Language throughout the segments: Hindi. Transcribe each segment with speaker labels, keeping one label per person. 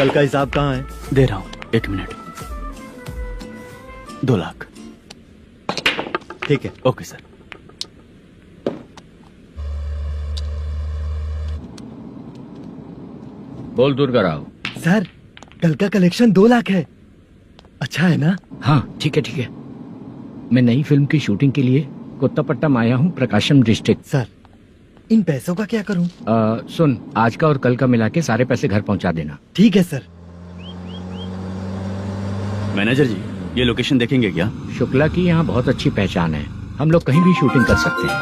Speaker 1: कल का हिसाब कहाँ है?
Speaker 2: दे रहा हूँ, 1 मिनट। 2 लाख।
Speaker 1: ठीक है।
Speaker 2: Okay sir.
Speaker 3: बोल दुर्गा राव।
Speaker 1: सर कल का कलेक्शन 2 लाख है। अच्छा है ना?
Speaker 3: हाँ ठीक है ठीक है। मैं नई फिल्म की शूटिंग के लिए कोत्तापट्टम आया हूँ, प्रकाशम डिस्ट्रिक्ट।
Speaker 1: सर इन पैसों का क्या करूँ?
Speaker 3: सुन, आज का और कल का मिला के सारे पैसे घर पहुँचा देना।
Speaker 1: ठीक है सर।
Speaker 2: मैनेजर जी, ये लोकेशन देखेंगे क्या?
Speaker 3: शुक्ला की यहाँ बहुत अच्छी पहचान है, हम लोग कहीं भी शूटिंग कर सकते हैं।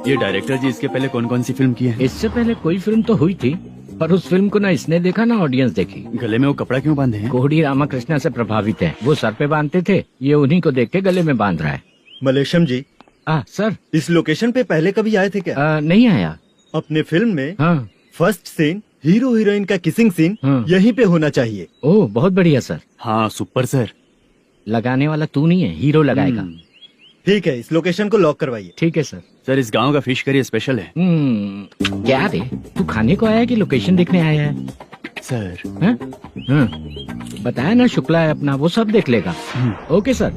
Speaker 2: ये डायरेक्टर जी इसके पहले कौन कौन सी फिल्म की है?
Speaker 3: इससे पहले कोई फिल्म तो हुई थी, पर उस फिल्म को ना इसने देखा ना ऑडियंस देखी।
Speaker 2: गले में वो कपड़ा क्यों बांधे हैं?
Speaker 3: कोहड़ी रामाकृष्णा से प्रभावित है, वो सर पे बांधते थे, ये उन्हीं को देख के गले में बांध रहा है।
Speaker 1: मलेशम जी,
Speaker 3: सर
Speaker 1: इस लोकेशन पे पहले कभी आए थे क्या?
Speaker 3: नहीं आया।
Speaker 1: अपने फिल्म में
Speaker 3: हाँ।
Speaker 1: फर्स्ट सीन हीरो हीरोइन का किसिंग सीन
Speaker 3: हाँ।
Speaker 1: यहीं पे होना चाहिए।
Speaker 3: ओह बहुत बढ़िया सर।
Speaker 2: हाँ सुपर सर।
Speaker 3: लगाने वाला तू नहीं है, हीरो लगाएगा।
Speaker 1: ठीक है, इस लोकेशन को लॉक करवाइए।
Speaker 3: ठीक है सर।
Speaker 2: सर इस गांव का फिश करी स्पेशल है।
Speaker 3: क्या रे, तू खाने को आया है कि लोकेशन देखने आया है?
Speaker 2: सर
Speaker 3: हाँ? हाँ। बताया ना शुक्ला है अपना, वो सब देख लेगा। Okay sir.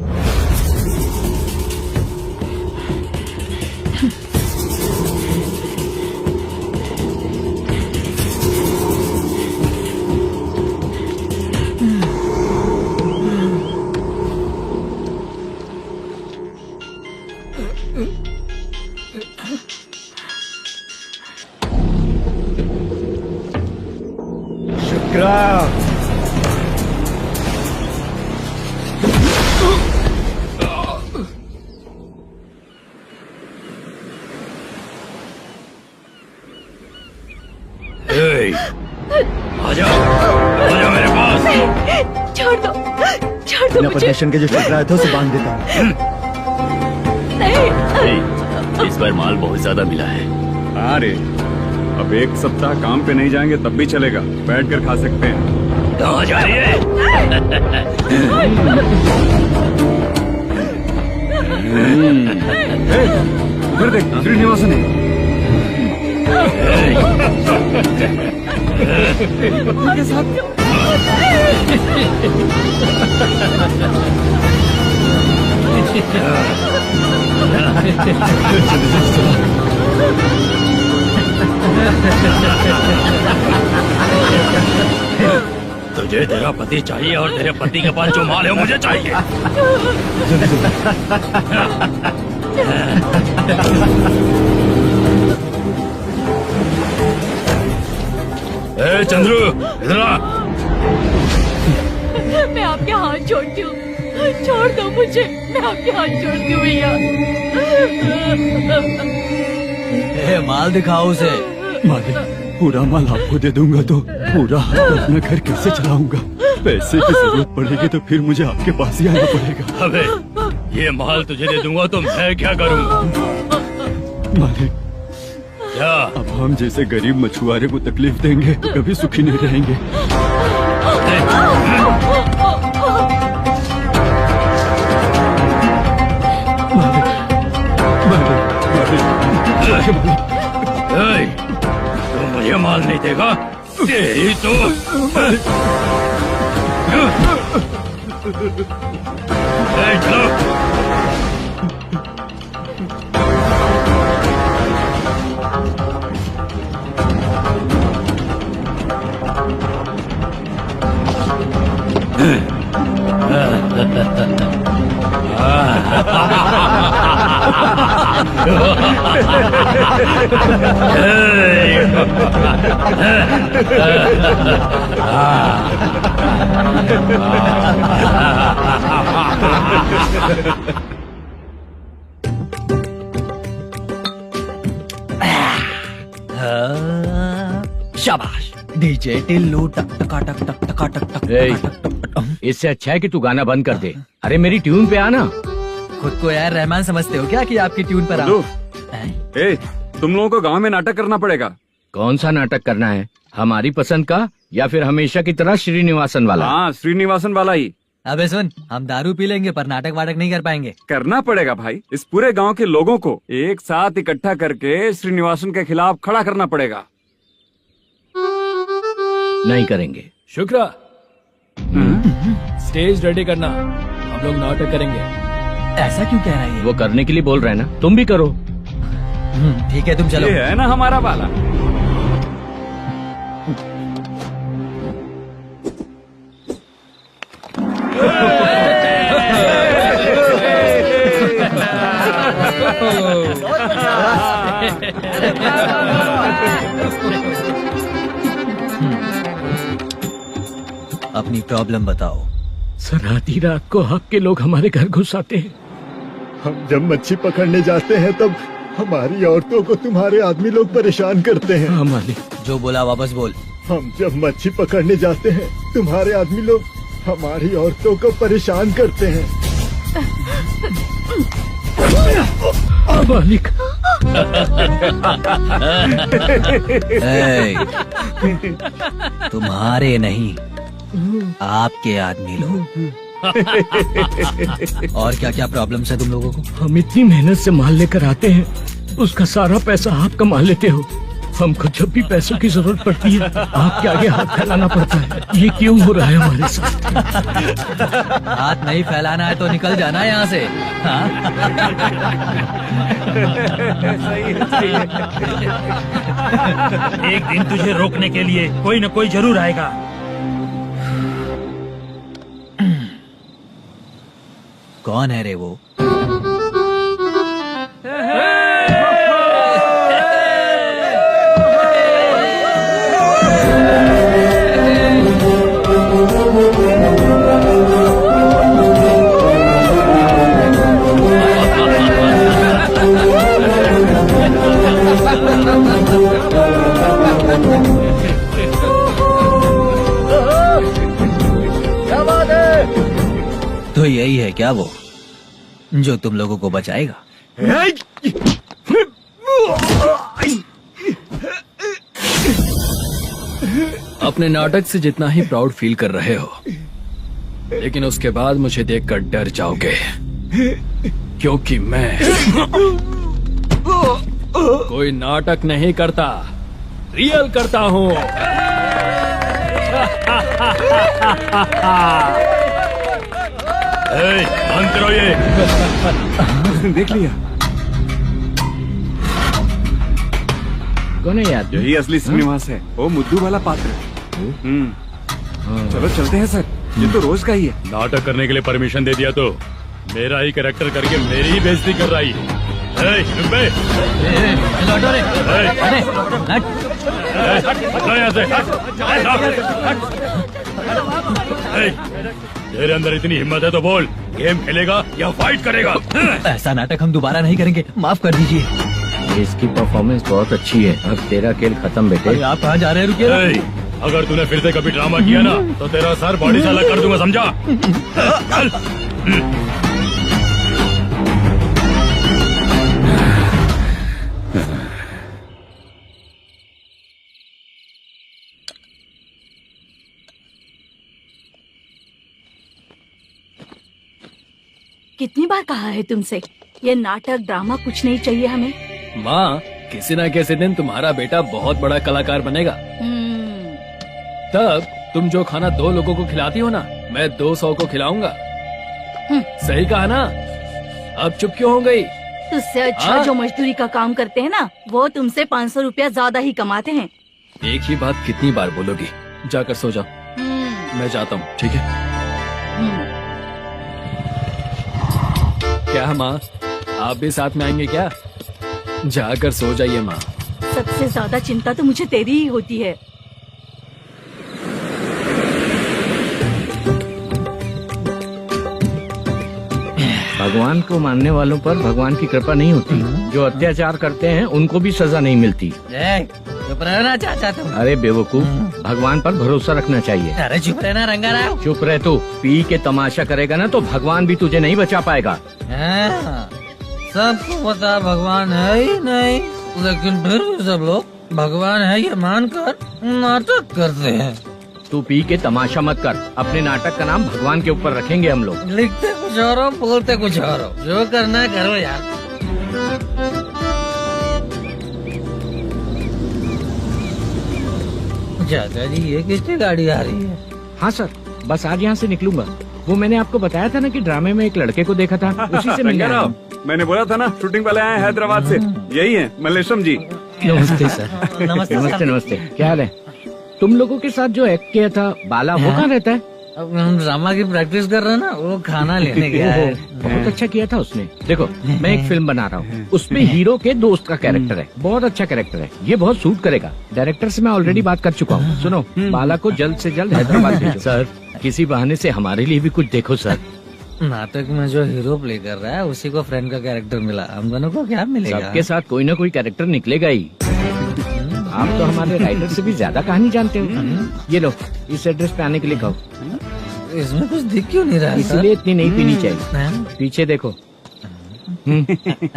Speaker 3: आजा मेरे पास।
Speaker 4: छोड़ दो मुझे।
Speaker 1: स्टेशन के जो शुक्ला है तो उसे बांध देता हूँ।
Speaker 4: नहीं।
Speaker 2: इस बार माल बहुत ज्यादा मिला है।
Speaker 5: अरे अब 1 सप्ताह काम पे नहीं जाएंगे तब भी चलेगा, बैठ कर खा सकते हैं।
Speaker 3: कहाँ जा रही है?
Speaker 5: उधर देख, श्रीनिवासन है। उनके साथ
Speaker 3: तुझे तेरा पति चाहिए और तेरे पति के पास जो माल है मुझे चाहिए। ए चंद्रू, इधर आ।
Speaker 4: मैं आपके हाथ जोड़ती हूँ, छोड़ दो मुझे, मैं आपके हाथ जोड़ती हूँ भैया।
Speaker 6: माल दिखाओ उसे।
Speaker 5: मालिक, पूरा माल आपको दे दूंगा तो पूरा अपना घर कैसे चलाऊंगा? पैसे की जरूरत पड़ेगी तो फिर मुझे आपके पास ही आना पड़ेगा।
Speaker 3: अबे ये माल तुझे दे दूंगा तो मैं क्या करूँगा?
Speaker 5: मालिक,
Speaker 3: क्या?
Speaker 5: अब हम जैसे गरीब मछुआरे को तकलीफ देंगे तो कभी सुखी नहीं रहेंगे।
Speaker 3: तू मुझे माल नहीं देगा? यही तो। चलो।
Speaker 6: शाबाश। डीजे टिल्लू टक टका टक टक टका टक टक टक।
Speaker 3: इससे अच्छा है कि तू गाना बंद कर दे। अरे मेरी ट्यून पे आना।
Speaker 6: खुद को यार रहमान समझते हो क्या कि आपकी ट्यून पर
Speaker 5: हेलो, तुम लोगों को गांव में नाटक करना पड़ेगा।
Speaker 3: कौन सा नाटक करना है? हमारी पसंद का या फिर हमेशा की तरह श्रीनिवासन वाला?
Speaker 5: हाँ, श्रीनिवासन वाला ही।
Speaker 6: अबे सुन, हम दारू पी लेंगे पर नाटक वाटक नहीं कर पाएंगे।
Speaker 5: करना पड़ेगा भाई। इस पूरे गांव के लोगों को एक साथ इकट्ठा करके श्रीनिवासन के खिलाफ खड़ा करना पड़ेगा।
Speaker 3: नहीं करेंगे।
Speaker 7: शुक्रा, स्टेज रेडी करना, हम लोग नाटक करेंगे।
Speaker 6: ऐसा क्यों कह रहा है ये?
Speaker 3: वो करने के लिए बोल रहे हैं ना, तुम भी करो।
Speaker 6: ठीक है, तुम चलो।
Speaker 5: ये है ना हमारा वाला।
Speaker 6: अपनी प्रॉब्लम बताओ।
Speaker 3: सर, आधी रात को आपके लोग हमारे घर घुस आते हैं।
Speaker 1: हम जब मच्छी पकड़ने जाते हैं तब हमारी औरतों को तुम्हारे आदमी लोग परेशान करते हैं।
Speaker 3: हाँ मालिक।
Speaker 6: जो बोला वापस बोल।
Speaker 1: हम जब मच्छी पकड़ने जाते हैं तुम्हारे आदमी लोग हमारी औरतों को परेशान करते हैं।
Speaker 3: मालिक।
Speaker 6: ए, तुम्हारे नहीं, आपके आदमी लोग। और क्या क्या प्रॉब्लम्स है तुम लोगों को?
Speaker 3: हम इतनी मेहनत से माल लेकर आते हैं, उसका सारा पैसा आप कमा लेते हो। हमको जब भी पैसों की जरूरत पड़ती है आपके आगे हाथ फैलाना पड़ता है। ये क्यों हो रहा है हमारे साथ?
Speaker 6: हाथ नहीं फैलाना है तो निकल जाना है यहाँ से। हाँ?
Speaker 8: एक दिन तुझे रोकने के लिए कोई न कोई जरूर आएगा।
Speaker 6: कौन है रे वो? तो यही है क्या वो जो तुम लोगों को बचाएगा?
Speaker 7: अपने नाटक से जितना ही प्राउड फील कर रहे हो, लेकिन उसके बाद मुझे देखकर डर जाओगे, क्योंकि मैं कोई नाटक नहीं करता, रियल करता हूँ।
Speaker 8: बंद करो ये।
Speaker 5: देख लिया,
Speaker 3: कौन है यार?
Speaker 5: यही असली श्रीनिवास है, वो मुद्दू वाला पात्र। चलो चलते हैं सर, ये तो रोज का ही है।
Speaker 8: नाटक करने के लिए परमिशन दे दिया तो मेरा ही कैरेक्टर करके मेरी ही बेइज्जती कर रही है।
Speaker 6: लौटो रे। अरे,
Speaker 8: तेरे अंदर इतनी हिम्मत है तो बोल, गेम खेलेगा या फाइट करेगा?
Speaker 6: ऐसा नाटक हम दोबारा नहीं करेंगे, माफ कर दीजिए।
Speaker 3: इसकी परफॉर्मेंस बहुत अच्छी है। अब तेरा खेल खत्म बेटे।
Speaker 6: आप कहाँ जा रहे हैं? रुकिए ना।
Speaker 8: अगर तूने फिर से कभी ड्रामा किया ना तो तेरा सर बॉडी से अलग कर दूंगा, समझा? चल।
Speaker 4: कितनी बार कहा है तुमसे, ये नाटक ड्रामा कुछ नहीं चाहिए हमें।
Speaker 7: माँ, किसी न किसी दिन तुम्हारा बेटा बहुत बड़ा कलाकार बनेगा। तब तुम जो खाना 2 लोगों को खिलाती हो ना, मैं 200 को खिलाऊंगा। सही कहा ना? अब चुप क्यों हो गई?
Speaker 4: तुझसे अच्छा जो मजदूरी का काम करते हैं ना, वो तुमसे 500 रुपया ज्यादा ही कमाते हैं।
Speaker 7: एक ही बात कितनी बार बोलोगी? जाकर सो जाओ, मैं जाता हूँ, ठीक है? क्या माँ, आप भी साथ में आएंगे क्या? जाकर सो जाइए माँ।
Speaker 4: सबसे ज्यादा चिंता तो मुझे तेरी ही होती है।
Speaker 3: भगवान को मानने वालों पर भगवान की कृपा नहीं होती। जो अत्याचार करते हैं उनको भी सजा नहीं मिलती।
Speaker 6: चुप रहना चाचा तुम।
Speaker 3: अरे बेवकूफ, भगवान पर भरोसा रखना चाहिए।
Speaker 6: अरे चुप रहना रंगाराव।
Speaker 3: चुप रह तू। पी के तमाशा करेगा ना तो भगवान भी तुझे नहीं बचा पाएगा।
Speaker 6: सबको पता भगवान है ही नहीं, लेकिन फिर भी सब लोग भगवान है ये मानकर नाटक करते हैं।
Speaker 3: तू पी के तमाशा मत कर। अपने नाटक का नाम भगवान के ऊपर रखेंगे हम लोग।
Speaker 6: लिखते कुछ और हो, बोलते कुछ और हो, जो करना है करो यार। चाचा जी ये किसकी गाड़ी आ रही है?
Speaker 3: हाँ सर, बस आज यहाँ से निकलूंगा। वो मैंने आपको बताया था ना कि ड्रामे में एक लड़के को देखा था, उसी से मिलने आया हूँ।
Speaker 5: मैंने बोला था ना, शूटिंग वाले आए हैं हैदराबाद से। यही है मल्लेशम जी।
Speaker 3: नमस्ते सर। नमस्ते नमस्ते। क्या हाल है? तुम लोगों के साथ जो एक्ट किया था बाला, वो कहाँ रहता है?
Speaker 6: अब हम ड्रामा की प्रैक्टिस कर रहे हैं ना, वो खाना लेने गया है।
Speaker 3: बहुत अच्छा किया था उसने। देखो मैं एक फिल्म बना रहा हूँ, उसमें हीरो के दोस्त का कैरेक्टर है। बहुत अच्छा कैरेक्टर है, ये बहुत सूट करेगा। डायरेक्टर से मैं ऑलरेडी बात कर चुका हूँ। सुनो, बाला को जल्द से जल्द हैदराबाद भेजो। सर किसी बहाने से हमारे लिए भी कुछ देखो सर।
Speaker 6: नाटक में जो हीरो प्ले कर रहा है उसी को फ्रेंड का कैरेक्टर मिला, हम दोनों को क्या मिलेगा?
Speaker 3: सबके साथ कोई ना कोई कैरेक्टर निकलेगा ही। आप तो हमारे राइटर से भी ज्यादा कहानी जानते हो। ये लो, इस एड्रेस पे आने के लिए कहो।
Speaker 6: इसमें कुछ दिख क्यों नहीं रहा है?
Speaker 3: इसलिए इतनी नहीं पीनी चाहिए। पीछे देखो।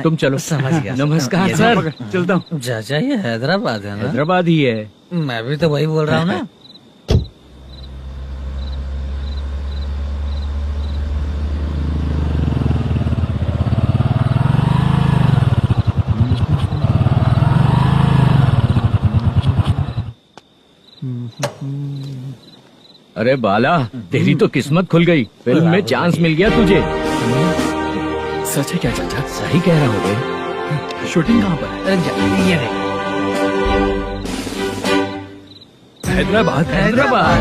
Speaker 3: तुम चलो।
Speaker 6: समझ गया।
Speaker 3: नमस्कार सर।
Speaker 5: चलता हूँ।
Speaker 6: चाचा ये हैदराबाद है ना?
Speaker 3: हैदराबाद ही है।
Speaker 6: मैं भी तो वही बोल रहा हूँ ना।
Speaker 3: अरे बाला, तेरी तो किस्मत खुल गई। फिल्म में चांस मिल गया तुझे।
Speaker 7: सच है क्या चाचा?
Speaker 3: सही कह रहा हो बे।
Speaker 7: शूटिंग कहाँ पर है?
Speaker 6: अरे ये नहीं।
Speaker 7: हैदराबाद।
Speaker 3: हैदराबाद।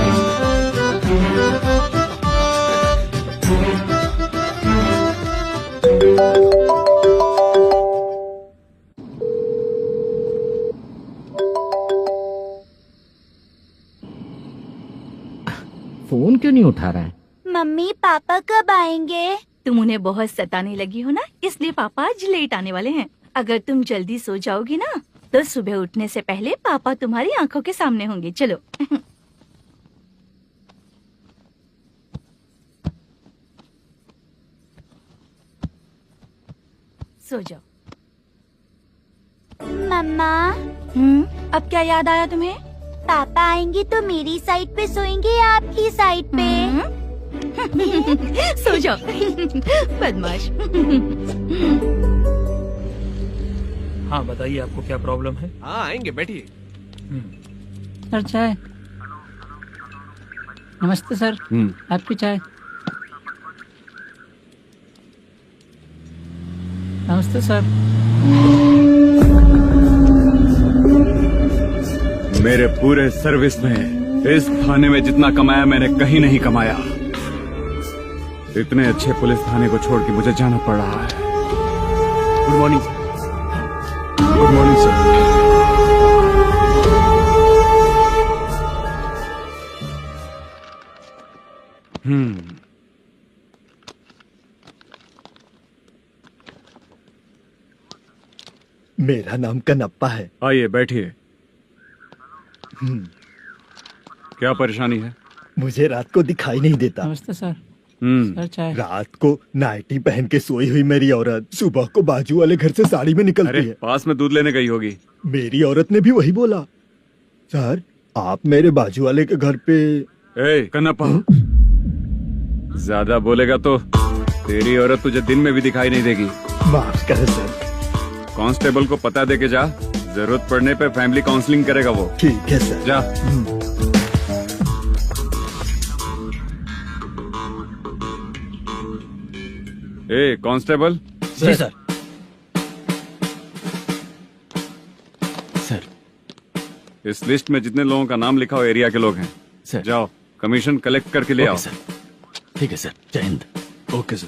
Speaker 3: फोन क्यों नहीं उठा रहा है?
Speaker 9: मम्मी पापा कब आएंगे?
Speaker 4: तुम उन्हें बहुत सताने लगी हो ना, इसलिए पापा आज लेट आने वाले हैं। अगर तुम जल्दी सो जाओगी ना तो सुबह उठने से पहले पापा तुम्हारी आंखों के सामने होंगे। चलो। सो जाओ।
Speaker 9: मम्मा
Speaker 4: अब क्या याद आया तुम्हें?
Speaker 9: पापा आएंगे तो मेरी साइड पे सोएंगे या आपकी साइड पे?
Speaker 4: सो जाओ। बदमाश।
Speaker 8: हाँ बताइए, आपको क्या प्रॉब्लम है?
Speaker 7: हाँ आएंगे, बैठिए।
Speaker 6: सर चाय। नमस्ते सर, आपकी चाय। नमस्ते सर।
Speaker 5: मेरे पूरे सर्विस में इस थाने में जितना कमाया मैंने कहीं नहीं कमाया। इतने अच्छे पुलिस थाने को छोड़ के मुझे जाना पड़ रहा है। Good morning sir. Good morning sir.
Speaker 1: मेरा नाम कनप्पा है।
Speaker 5: आइए बैठिए। क्या परेशानी है?
Speaker 1: मुझे रात को दिखाई नहीं देता।
Speaker 6: नमस्ते सर। सर चाय।
Speaker 1: रात को नाइटी पहन के सोई हुई मेरी औरत सुबह को बाजू वाले घर से साड़ी में निकलती है।
Speaker 5: पास में दूध लेने गई होगी।
Speaker 1: मेरी औरत ने भी वही बोला। सर आप मेरे बाजू वाले के घर पे।
Speaker 5: ए कन्नप्पा, ज्यादा बोलेगा तो तेरी औरत तुझे दिन में भी दिखाई नहीं देगी।
Speaker 1: माफ कर सर।
Speaker 5: कांस्टेबल को पता दे के जा, जरूरत पड़ने पे फैमिली काउंसलिंग करेगा वो।
Speaker 1: ठीक है सर।
Speaker 5: जा। ए कांस्टेबल।
Speaker 6: जी सर।
Speaker 2: सर।
Speaker 5: इस लिस्ट में जितने लोगों का नाम लिखा हो एरिया के लोग हैं।
Speaker 2: सर।
Speaker 5: जाओ कमीशन कलेक्ट करके ले आओ।
Speaker 2: Okay sir. ठीक है सर, जय हिंद।
Speaker 5: Okay sir.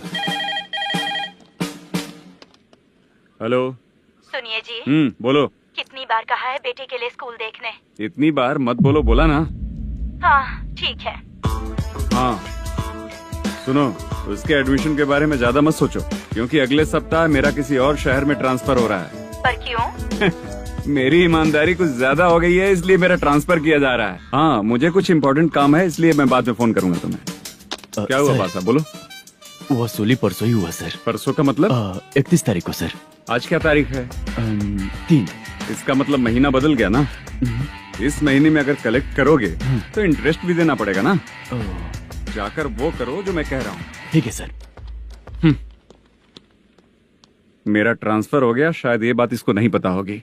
Speaker 5: हेलो।
Speaker 4: सुनिए जी।
Speaker 5: बोलो।
Speaker 4: कितनी बार कहा है बेटे के लिए स्कूल देखने?
Speaker 5: इतनी बार मत बोलो, बोला ना।
Speaker 4: हाँ ठीक है।
Speaker 5: हाँ सुनो, उसके एडमिशन के बारे में ज्यादा मत सोचो, क्योंकि अगले सप्ताह मेरा किसी और शहर में ट्रांसफर हो रहा है।
Speaker 4: पर क्यों?
Speaker 5: मेरी ईमानदारी कुछ ज्यादा हो गई है, इसलिए मेरा ट्रांसफर किया जा रहा है। हाँ मुझे कुछ इम्पोर्टेंट काम है, इसलिए मैं बाद में फोन करूंगा तुम्हें। क्या हुआ बासा, बोलो।
Speaker 2: वो वसूली परसों ही हुआ सर।
Speaker 5: परसों का मतलब?
Speaker 2: 31 तारीख को सर।
Speaker 5: आज क्या तारीख है?
Speaker 2: 3।
Speaker 5: इसका मतलब महीना बदल गया ना। इस महीने में अगर कलेक्ट करोगे तो इंटरेस्ट भी देना पड़ेगा ना। जाकर वो करो जो मैं कह रहा हूँ।
Speaker 2: ठीक है सर।
Speaker 5: मेरा ट्रांसफर हो गया, शायद ये बात इसको नहीं पता होगी।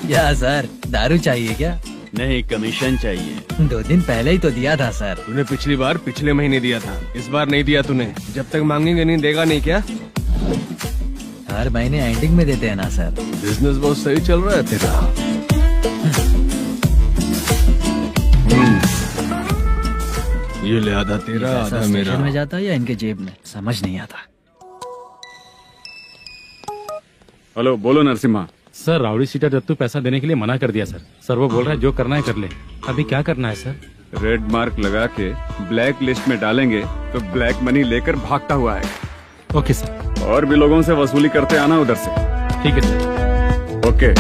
Speaker 6: क्या सर, दारू चाहिए क्या?
Speaker 2: नहीं, कमीशन चाहिए।
Speaker 6: 2 दिन पहले ही तो दिया था सर।
Speaker 10: तूने पिछली बार पिछले महीने दिया था, इस बार नहीं दिया तूने। जब तक मांगेंगे नहीं देगा नहीं क्या?
Speaker 6: हर महीने एंडिंग में देते हैं ना सर।
Speaker 10: बिजनेस बहुत सही चल रहा है तेरा। ये ले आधा तेरा, आधा
Speaker 6: स्टेशन
Speaker 10: मेरा।
Speaker 6: में जाता है या इनके जेब में, समझ नहीं आता।
Speaker 5: हेलो, बोलो Narasimha.
Speaker 8: Sir, rowdy seater Dattu पैसा देने के लिए मना कर दिया सर। सर वो बोल रहा है जो करना है कर ले। अभी क्या करना है सर?
Speaker 5: रेड मार्क लगा के ब्लैक लिस्ट में डालेंगे तो ब्लैक मनी लेकर भागता हुआ है।
Speaker 8: Okay sir.
Speaker 5: और भी लोगों से वसूली करते आना उधर से।
Speaker 8: ठीक है सर।
Speaker 5: ओके।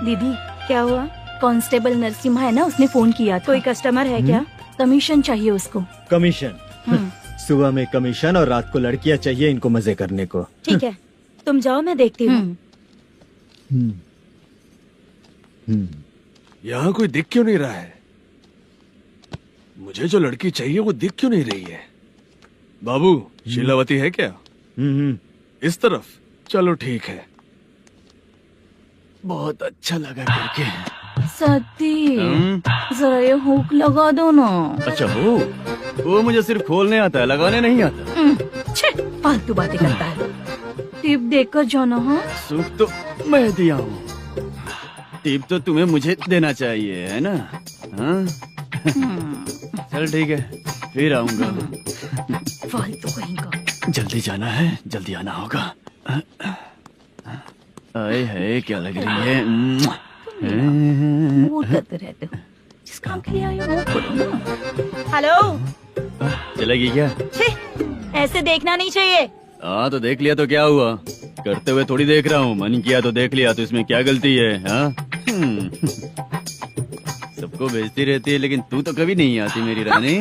Speaker 4: दीदी क्या हुआ? कांस्टेबल नरसिम्हा है ना, उसने फोन किया था। कोई कस्टमर है क्या? कमीशन चाहिए उसको।
Speaker 1: कमीशन? सुबह में कमीशन और रात को लड़कियां चाहिए इनको मजे करने को।
Speaker 9: ठीक है, तुम जाओ, मैं देखती हूँ।
Speaker 10: यहाँ कोई दिख क्यों नहीं रहा है? मुझे जो लड़की चाहिए वो दिख क्यों नहीं रही है? बाबू, शीलावती है क्या? इस तरफ? चलो ठीक है।
Speaker 2: बहुत अच्छा लगा करके।
Speaker 4: सती, जरा ये हुक लगा दो ना।
Speaker 2: अच्छा, वो मुझे सिर्फ खोलने आता है, लगाने नहीं आता।
Speaker 4: छे, फालतू बातें करता है। टिप देकर जाना। हाँ,
Speaker 2: सुख तो मैं दिया हूँ, टिप तो तुम्हें मुझे देना चाहिए, है ना? हाँ? चल ठीक है, फिर आऊंगा।
Speaker 4: फालतू कहीं का।
Speaker 2: जल्दी जाना है, जल्दी आना होगा। आए है, क्या लग रही है?
Speaker 4: वो करते रहते हो। जिस काम के लिए आए हो वो करो ना।
Speaker 9: हेलो,
Speaker 2: चलेगी क्या?
Speaker 9: छी, ऐसे देखना नहीं चाहिए।
Speaker 2: हाँ तो देख लिया तो क्या हुआ? करते हुए थोड़ी देख रहा हूँ, मन किया तो देख लिया, तो इसमें क्या गलती है? हाँ? सबको भेजती रहती है लेकिन तू तो कभी नहीं आती मेरी रानी।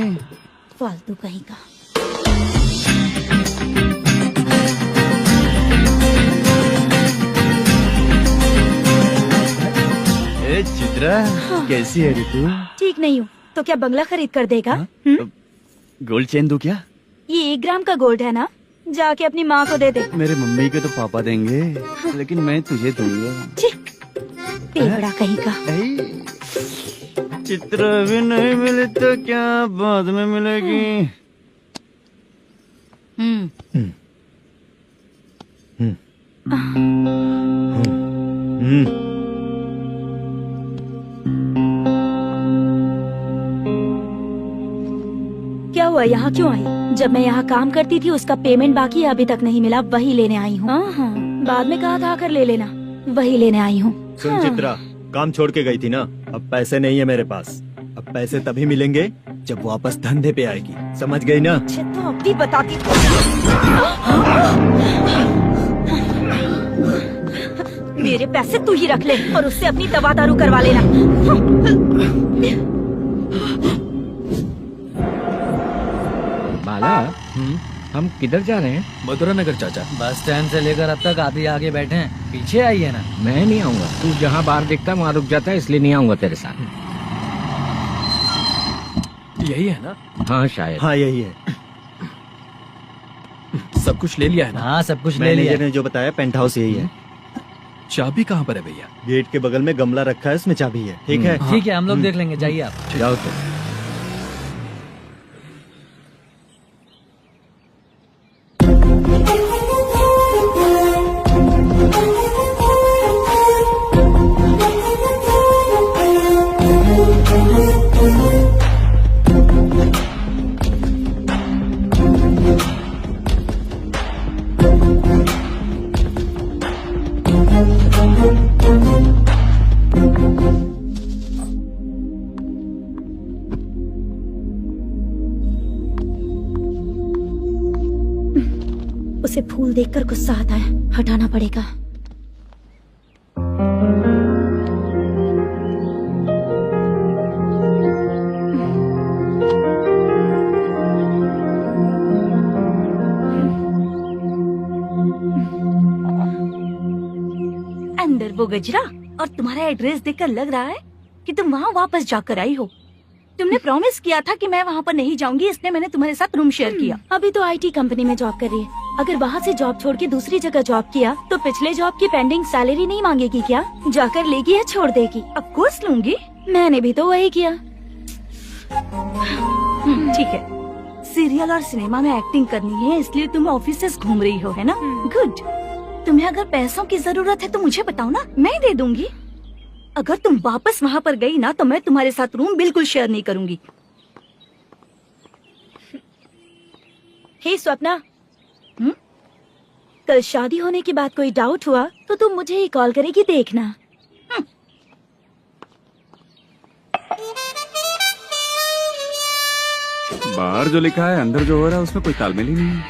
Speaker 9: फालतू कहीं का।
Speaker 2: ए चित्रा, कैसी है रे तू?
Speaker 9: ठीक नहीं हूँ तो क्या बंगला खरीद कर देगा?
Speaker 2: गोल्ड चेन दूं क्या?
Speaker 9: ये 1 ग्राम का गोल्ड है ना, जाके अपनी माँ को दे दे।
Speaker 2: मेरे मम्मी के तो पापा देंगे, लेकिन मैं तुझे दूंगा।
Speaker 9: छी, टेबड़ा कहीं का।
Speaker 2: चित्रा भी नहीं मिली तो क्या बाद में मिलेगी?
Speaker 9: क्या हुआ, यहाँ क्यों आई? जब मैं यहाँ काम करती थी उसका पेमेंट बाकी है, अभी तक नहीं मिला, वही लेने आई हूँ। बाद में कहा था आकर ले लेना, वही लेने आई हूँ।
Speaker 1: सुन चित्रा, काम छोड़ के गई थी ना, अब पैसे नहीं है मेरे पास। अब पैसे तभी मिलेंगे जब वापस धंधे पे आएगी, समझ गई ना?
Speaker 9: अच्छा तो अब भी बताती। मेरे पैसे तू ही रख ले और उससे अपनी दवा दारू करवा लेना।
Speaker 3: बाला, हम किधर जा रहे हैं?
Speaker 7: मथुरा नगर चाचा।
Speaker 6: बस स्टैंड से लेकर अब तक आप ही आगे बैठे हैं, पीछे आइए ना।
Speaker 3: मैं नहीं आऊंगा, तू जहाँ बाहर दिखता है वहाँ रुक जाता है, इसलिए नहीं आऊंगा तेरे साथ।
Speaker 7: यही है ना?
Speaker 3: हाँ शायद।
Speaker 1: हाँ यही है।
Speaker 7: सब कुछ ले लिया है ना?
Speaker 6: हाँ सब कुछ ले
Speaker 1: मैनेजर
Speaker 6: लिया।
Speaker 1: ने जो बताया पेंट हाउस यही है।
Speaker 7: चाबी कहाँ पर है भैया?
Speaker 1: गेट के बगल में गमला रखा है, उसमें चाबी है। ठीक है?
Speaker 6: ठीक है, हम लोग देख लेंगे, जाइए आप।
Speaker 3: जाओ तो।
Speaker 9: उसे फूल देखकर गुस्सा आता है, हटाना पड़ेगा।
Speaker 4: अंदर वो गजरा और तुम्हारा एड्रेस देखकर लग रहा है कि तुम वहाँ वापस जाकर आई हो। तुमने प्रॉमिस किया था कि मैं वहाँ पर नहीं जाऊंगी, इसलिए मैंने तुम्हारे साथ रूम शेयर किया।
Speaker 9: अभी तो आईटी कंपनी में जॉब कर रही है। अगर वहाँ से जॉब छोड़ के दूसरी जगह जॉब किया तो पिछले जॉब की पेंडिंग सैलरी नहीं मांगेगी क्या? जाकर लेगी या छोड़ देगी?
Speaker 4: ऑफ कोर्स लूंगी।
Speaker 9: मैंने भी तो वही किया।
Speaker 4: ठीक है, सीरियल और सिनेमा में एक्टिंग करनी है इसलिए तुम ऑफिसेस घूम रही हो, है ना? गुड। तुम्हें अगर पैसों की जरूरत है तो मुझे बताओ ना, मैं दे दूंगी। अगर तुम वापस वहाँ पर गई ना तो मैं तुम्हारे साथ रूम बिल्कुल शेयर नहीं करूंगी।
Speaker 9: हे स्वप्ना, कल शादी होने की बात कोई डाउट हुआ तो तुम मुझे ही कॉल करेगी, देखना।
Speaker 5: बाहर जो लिखा है अंदर जो हो रहा है उसमें कोई तालमेल ही नहीं है।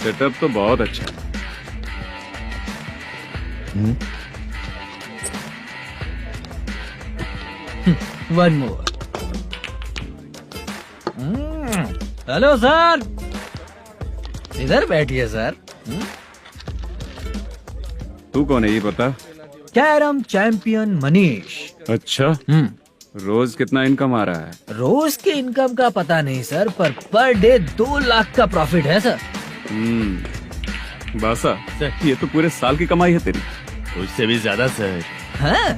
Speaker 5: सेटअप तो बहुत अच्छा है।
Speaker 6: One more. हेलो सर, इधर बैठिए सर।
Speaker 5: तू कौन है ये बता?
Speaker 6: Carrom champion Manish.
Speaker 5: अच्छा, रोज कितना इनकम आ रहा है?
Speaker 6: रोज के इनकम का पता नहीं सर, पर डे 2 लाख का प्रॉफिट है सर।
Speaker 5: बासा, ये तो पूरे साल की कमाई है तेरी।
Speaker 2: उससे भी ज्यादा सर।
Speaker 6: हाँ?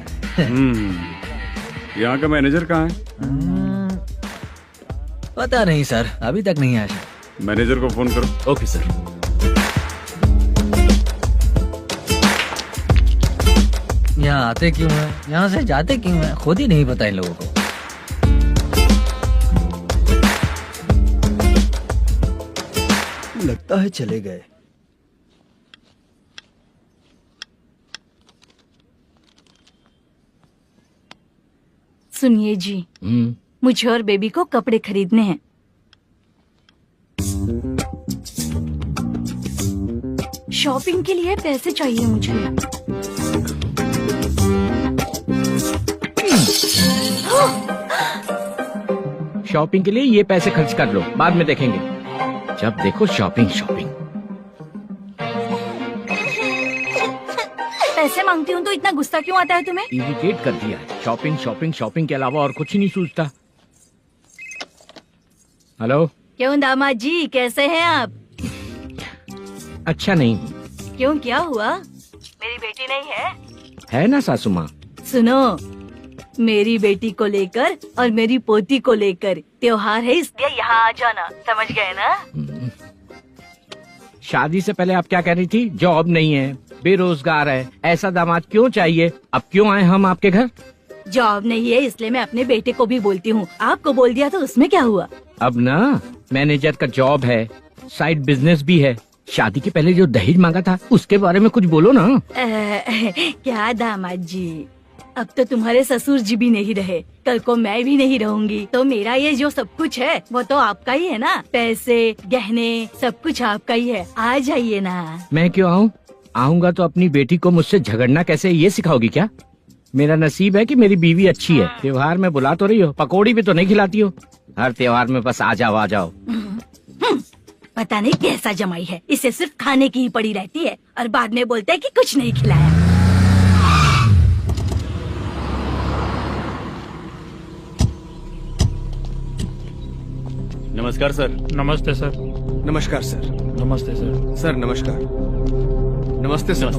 Speaker 5: यहाँ का मैनेजर कहाँ है?
Speaker 6: पता नहीं सर, अभी तक नहीं आया।
Speaker 5: मैनेजर को फोन करो।
Speaker 2: Okay sir.
Speaker 6: यहाँ आते क्यों हैं, यहाँ से जाते क्यों हैं, खुद ही नहीं पता इन लोगों को।
Speaker 1: लगता है चले गए।
Speaker 4: सुनिए जी, मुझे और बेबी को कपड़े खरीदने हैं। शॉपिंग के लिए पैसे चाहिए मुझे।
Speaker 3: शॉपिंग के लिए ये पैसे खर्च कर लो, बाद में देखेंगे। जब देखो शॉपिंग शॉपिंग।
Speaker 4: पैसे मांगती हूँ तो इतना गुस्सा क्यों आता है तुम्हें?
Speaker 3: इरिटेट कर दिया है। शॉपिंग शॉपिंग शॉपिंग के अलावा और कुछ ही नहीं सूझता। हेलो।
Speaker 4: क्यों दामाद जी, कैसे हैं आप?
Speaker 3: अच्छा नहीं।
Speaker 4: क्यों, क्या हुआ? मेरी बेटी नहीं है?
Speaker 3: है ना सासू माँ।
Speaker 4: सुनो, मेरी बेटी को लेकर और मेरी पोती को लेकर त्योहार है, इसलिए यहाँ आ जाना, समझ गए ना?
Speaker 3: शादी से पहले आप क्या कह रही थी? जॉब नहीं है, बेरोजगार है, ऐसा दामाद क्यों चाहिए? अब क्यों आए हम आपके घर?
Speaker 4: जॉब नहीं है इसलिए मैं अपने बेटे को भी बोलती हूँ। आपको बोल दिया तो उसमें क्या हुआ?
Speaker 3: अब ना मैनेजर का जॉब है, साइड बिजनेस भी है। शादी के पहले जो दहेज मांगा था उसके बारे में कुछ बोलो ना।
Speaker 4: क्या दामाद जी, अब तो तुम्हारे ससुर जी भी नहीं रहे, कल को मैं भी नहीं रहूंगी, तो मेरा ये जो सब कुछ है वो तो आपका ही है ना। पैसे, गहने, सब कुछ आपका ही है। आ जाइए ना।
Speaker 3: मैं क्यों आऊँ? आऊंगा तो अपनी बेटी को मुझसे झगड़ना कैसे ये सिखाओगी क्या? मेरा नसीब है कि मेरी बीवी अच्छी है। त्योहार में बुला तो रही हो, पकौड़ी भी तो नहीं खिलाती हो। हर त्योहार में बस आ जाओ आ जाओ।
Speaker 4: पता नहीं कैसा जमाई है, इसे सिर्फ खाने की ही पड़ी रहती है और बाद में बोलते है कि कुछ नहीं खिलाया।
Speaker 2: नमस्कार सर।
Speaker 8: नमस्ते सर।
Speaker 10: नमस्कार सर।
Speaker 8: नमस्ते सर।
Speaker 10: सर नमस्कार। नमस्ते सर।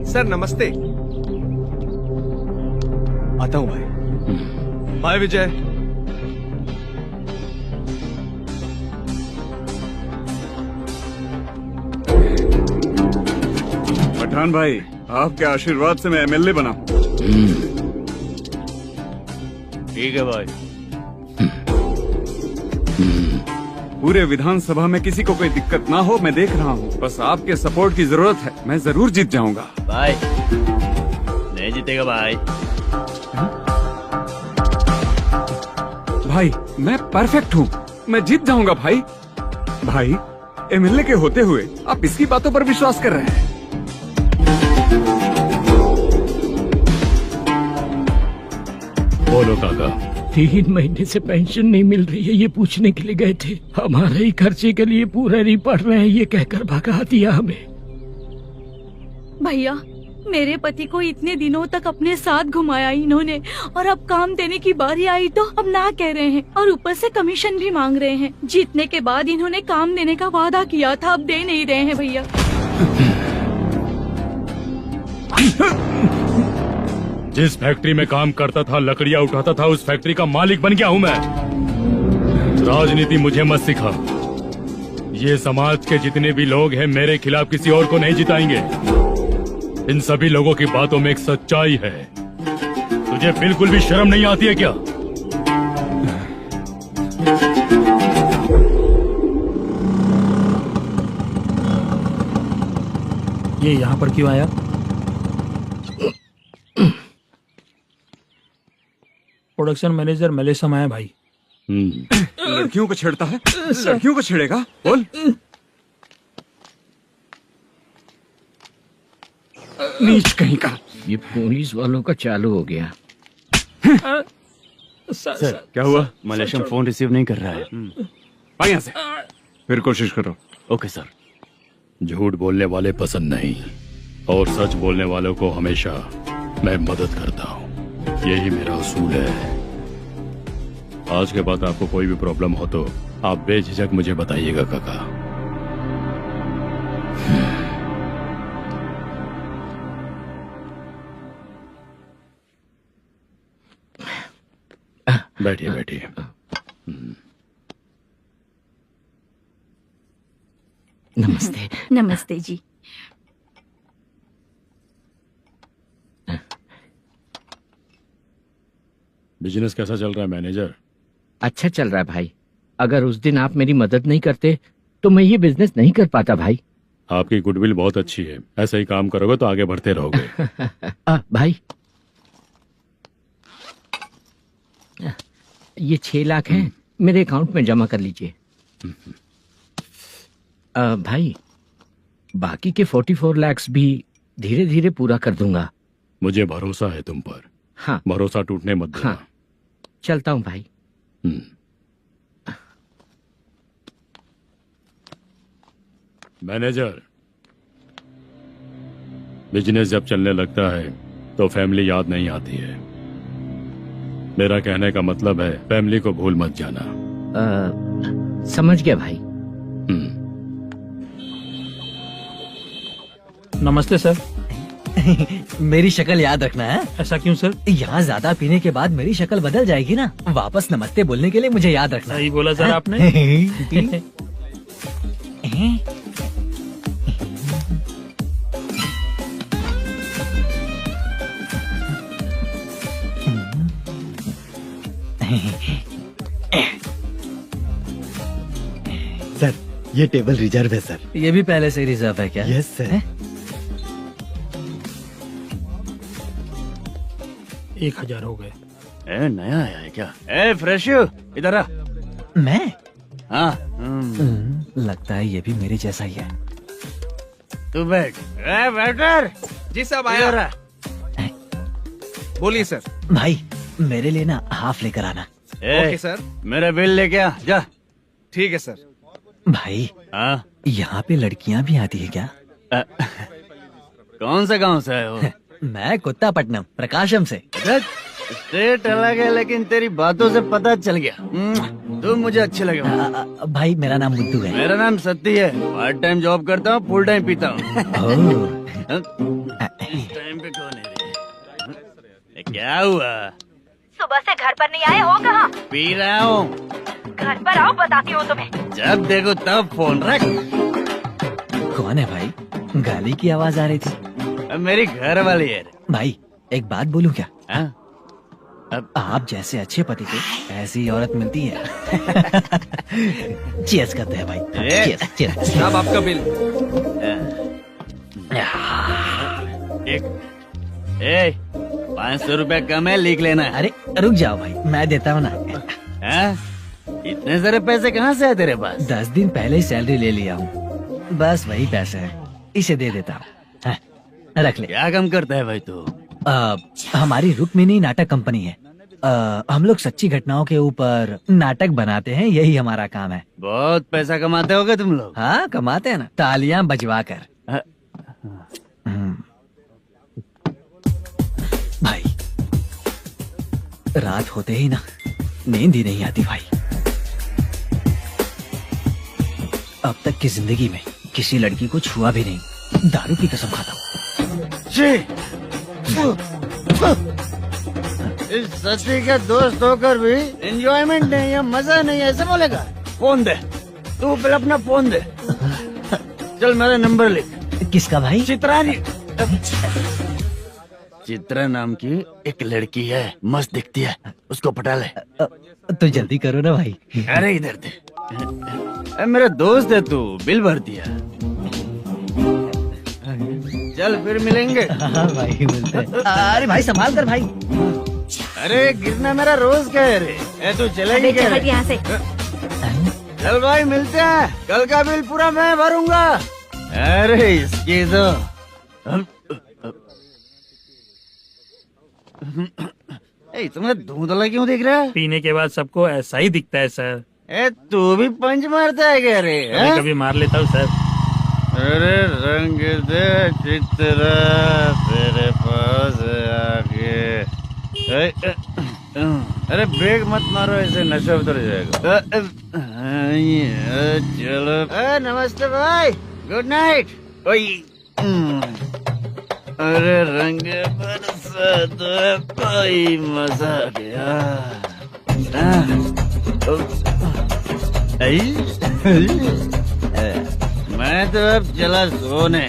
Speaker 10: सर नमस्ते। आता हूँ भाई। बाय विजय।
Speaker 5: पठान भाई, आपके आशीर्वाद से मैं एमएलए बना।
Speaker 2: ठीक है भाई।
Speaker 5: पूरे विधानसभा में किसी को कोई दिक्कत ना हो, मैं देख रहा हूँ। बस आपके सपोर्ट की जरूरत है, मैं जरूर जीत जाऊंगा।
Speaker 2: भाई नहीं जीतेगा भाई।
Speaker 5: भाई मैं परफेक्ट हूँ, मैं जीत जाऊंगा भाई। भाई एमएलए के होते हुए आप इसकी बातों पर विश्वास कर रहे हैं?
Speaker 8: बोलो काका।
Speaker 3: 3 महीने से पेंशन नहीं मिल रही है, ये पूछने के लिए गए थे। हमारे ही खर्चे के लिए पूरा नहीं पड़ रहे हैं, ये कहकर भगा दिया हमें।
Speaker 4: भैया मेरे पति को इतने दिनों तक अपने साथ घुमाया इन्होंने, और अब काम देने की बारी आई तो अब ना कह रहे हैं, और ऊपर से कमीशन भी मांग रहे हैं। जीतने के बाद इन्होंने काम देने का वादा किया था, अब दे नहीं रहे हैं भैया।
Speaker 8: जिस फैक्ट्री में काम करता था, लकड़ियां उठाता था, उस फैक्ट्री का मालिक बन गया हूँ मैं। राजनीति मुझे मत सिखा। ये समाज के जितने भी लोग हैं मेरे खिलाफ किसी और को नहीं जिताएंगे। इन सभी लोगों की बातों में एक सच्चाई है। तुझे बिल्कुल भी शर्म नहीं आती है क्या?
Speaker 6: ये यहाँ पर क्यों आया? प्रोडक्शन मैनेजर मलेशम आया भाई।
Speaker 5: लड़कियों को छेड़ता है, लड़कियों को छेड़ेगा? बोल।
Speaker 3: नीच कहीं का। ये पुलिस वालों का चालू हो गया।
Speaker 2: सर क्या हुआ? मलेशियन फोन रिसीव नहीं कर रहा है।
Speaker 5: भाई यहाँ से फिर कोशिश करो।
Speaker 2: Okay sir.
Speaker 8: झूठ बोलने वाले पसंद नहीं, और सच बोलने वालों को हमेशा मैं मदद करता हूँ। यही मेरा असूल है। आज के बाद आपको कोई भी प्रॉब्लम हो तो आप बेझिझक मुझे बताइएगा काका। बैठिए बैठिए।
Speaker 4: नमस्ते। नमस्ते जी।
Speaker 8: बिजनेस कैसा चल रहा है मैनेजर?
Speaker 3: अच्छा चल रहा है भाई। अगर उस दिन आप मेरी मदद नहीं करते तो मैं ये बिजनेस नहीं कर पाता भाई।
Speaker 8: आपकी गुडविल बहुत अच्छी है। ऐसा ही काम करोगे तो आगे बढ़ते रहोगे।
Speaker 3: भाई ये 6 लाख हैं, मेरे अकाउंट में जमा कर लीजिए। भाई बाकी के 44 लाख भी धीरे धीरे पूरा कर दूंगा।
Speaker 8: मुझे भरोसा है तुम पर।
Speaker 3: हाँ
Speaker 8: भरोसा टूटने मत देना।
Speaker 3: हाँ चलता हूँ भाई।
Speaker 8: मैनेजर, बिजनेस जब चलने लगता है तो फैमिली याद नहीं आती है। मेरा कहने का मतलब है फैमिली को भूल मत जाना।
Speaker 3: समझ गया भाई।
Speaker 6: नमस्ते सर।
Speaker 11: मेरी शक्ल याद रखना है।
Speaker 6: ऐसा क्यों सर?
Speaker 11: यहाँ ज्यादा पीने के बाद मेरी शक्ल बदल जाएगी ना। वापस नमस्ते बोलने के लिए मुझे याद रखना।
Speaker 6: सही बोला सर आपने।
Speaker 1: सर ये टेबल रिजर्व है सर।
Speaker 11: ये भी पहले से रिजर्व है क्या?
Speaker 1: Yes sir.
Speaker 6: 1000 हो गए।
Speaker 2: नया आया है क्या? फ्रेशो इधर आ।
Speaker 11: मैं?
Speaker 2: हाँ।
Speaker 11: लगता है ये भी मेरे जैसा ही है।
Speaker 2: तू बैठ। वेटर।
Speaker 12: जी साहब आया। बोलिए सर।
Speaker 11: भाई मेरे लिए ना हाफ लेकर आना।
Speaker 12: Okay sir.
Speaker 2: मेरा बिल लेके आ जा।
Speaker 12: ठीक है सर।
Speaker 11: भाई
Speaker 2: हाँ
Speaker 11: यहाँ पे लड़कियाँ भी आती है क्या?
Speaker 2: कौन सा गांव से आए हो?
Speaker 11: मैं कुत्तापट्टनम प्रकाशम से।
Speaker 2: स्टेट अलग है लेकिन तेरी बातों से पता चल गया तुम मुझे अच्छे लगे।
Speaker 11: भाई मेरा नाम मुद्दू है।
Speaker 2: मेरा नाम सत्ती है। पार्ट टाइम जॉब करता हूँ, फुल टाइम पीता हूँ। इस टाइम पे कौन है? क्या हुआ?
Speaker 4: सुबह से घर पर नहीं आए हो? कहाँ?
Speaker 2: पी रहा हूँ।
Speaker 4: घर पर आओ, बताती हूँ तुम्हें।
Speaker 2: जब देखो तब फोन रख।
Speaker 11: कौन है भाई? गाली की आवाज आ रही थी।
Speaker 2: मेरी घर वाली है।
Speaker 11: भाई एक बात बोलूं क्या?
Speaker 2: अब
Speaker 11: आप जैसे अच्छे पति को ऐसी औरत मिलती है। चीयर्स करते हैं भाई। Cheers cheers.
Speaker 12: अब आपका बिल।
Speaker 2: एक 500 रुपया कम है, लिख लेना है।
Speaker 11: अरे रुक जाओ भाई, मैं देता हूँ ना।
Speaker 2: इतने सारे पैसे कहाँ से है तेरे पास?
Speaker 11: 10 दिन पहले ही सैलरी ले लिया हूँ। बस वही पैसे है, इसे दे देता हूँ। रख ले।
Speaker 2: क्या काम करता है भाई तू?
Speaker 11: हमारी रुक्मिणी नाटक कंपनी है। हम लोग सच्ची घटनाओं के ऊपर नाटक बनाते हैं, यही हमारा काम है।
Speaker 2: बहुत पैसा कमाते होगे तुम लोग।
Speaker 11: हाँ कमाते हैं ना, तालियां बजवा कर। भाई रात होते ही ना नींद ही नहीं आती भाई। अब तक की जिंदगी में किसी लड़की को छुआ भी नहीं, दारू की कसम खाता हूँ।
Speaker 2: इस सच्ची के दोस्त होकर भी एंजॉयमेंट नहीं है, मजा नहीं है, ऐसे बोलेगा? फोन दे, तू पहले अपना फोन दे। चल मेरा नंबर लिख।
Speaker 11: किसका भाई?
Speaker 2: चित्रानी। चित्रा नाम की एक लड़की है, मस्त दिखती है, उसको पटा ले।
Speaker 11: तो जल्दी करो ना भाई।
Speaker 2: अरे इधर दे। मेरा दोस्त है, तू बिल भर दिया। चल फिर मिलेंगे।
Speaker 11: हाँ भाई मिलते हैं। अरे भाई संभाल कर भाई।
Speaker 2: अरे गिरना मेरा रोज का है रे। तू चलेगी क्या?
Speaker 4: हट यहाँ से।
Speaker 2: चल भाई मिलते हैं, कल का बिल पूरा मैं भरूंगा। अरे इसकी तो तुम्हें धुंधला क्यों दिख रहा है?
Speaker 13: पीने के बाद सबको ऐसा ही दिखता है सर।
Speaker 2: तू भी पंच मारता है क्या रे?
Speaker 13: कभी कभी मार लेता हूँ सर।
Speaker 2: अरे रंग दे चित्रा तेरे पास आके। अरे ब्रेक मत मारो, ऐसे नशा उतर जाएगा। चलो नमस्ते भाई, गुड नाइट। अरे रंग बरसात भाई, मजा आ गया। मैं तो अब चला सोने।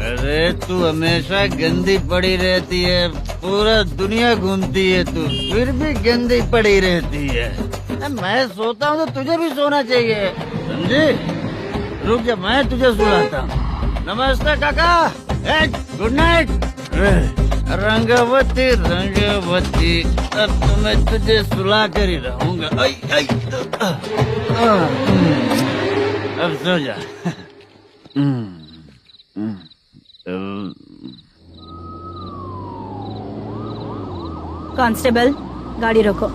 Speaker 2: अरे तू हमेशा गंदी पड़ी रहती है, पूरा दुनिया घूमती है तू, फिर भी गंदी पड़ी रहती है। मैं सोता हूँ तो तुझे भी सोना चाहिए, समझे? रुक जा, मैं तुझे सुलाता हूँ। नमस्ते काका, गुड नाइट। रंगवती रंगवती, अब तो मैं तुझे सुला कर ही रहूंगा। अब सो जा।
Speaker 9: कांस्टेबल, गाड़ी रोको।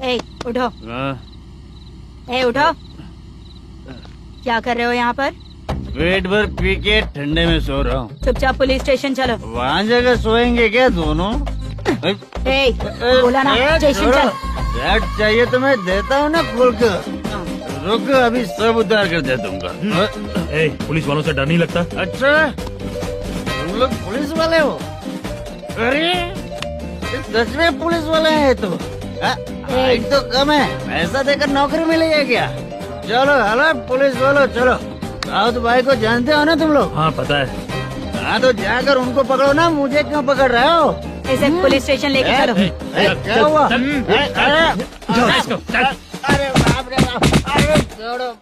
Speaker 9: ए, उठो। उठो। क्या कर रहे हो यहाँ पर?
Speaker 2: पेट भर पी के ठंडे में सो रहा हूँ।
Speaker 9: चुपचाप पुलिस स्टेशन चलो।
Speaker 2: वहाँ जगह सोएंगे क्या दोनों?
Speaker 9: बोला ना, स्टेशन चल।
Speaker 2: शर्ट चाहिए तो मैं देता हूँ ना खोल कर। रुक, अभी सब उतार कर दे दूंगा।
Speaker 13: पुलिस वालों से डर नहीं लगता?
Speaker 2: अच्छा, तुम लोग पुलिस वाले हो? अरे सच में पुलिस वाले हैं तो? हाइट तो कम है, पैसा देकर नौकरी मिलेगी क्या? चलो हेलो पुलिस वालों, चलो। राउत भाई को जानते हो ना तुम लोग?
Speaker 13: हाँ पता है।
Speaker 2: हाँ तो जाकर उनको पकड़ो ना, मुझे क्यों पकड़ रहे हो?
Speaker 9: इसे पुलिस स्टेशन लेके चलो।
Speaker 2: क्या हुआ?
Speaker 9: अरे
Speaker 2: बाप रे बाप, अरे छोड़ो।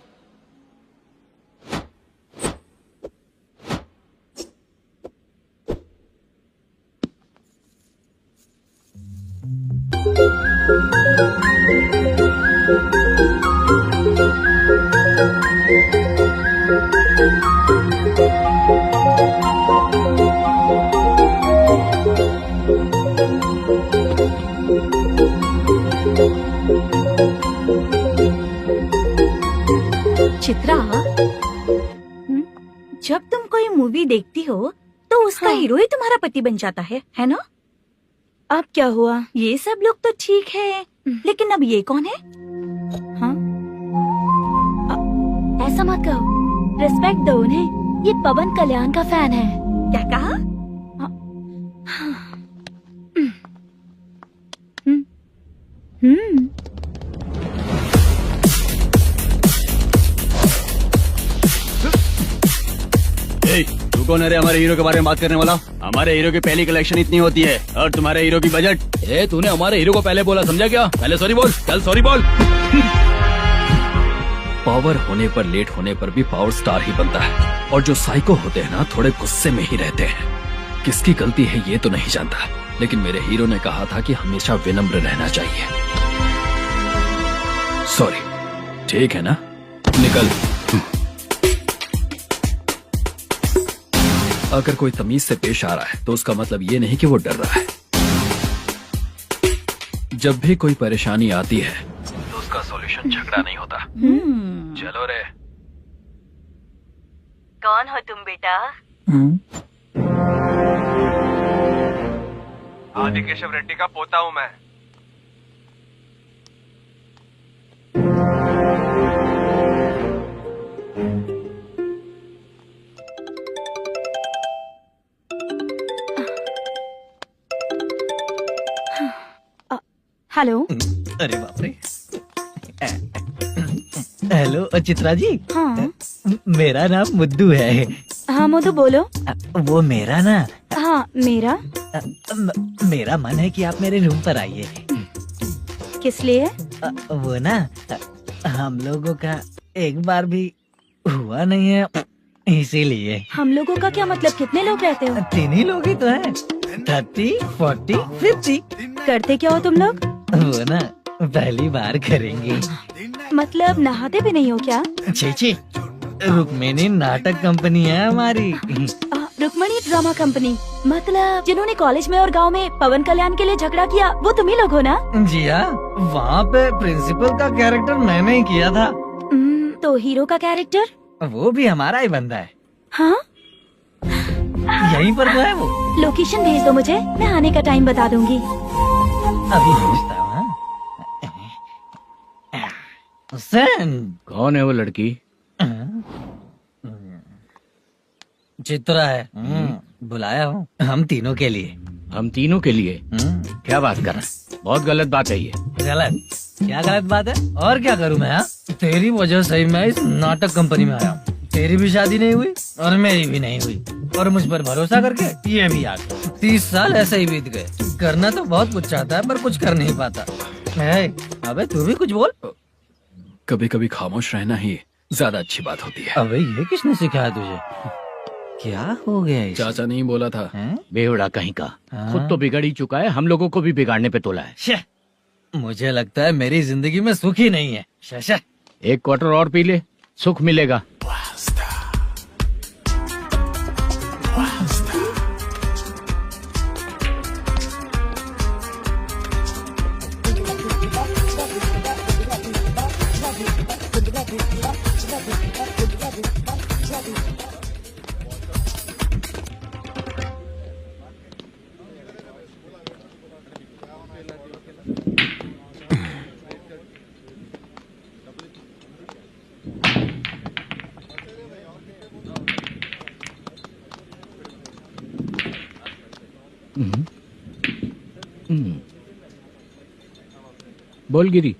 Speaker 4: चित्रा, जब तुम कोई मूवी देखती हो तो उसका हीरो ही तुम्हारा पति बन जाता है ना?
Speaker 9: अब क्या हुआ?
Speaker 4: ये सब लोग तो ठीक है, लेकिन अब ये कौन है?
Speaker 9: हाँ? ऐसा मत कहो, रिस्पेक्ट दो उन्हें। ये पवन कल्याण का फैन है।
Speaker 4: क्या कहा?
Speaker 2: तू कौन है रे हमारे हीरो के बारे में बात करने वाला? हमारे हीरो की पहली कलेक्शन इतनी होती है और तुम्हारे हीरो की बजट।
Speaker 7: तूने हमारे हीरो को पहले बोला, समझा क्या? पहले सॉरी बोल, चल सॉरी बोल। पावर होने पर, लेट होने पर भी पावर स्टार ही बनता है। और जो साइको होते हैं ना, थोड़े गुस्से में ही रहते हैं। किसकी गलती है ये तो नहीं जानता, लेकिन मेरे हीरो ने कहा था कि हमेशा विनम्र रहना चाहिए। सॉरी, ठीक है ना? निकल। अगर कोई तमीज से पेश आ रहा है तो उसका मतलब ये नहीं कि वो डर रहा है। जब भी कोई परेशानी आती है तो उसका सॉल्यूशन झगड़ा नहीं होता। चलो रे।
Speaker 4: कौन हो तुम बेटा?
Speaker 12: आदि केशव रेड्डी का पोता हूँ मैं।
Speaker 9: हेलो।
Speaker 11: अरे बाप रे। हेलो चित्रा जी।
Speaker 9: हाँ
Speaker 11: मेरा नाम मुद्दू है।
Speaker 9: हाँ मधु बोलो।
Speaker 11: वो मेरा ना
Speaker 9: हाँ मेरा
Speaker 11: मेरा मन है कि आप मेरे रूम पर आइए।
Speaker 9: किस लिए?
Speaker 11: वो ना हम लोगों का एक बार भी हुआ नहीं है, इसीलिए।
Speaker 9: हम लोगों का क्या मतलब? कितने लोग रहते हो?
Speaker 11: 3 ही लोग ही तो हैं। 30, 40, 50।
Speaker 9: करते क्या हो तुम लोग?
Speaker 11: वो ना पहली बार करेंगे।
Speaker 9: मतलब नहाते भी नहीं हो क्या?
Speaker 11: छी, रुक्मिणी नाटक कंपनी है हमारी।
Speaker 9: Rukmini drama company? मतलब जिन्होंने कॉलेज में और गांव में पवन कल्याण के लिए झगड़ा किया वो तुम ही लोग हो ना?
Speaker 11: जी हाँ, वहाँ पे प्रिंसिपल का कैरेक्टर मैंने ही किया था।
Speaker 9: तो हीरो का कैरेक्टर?
Speaker 11: वो भी हमारा ही बंदा है।
Speaker 9: हाँ
Speaker 11: यहीं पर तो है वो।
Speaker 9: लोकेशन भेज दो मुझे, मैं आने का टाइम बता दूंगी।
Speaker 11: अभी भेजता हूँ।
Speaker 3: कौन है वो लड़की?
Speaker 11: चित्रा है। बुलाया हूँ हम तीनों के लिए।
Speaker 3: हम तीनों के लिए? क्या बात कर रहा है? बहुत गलत बात है ये।
Speaker 11: गलत? क्या गलत बात है? और क्या करूँ मैं? तेरी वजह से मैं इस नाटक कंपनी में आया हूँ। तेरी भी शादी नहीं हुई और मेरी भी नहीं हुई, और मुझ पर भरोसा करके ये भी आ गया। 30 साल ऐसे ही बीत गए। करना तो बहुत कुछ चाहता है पर कुछ कर नहीं पाता। अबे तू भी कुछ बोल।
Speaker 7: कभी कभी खामोश रहना ही ज्यादा अच्छी बात होती है।
Speaker 11: अबे ये किसने सिखाया तुझे? क्या हो गया इसे?
Speaker 7: चाचा नहीं बोला था।
Speaker 3: बेवड़ा कहीं का। खुद तो बिगड़ ही चुका है, हम लोगों को भी बिगाड़ने पे तोला है।
Speaker 11: मुझे लगता है मेरी जिंदगी में सुख ही नहीं है। शशा
Speaker 3: 1 क्वार्टर और पी ले, सुख मिलेगा। बोल गिरी।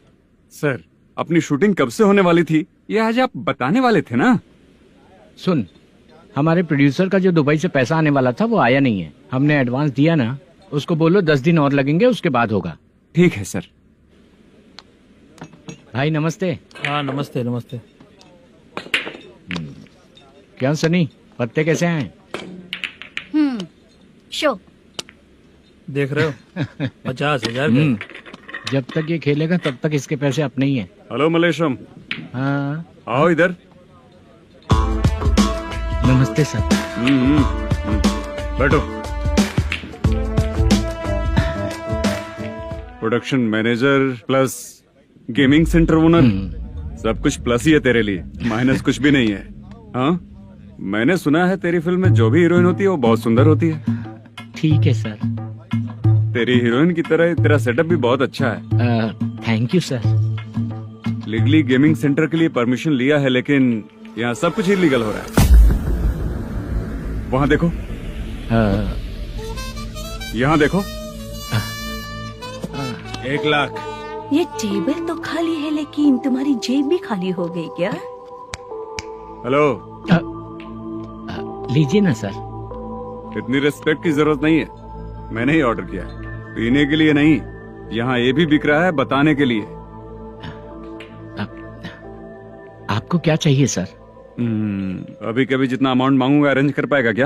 Speaker 5: सर अपनी शूटिंग कब से होने वाली थी ये आज आप बताने वाले थे ना?
Speaker 3: सुन, हमारे प्रोड्यूसर का जो दुबई से पैसा आने वाला था वो आया नहीं है। हमने एडवांस दिया ना, उसको बोलो 10 दिन और लगेंगे, उसके बाद होगा।
Speaker 5: ठीक है सर।
Speaker 3: भाई नमस्ते।
Speaker 13: हाँ नमस्ते नमस्ते।
Speaker 3: क्या सनी, पत्ते कैसे हैं?
Speaker 9: शो
Speaker 13: देख रहे हो 50,000 का।
Speaker 3: जब तक ये खेलेगा तब तक इसके पैसे अपने ही हैं।
Speaker 5: हेलो मलेशम।
Speaker 3: हाँ
Speaker 5: आओ इधर।
Speaker 3: नमस्ते सर।
Speaker 5: बैठो। Production manager plus gaming centre owner, सब कुछ प्लस ही है तेरे लिए, माइनस कुछ भी नहीं है। हाँ, मैंने सुना है तेरी फिल्म में जो भी हीरोइन होती है वो बहुत सुंदर होती है।
Speaker 3: ठीक है सर।
Speaker 5: तेरी हीरोइन की तरह तेरा सेटअप भी बहुत अच्छा है।
Speaker 3: Thank you sir.
Speaker 5: Legally gaming centre के लिए परमिशन लिया है, लेकिन यहाँ सब कुछ इलीगल हो रहा है। वहाँ देखो, यहाँ देखो। 1 लाख।
Speaker 4: ये टेबल तो खाली है लेकिन तुम्हारी जेब भी खाली हो गई क्या?
Speaker 5: हेलो।
Speaker 3: लीजिए ना सर।
Speaker 5: इतनी रिस्पेक्ट की जरूरत नहीं है, मैंने ही ऑर्डर किया है। पीने के लिए नहीं, यहाँ ये भी बिक रहा है बताने के लिए।
Speaker 3: आपको क्या चाहिए सर?
Speaker 5: अभी कभी जितना अमाउंट मांगूंगा अरेंज कर पाएगा क्या?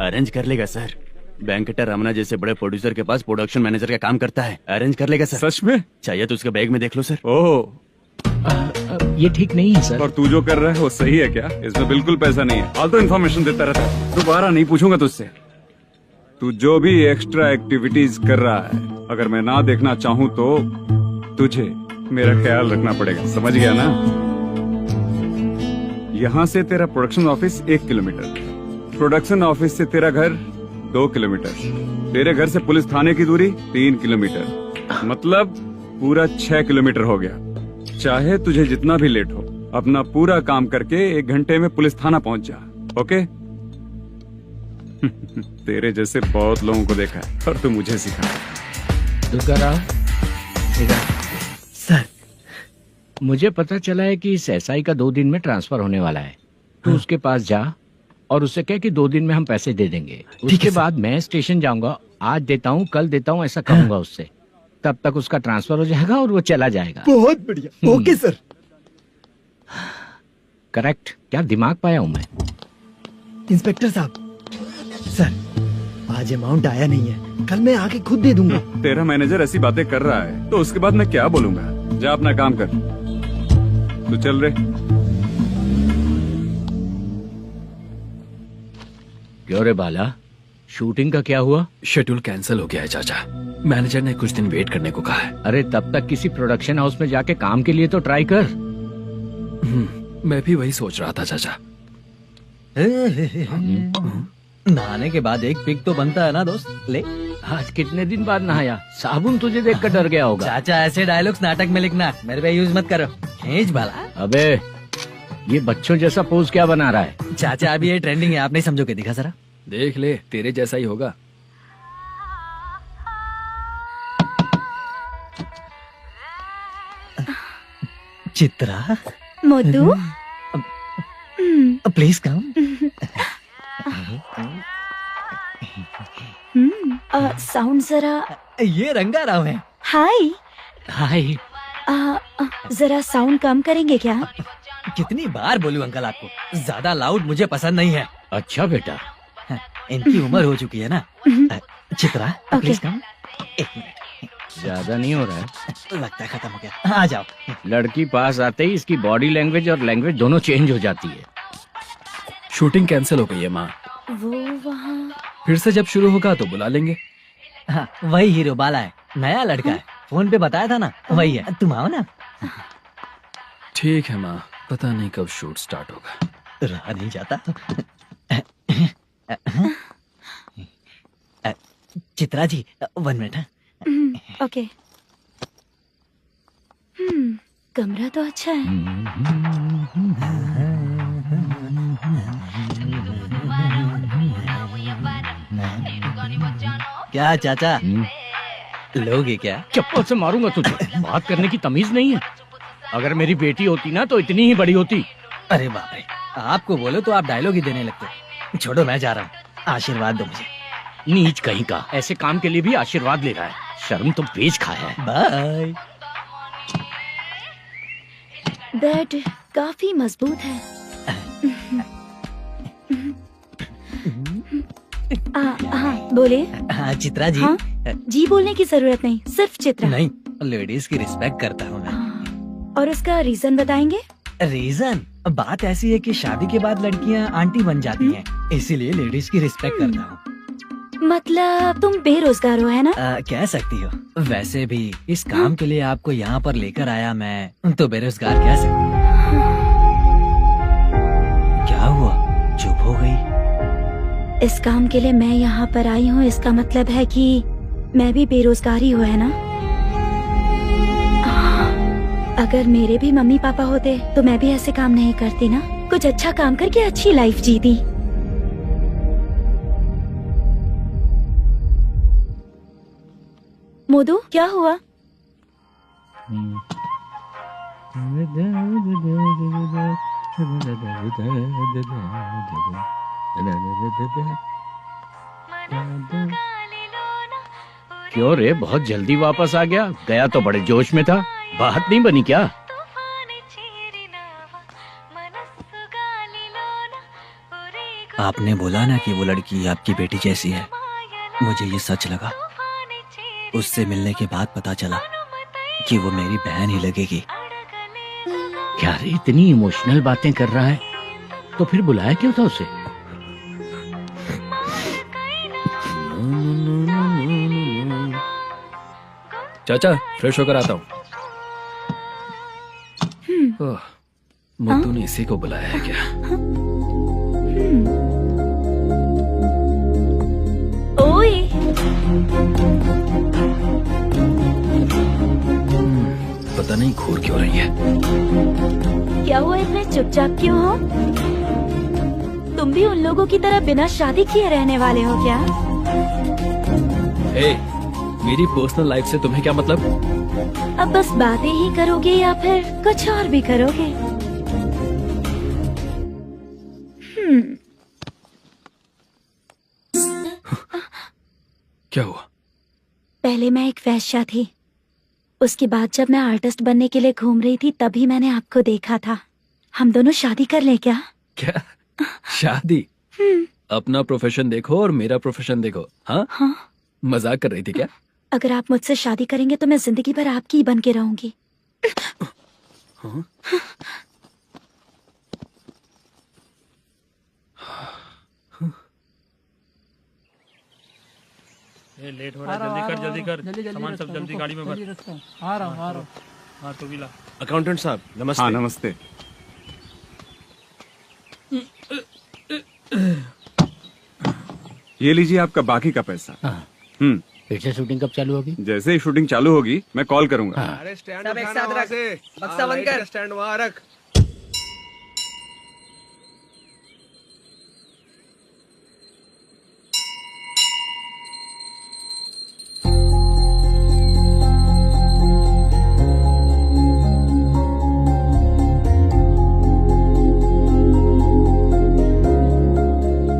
Speaker 14: अरेंज कर लेगा सर। वेंकटा रमना जैसे बड़े प्रोड्यूसर के पास प्रोडक्शन मैनेजर का काम करता है, अरेंज कर लेगा सर।
Speaker 5: सच में?
Speaker 14: चाहिए तो उसके बैग में देख लो सर।
Speaker 5: ओह
Speaker 3: ये ठीक नहीं है सर।
Speaker 5: और तू जो कर रहा है वो सही है क्या? इसमें बिल्कुल पैसा नहीं है, फालतू इन्फॉर्मेशन देता रहता है। दोबारा नहीं पूछूंगा तुझसे। तू जो भी एक्स्ट्रा एक्टिविटीज कर रहा है, अगर मैं ना देखना चाहूँ तो तुझे मेरा ख्याल रखना पड़ेगा, समझ गया ना? यहाँ से तेरा production office 1 kilometre, production office से तेरा घर 2 किलोमीटर, तेरे घर से पुलिस थाने की दूरी 3 किलोमीटर, मतलब पूरा 6 किलोमीटर हो गया। चाहे तुझे जितना भी लेट हो, अपना पूरा काम करके 1 घंटे में पुलिस थाना पहुंच जा, ओके? तेरे जैसे बहुत लोगों को देखा है और तू मुझे सिखा।
Speaker 3: सर, मुझे पता चला है कि इस एसआई का 2 दिन में ट्रांसफर होने वाला है, तो उसके पास जा और उससे कह कि 2 दिन में हम पैसे दे देंगे। उसके बाद मैं स्टेशन जाऊंगा, आज देता हूँ कल देता हूँ ऐसा कहूंगा उससे, तब तक उसका ट्रांसफर हो जाएगा और वो चला जाएगा।
Speaker 1: बहुत बढ़िया, ओके सर।
Speaker 3: करेक्ट, क्या दिमाग पाया हूँ मैं।
Speaker 1: इंस्पेक्टर साहब, सर आज अमाउंट आया नहीं है, कल मैं आके खुद दे दूंगा।
Speaker 5: तेरा मैनेजर ऐसी बातें कर रहा है तो उसके बाद मैं क्या बोलूंगा? जा अपना काम कर, तू चल रे।
Speaker 3: क्यों रे बाला, शूटिंग का क्या हुआ?
Speaker 7: शेड्यूल कैंसिल हो गया है चाचा, मैनेजर ने कुछ दिन वेट करने को कहा है।
Speaker 3: अरे तब तक किसी प्रोडक्शन हाउस में जाके काम के लिए तो ट्राई कर।
Speaker 7: मैं भी वही सोच रहा था चाचा।
Speaker 6: नहाने के बाद एक पिक तो बनता है ना दोस्त। ले,
Speaker 3: आज कितने दिन बाद नहाया, साबुन तुझे देखकर डर गया होगा।
Speaker 6: चाचा ऐसे डायलॉग्स नाटक में लिखना, मेरे पे यूज मत करो। खींच बाला।
Speaker 3: अबे ये बच्चों जैसा पोज क्या बना रहा है?
Speaker 6: चाचा अभी ये ट्रेंडिंग है, आप नहीं समझोगे, दिखा जरा।
Speaker 7: देख ले, तेरे जैसा ही होगा।
Speaker 6: Chitra,
Speaker 9: Modu,
Speaker 6: please come.
Speaker 9: Sound जरा।
Speaker 6: ये रंगा राव है।
Speaker 9: हाय
Speaker 3: हाय।
Speaker 9: जरा साउंड कम करेंगे क्या?
Speaker 6: कितनी बार बोलूं अंकल आपको, ज्यादा लाउड मुझे पसंद नहीं है।
Speaker 3: अच्छा बेटा,
Speaker 6: इनकी उम्र हो चुकी है ना। Chitra please come. 1 मिनट,
Speaker 3: ज्यादा नहीं हो रहा है?
Speaker 6: लगता है खत्म हो गया। आ जाओ।
Speaker 3: लड़की पास आते ही इसकी बॉडी लैंग्वेज और लैंग्वेज दोनों चेंज हो जाती है।
Speaker 7: शूटिंग कैंसिल हो गई है माँ,
Speaker 9: वो वहाँ।
Speaker 7: फिर से जब शुरू होगा तो बुला लेंगे।
Speaker 6: हाँ, वही हीरो बाला है, नया लड़का है, फोन पे बताया था ना, वही है। तुम आओ ना।
Speaker 7: ठीक है माँ, पता नहीं कब शूट स्टार्ट होगा।
Speaker 6: रहा नहीं जाता। चित्रा जी 1 मिनट।
Speaker 9: ओके। कमरा तो अच्छा है।
Speaker 6: क्या चाचा, लोगे क्या?
Speaker 3: चप्पल से मारूंगा तुझे, बात करने की तमीज नहीं है। अगर मेरी बेटी होती ना तो इतनी ही बड़ी होती।
Speaker 6: अरे बाप रे, आपको बोलो तो आप डायलॉग ही देने लगते। छोड़ो, मैं जा रहा हूँ, आशीर्वाद दो मुझे।
Speaker 3: नीच कहीं का, ऐसे काम के लिए भी आशीर्वाद ले रहा है, शर्म तो बेच खाया है।
Speaker 6: बाय।
Speaker 9: बेड काफी मजबूत है। हाँ बोले।
Speaker 6: हाँ चित्रा जी।
Speaker 9: हाँ? जी बोलने की जरूरत नहीं, सिर्फ चित्रा।
Speaker 6: नहीं, लेडीज की रिस्पेक्ट करता हूँ मैं।
Speaker 9: और उसका रीजन बताएंगे?
Speaker 6: रीजन बात ऐसी है कि शादी के बाद लड़कियाँ आंटी बन जाती हैं, इसीलिए लेडीज की रिस्पेक्ट करता हूँ।
Speaker 9: मतलब तुम बेरोजगार हो, है ना?
Speaker 6: कह सकती हो। वैसे भी इस काम के लिए आपको यहाँ पर लेकर आया मैं, तो बेरोजगार कह सकती हूँ। क्या हुआ, चुप हो गई?
Speaker 9: इस काम के लिए मैं यहाँ पर आई हूँ, इसका मतलब है कि मैं भी बेरोजगार ही हूँ, है ना? अगर मेरे भी मम्मी पापा होते तो मैं भी ऐसे काम नहीं करती ना, कुछ अच्छा काम करके अच्छी लाइफ जीती। मोदू, क्या हुआ?
Speaker 3: क्यों रे, बहुत जल्दी वापस आ गया? गया तो बड़े जोश में था, बात नहीं बनी क्या?
Speaker 6: आपने बोला ना कि वो लड़की आपकी बेटी जैसी है, मुझे ये सच लगा। उससे मिलने के बाद पता चला कि वो मेरी बहन ही लगेगी।
Speaker 3: क्या रे, इतनी इमोशनल बातें कर रहा है तो फिर बुलाया क्यों था उसे?
Speaker 7: चाचा फ्रेश होकर आता हूँ। मुद्दू ने इसी को बुलाया है क्या?
Speaker 9: ओए
Speaker 7: पता नहीं घूर क्यों रही है।
Speaker 9: क्या हुआ, इतने चुपचाप क्यों हो? तुम भी उन लोगों की तरह बिना शादी किए रहने वाले हो क्या?
Speaker 7: ए, मेरी पर्सनल लाइफ से तुम्हें क्या मतलब?
Speaker 9: अब बस बातें ही करोगे या फिर कुछ और भी करोगे?
Speaker 7: क्या हुआ?
Speaker 9: पहले मैं एक वैश्या थी, उसके बाद जब मैं आर्टिस्ट बनने के लिए घूम रही थी तभी मैंने आपको देखा था। हम दोनों शादी कर ले क्या?
Speaker 7: क्या शादी? अपना प्रोफेशन देखो और मेरा प्रोफेशन देखो। हाँ
Speaker 9: हाँ।
Speaker 7: मजाक कर रही थी क्या?
Speaker 9: अगर आप मुझसे शादी करेंगे तो मैं जिंदगी भर आपकी ही बन के रहूंगी।
Speaker 7: हाँ?
Speaker 13: ये लेट हो रहा है, जल्दी कर सामान सब जल्दी गाड़ी में भर।
Speaker 11: आ रहा हूँ।
Speaker 13: हाँ तो ला।
Speaker 10: अकाउंटेंट साहब नमस्ते।
Speaker 5: हाँ नमस्ते। ये लीजिए आपका बाकी का पैसा।
Speaker 3: फिर से शूटिंग कब चालू होगी?
Speaker 5: जैसे ही शूटिंग चालू होगी मैं कॉल करूंगा।
Speaker 10: अरे स्टैंड सब एक साथ रख, बक्सा बंद कर, स्टैंड वहाँ रख।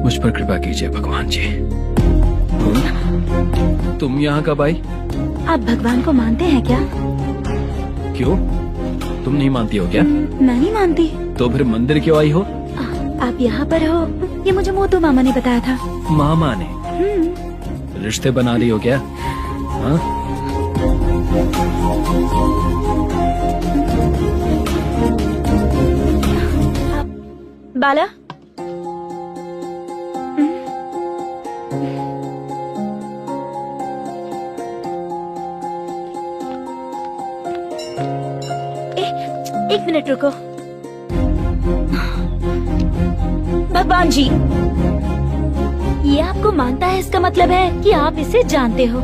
Speaker 7: मुझ पर कृपा कीजिए भगवान जी। तुम यहाँ कब आई?
Speaker 9: आप भगवान को मानते हैं क्या?
Speaker 7: क्यों, तुम नहीं मानती हो क्या?
Speaker 9: मैं नहीं मानती।
Speaker 7: तो फिर मंदिर क्यों आई हो?
Speaker 9: आप यहाँ पर हो ये मुझे मोटू मामा ने बताया था।
Speaker 7: मामा ने? रिश्ते बना रही हो क्या? हाँ?
Speaker 9: बाला एक मिनट रुको। भगवान जी, ये आपको मानता है इसका मतलब है कि आप इसे जानते हो।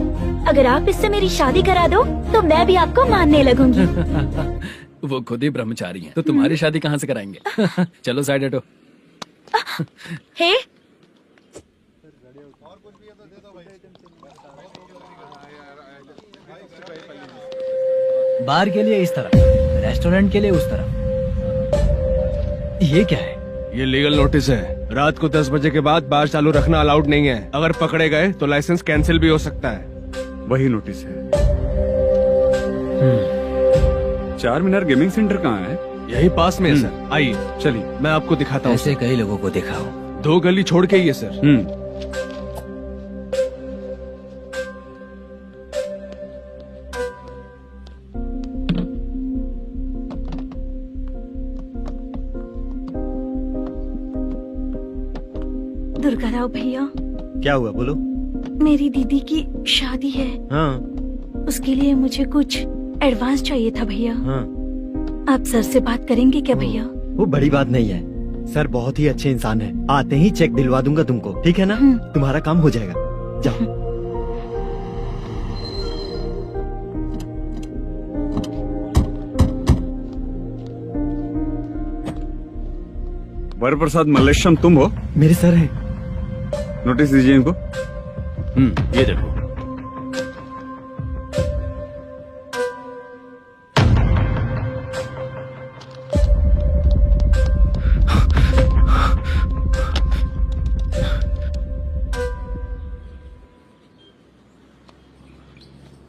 Speaker 9: अगर आप इससे मेरी शादी करा दो तो मैं भी आपको मानने लगूंगी।
Speaker 7: वो खुद ही ब्रह्मचारी हैं, तो तुम्हारी शादी कहाँ से कराएंगे? चलो साइड हटो।
Speaker 9: हे
Speaker 6: बार के लिए इस तरफ, रेस्टोरेंट के लिए उस तरफ। ये क्या है?
Speaker 10: ये लीगल नोटिस है। रात को 10 बजे के बाद बार चालू रखना अलाउड नहीं है। अगर पकड़े गए तो लाइसेंस कैंसिल भी हो सकता है।
Speaker 5: वही नोटिस है। चार मीनार गेमिंग सेंटर कहाँ है?
Speaker 10: यही पास में है सर। आइए चलिए मैं आपको दिखाता हूँ।
Speaker 6: ऐसे कई लोगों को दिखाओ।
Speaker 10: 2 गली छोड़ के ही है सर।
Speaker 4: दुर्गा राव भैया,
Speaker 1: क्या हुआ बोलो।
Speaker 4: मेरी दीदी की शादी है।
Speaker 1: हाँ
Speaker 4: उसके लिए मुझे कुछ एडवांस चाहिए था भैया।
Speaker 1: हाँ।
Speaker 4: आप सर से बात करेंगे क्या भैया?
Speaker 1: वो बड़ी बात नहीं है, सर बहुत ही अच्छे इंसान है। आते ही चेक दिलवा दूंगा तुमको, ठीक है ना? तुम्हारा काम हो जाएगा। जाओ।
Speaker 5: वर प्रसाद मल्लेश्वरम तुम हो?
Speaker 1: मेरे सर है।
Speaker 5: नोटिस दीजिए इनको।
Speaker 14: ये देखो।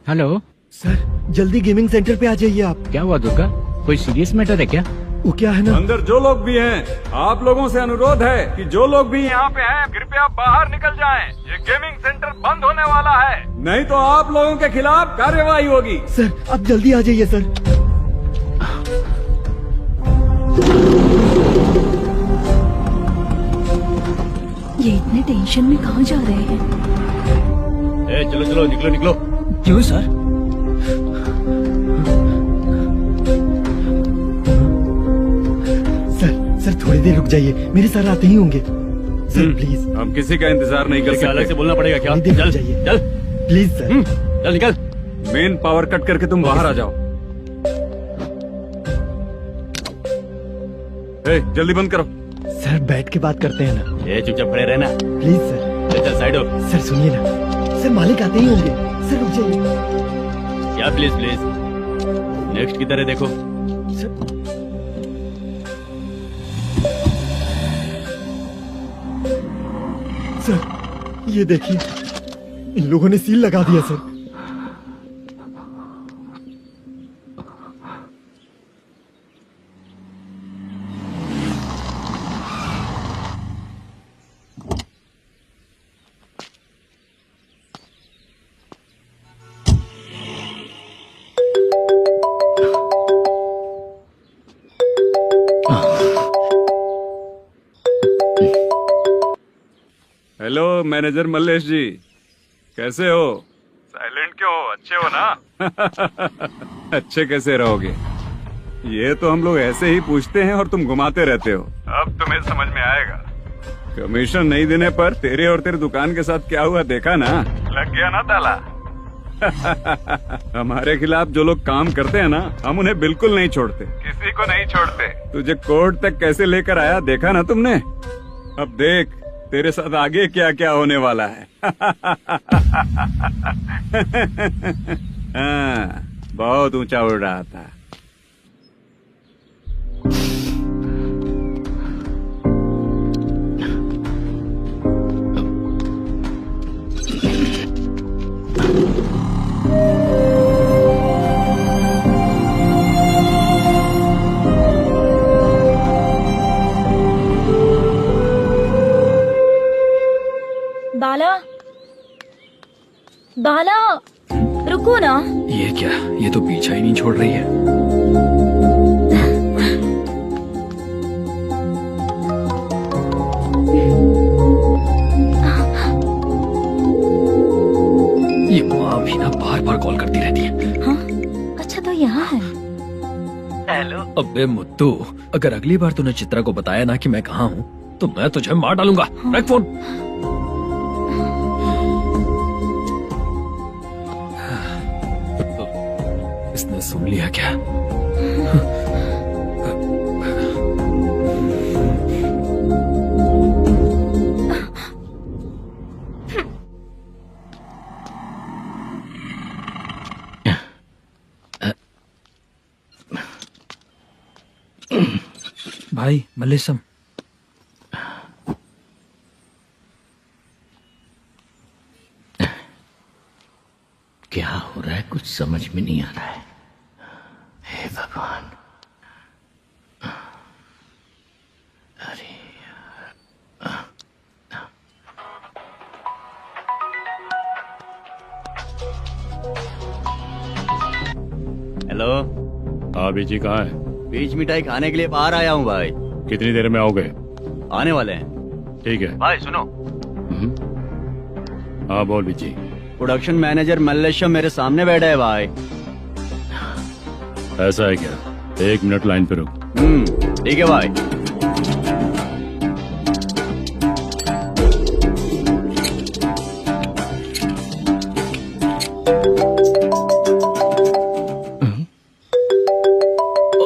Speaker 3: हेलो
Speaker 1: सर, जल्दी गेमिंग सेंटर पे आ जाइए आप।
Speaker 3: क्या हुआ दुर्गा, कोई सीरियस मैटर है क्या?
Speaker 1: वो क्या है ना,
Speaker 5: अंदर जो लोग भी हैं, आप लोगों से अनुरोध है कि जो लोग भी यहाँ पे हैं, कृपया बाहर निकल जाएं। ये गेमिंग सेंटर बंद होने वाला है, नहीं तो आप लोगों के खिलाफ कार्यवाही होगी।
Speaker 1: सर आप जल्दी आ जाइए सर।
Speaker 4: ये इतने टेंशन में कहाँ जा रहे हैं?
Speaker 14: चलो चलो निकलो निकलो।
Speaker 6: क्यों सर?
Speaker 1: सर थोड़ी देर रुक जाइए, मेरे सर आते ही होंगे। Sir please.
Speaker 5: हम किसी का इंतजार नहीं कर सकते।
Speaker 14: अलग से बोलना पड़ेगा क्या?
Speaker 1: थोड़ी देर
Speaker 14: चल
Speaker 1: रुक जाइए
Speaker 14: चल
Speaker 1: प्लीज सर।
Speaker 14: चल निकल।
Speaker 5: मेन पावर कट करके तुम बाहर आ जाओ। जल्दी बंद करो।
Speaker 1: सर बैठ के बात करते हैं ना।
Speaker 14: ये चुपचाप खड़े रहना।
Speaker 1: Please sir.
Speaker 14: चल साइड हो।
Speaker 1: सर सुनिए ना, सर मालिक आते ही होंगे। सर रुक जाइए।
Speaker 14: क्या प्लीज प्लीज? नेक्स्ट की तरह देखो।
Speaker 1: सर ये देखिए, इन लोगों ने सील लगा दिया सर।
Speaker 5: हेलो मैनेजर मल्लेश जी, कैसे हो? साइलेंट क्यों हो? अच्छे हो ना? अच्छे कैसे रहोगे? ये तो हम लोग ऐसे ही पूछते हैं और तुम घुमाते रहते हो। अब तुम्हें समझ में आएगा। कमीशन नहीं देने पर तेरे और तेरे दुकान के साथ क्या हुआ देखा ना? लग गया ना ताला। हमारे खिलाफ जो लोग काम करते हैं ना, हम उन्हें बिल्कुल नहीं छोड़ते, किसी को नहीं छोड़ते। तुझे कोर्ट तक कैसे लेकर आया देखा ना तुमने? अब देख तेरे साथ आगे क्या क्या होने वाला है। हाँ, बहुत ऊंचा उड़ रहा था।
Speaker 9: बाला, बाला, रुको ना।
Speaker 7: ये क्या? ये तो पीछा ही नहीं छोड़ रही है। ये माँ भी ना बार बार कॉल करती रहती है।
Speaker 9: हाँ? अच्छा तो यहाँ है।
Speaker 7: हेलो। अबे मुत्तू, अगर अगली बार तूने चित्रा को बताया ना कि मैं कहाँ हूँ तो मैं तुझे मार डालूंगा। रख फोन। इसने सुन लिया क्या?
Speaker 6: भाई मल्लेशम,
Speaker 3: क्या हो रहा है? कुछ समझ में नहीं आ रहा है। हे भगवान। अरे
Speaker 14: हेलो।
Speaker 8: हाँ बीजी कहाँ है?
Speaker 14: बीच मिठाई खाने के लिए बाहर आया हूँ भाई।
Speaker 8: कितनी देर में आओगे?
Speaker 14: आने वाले हैं।
Speaker 8: ठीक है
Speaker 14: भाई सुनो।
Speaker 8: हाँ बोल बीजी।
Speaker 14: प्रोडक्शन मैनेजर मल्लेशम मेरे सामने बैठा है भाई।
Speaker 8: ऐसा है क्या? 1 मिनट लाइन पे रुक।
Speaker 14: ठीक है भाई।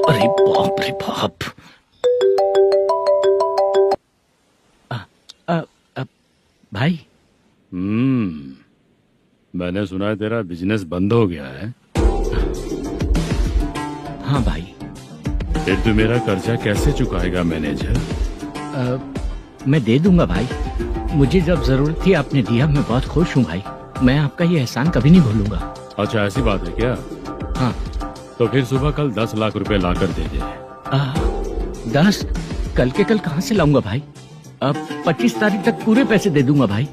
Speaker 3: अरे बाप रे बाप। भाई।
Speaker 8: मैंने सुना है तेरा बिजनेस बंद हो गया है।
Speaker 3: हाँ भाई।
Speaker 8: फिर तू मेरा कर्जा कैसे चुकाएगा मैनेजर?
Speaker 3: मैं दे दूंगा भाई। मुझे जब जरूरत थी आपने दिया, मैं बहुत खुश हूँ भाई। मैं आपका ये एहसान कभी नहीं भूलूंगा।
Speaker 8: अच्छा ऐसी बात है क्या?
Speaker 3: हाँ।
Speaker 8: तो फिर सुबह कल 10 लाख रुपए लाकर दे दे।
Speaker 3: 10? कल के कल कहाँ से लाऊंगा भाई? अब 25 तारीख तक पूरे पैसे दे दूंगा भाई।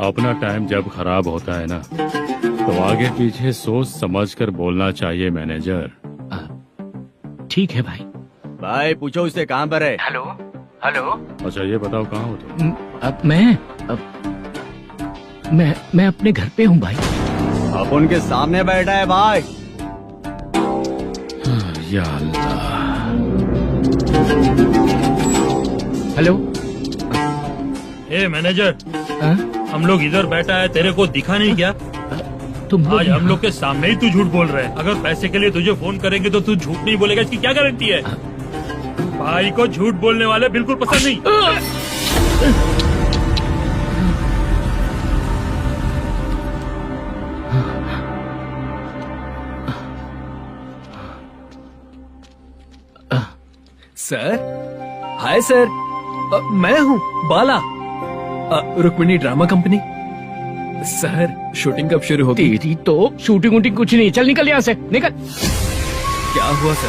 Speaker 8: अपना टाइम जब खराब होता है ना, तो आगे पीछे सोच समझ कर बोलना चाहिए मैनेजर।
Speaker 3: ठीक है भाई।
Speaker 14: भाई पूछो उससे कहाँ पर है।
Speaker 3: Hello hello.
Speaker 8: अच्छा ये बताओ कहाँ हो तुम?
Speaker 3: अब मैं अपने घर पे हूँ भाई।
Speaker 14: अब उनके सामने बैठा है भाई।
Speaker 8: या अल्लाह।
Speaker 3: हेलो।
Speaker 13: ए मैनेजर, हम लोग इधर बैठा है, तेरे को दिखा नहीं क्या?
Speaker 3: तुम
Speaker 13: आज हम लोग के सामने ही तू झूठ बोल रहा है। अगर पैसे के लिए तुझे फोन करेंगे तो तू झूठ नहीं बोलेगा, इसकी क्या गारंटी है? भाई को झूठ बोलने वाले बिल्कुल पसंद नहीं।
Speaker 7: सर, हाय सर, मैं हूँ Bala, Rukmini drama company. Sir shooting कब शुरू होगी?
Speaker 3: तेरी तो शूटिंग वूटिंग कुछ नहीं, चल निकल यहाँ से, निकल।
Speaker 7: क्या हुआ सर,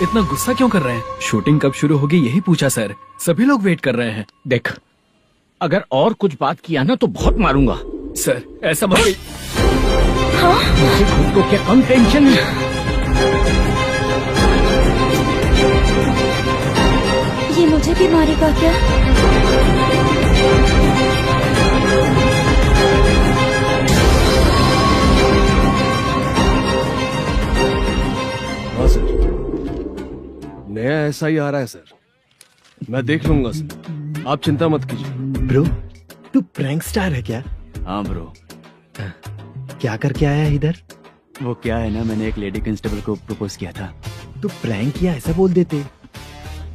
Speaker 7: इतना गुस्सा क्यों कर रहे हैं? शूटिंग कब शुरू होगी यही पूछा सर, सभी लोग वेट कर रहे हैं।
Speaker 3: देख, अगर और कुछ बात किया ना तो बहुत मारूंगा।
Speaker 7: सर ऐसा मत।
Speaker 3: मुझे खुद को क्या कम टेंशन है?
Speaker 9: ये मुझे भी मारेगा क्या?
Speaker 10: हाँ सर, नया SI आ रहा है सर, मैं देख लूंगा सर, आप चिंता मत कीजिए।
Speaker 1: ब्रो, तू प्रैंक स्टार है क्या?
Speaker 14: हाँ ब्रो।
Speaker 1: क्या करके आया है इधर?
Speaker 14: वो क्या है ना, मैंने एक लेडी कांस्टेबल को प्रपोज किया था।
Speaker 1: तू प्रैंक किया ऐसा बोल देते।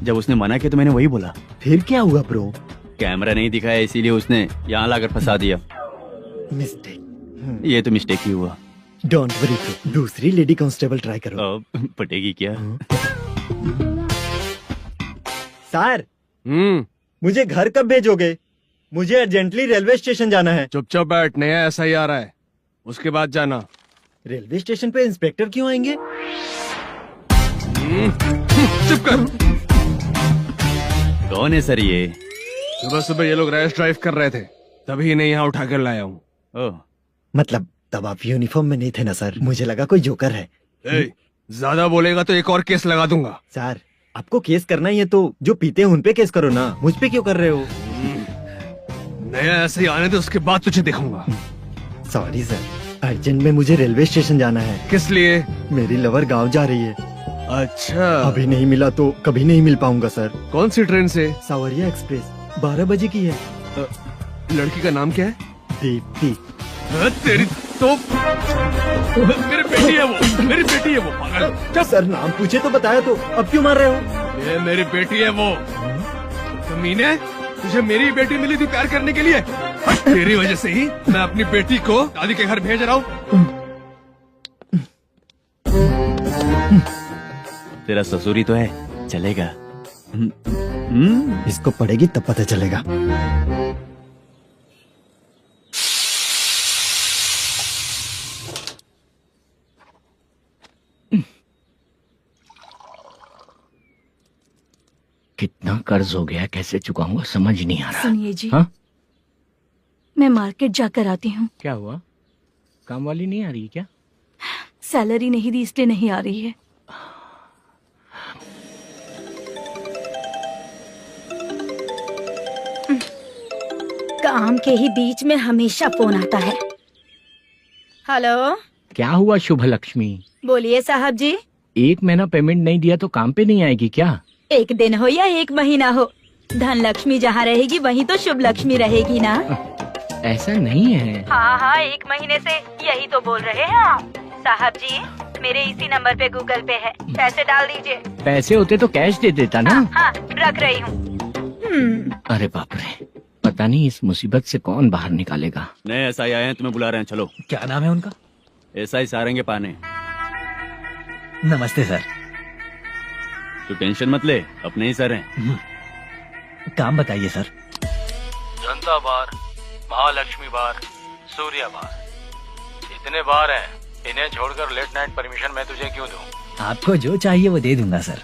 Speaker 14: जब उसने मना किया तो मैंने वही बोला।
Speaker 1: फिर क्या हुआ ब्रो?
Speaker 14: कैमरा नहीं दिखाया इसीलिए उसने यहाँ लाकर फंसा दिया।
Speaker 1: मिस्टेक।
Speaker 14: ये तो मिस्टेक ही हुआ।
Speaker 1: डोंट वरी ब्रो, दूसरी लेडी कांस्टेबल ट्राई करो।
Speaker 14: पटेगी क्या?
Speaker 1: सर, मुझे घर कब भेजोगे? मुझे अर्जेंटली रेलवे स्टेशन जाना है।
Speaker 10: चुपचाप बैठ, नया SI आ रहा है, उसके बाद जाना।
Speaker 1: रेलवे स्टेशन पे इंस्पेक्टर क्यों आएंगे?
Speaker 10: चुप कर।
Speaker 14: कौन है सर ये?
Speaker 10: सुबह सुबह ये लोग रैश ड्राइव कर रहे थे, तभी इन्हें यहाँ उठा कर लाया हूँ।
Speaker 1: मतलब तब आप यूनिफॉर्म में नहीं थे ना सर, मुझे लगा कोई जोकर है।
Speaker 10: ज्यादा बोलेगा तो एक और केस लगा दूंगा।
Speaker 1: सर, आपको केस करना ही है तो जो पीते हैं उन पे केस करो ना, मुझ पे क्यों कर रहे हो?
Speaker 10: नया ऐसे ही आने दो, उसके बाद तुझे देखूंगा।
Speaker 1: सॉरी सर, अर्जेंट में मुझे रेलवे स्टेशन जाना है।
Speaker 10: किस लिए?
Speaker 1: मेरी लवर गांव जा रही है।
Speaker 10: अच्छा,
Speaker 1: अभी नहीं मिला तो कभी नहीं मिल पाऊंगा सर।
Speaker 10: कौन सी ट्रेन से?
Speaker 1: सावरिया एक्सप्रेस, 12 बजे की है।
Speaker 10: लड़की का नाम क्या है?
Speaker 1: दीप्ति।
Speaker 10: तेरी तो मेरी बेटी है वो, मेरी बेटी है वो, पागल।
Speaker 1: सर नाम पूछे तो बताया, तो अब क्यों मार रहे हो?
Speaker 10: ये मेरी बेटी है वो। कमीने, तुझे मेरी बेटी मिली थी प्यार करने के लिए, तेरी वजह से ही मैं अपनी बेटी को दादी के घर भेज रहा हूँ।
Speaker 14: तेरा ससुरी तो है, चलेगा।
Speaker 1: इसको पड़ेगी तब पता चलेगा।
Speaker 3: कितना कर्ज हो गया, कैसे चुकाऊंगा समझ नहीं आ रहा।
Speaker 4: सुनिए जी,
Speaker 3: हाँ?
Speaker 4: मैं मार्केट जाकर आती हूँ।
Speaker 3: क्या हुआ, काम वाली नहीं आ रही क्या?
Speaker 4: सैलरी नहीं दी इसलिए नहीं आ रही है।
Speaker 9: काम के ही बीच में हमेशा फोन आता है। हेलो,
Speaker 3: क्या हुआ शुभ लक्ष्मी?
Speaker 9: बोलिए साहब जी।
Speaker 3: 1 महीना पेमेंट नहीं दिया तो काम पे नहीं आएगी क्या?
Speaker 9: 1 दिन हो या 1 महीना हो, धन लक्ष्मी जहाँ रहेगी वहीं तो शुभ लक्ष्मी रहेगी ना।
Speaker 3: ऐसा नहीं है।
Speaker 9: हाँ, 1 महीने से यही तो बोल रहे हैं आप। साहब जी, मेरे इसी नंबर पे गूगल पे है, पैसे डाल दीजिए।
Speaker 3: पैसे होते तो कैश दे देता ना।
Speaker 9: हाँ, रख रही हूँ।
Speaker 3: अरे बाप रे, पता नहीं इस मुसीबत से कौन बाहर निकालेगा।
Speaker 14: नए SI आए हैं, तुम्हें बुला रहे हैं, चलो।
Speaker 11: क्या नाम है उनका?
Speaker 14: SI सारंगे पाने।
Speaker 11: नमस्ते सर।
Speaker 14: तू टेंशन मत ले, अपने ही सर हैं।
Speaker 11: काम बताइए सर।
Speaker 13: जनता बार, महालक्ष्मी बार, सूर्या बार, इतने बार हैं, इन्हें छोड़कर लेट नाइट परमिशन मैं तुझे क्यों दूं?
Speaker 11: आपको जो चाहिए वो दे दूंगा सर।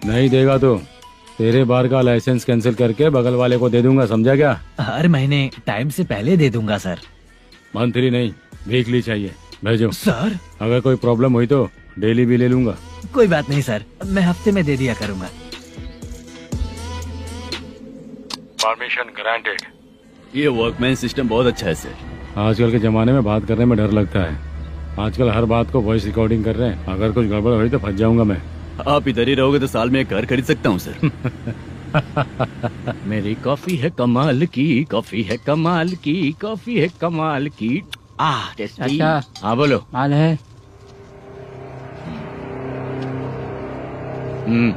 Speaker 8: नहीं देगा तो तेरे बार का लाइसेंस कैंसिल करके बगल वाले को दे दूंगा, समझा क्या?
Speaker 11: हर महीने टाइम से पहले दे दूंगा सर।
Speaker 8: मंथली नहीं, वीकली चाहिए, भेजो।
Speaker 11: सर,
Speaker 8: अगर कोई प्रॉब्लम हुई तो डेली भी ले लूंगा।
Speaker 6: कोई बात नहीं सर, मैं हफ्ते में दे दिया करूंगा।
Speaker 8: Permission granted.
Speaker 14: ये वर्कमैन सिस्टम बहुत अच्छा है सर।
Speaker 8: आजकल के जमाने में बात करने में डर लगता है। आजकल हर बात को वॉइस रिकॉर्डिंग कर रहे हैं। अगर कुछ गड़बड़ हुई तो फंस जाऊंगा मैं।
Speaker 14: आप इधर ही रहोगे तो साल में एक घर खरीद सकता हूँ सर।
Speaker 3: मेरी कॉफी है कमाल की, कॉफी है कमाल की, कॉफी है कमाल की। टेस्टी।
Speaker 11: अच्छा।
Speaker 3: हाँ बोलो।
Speaker 11: माल है,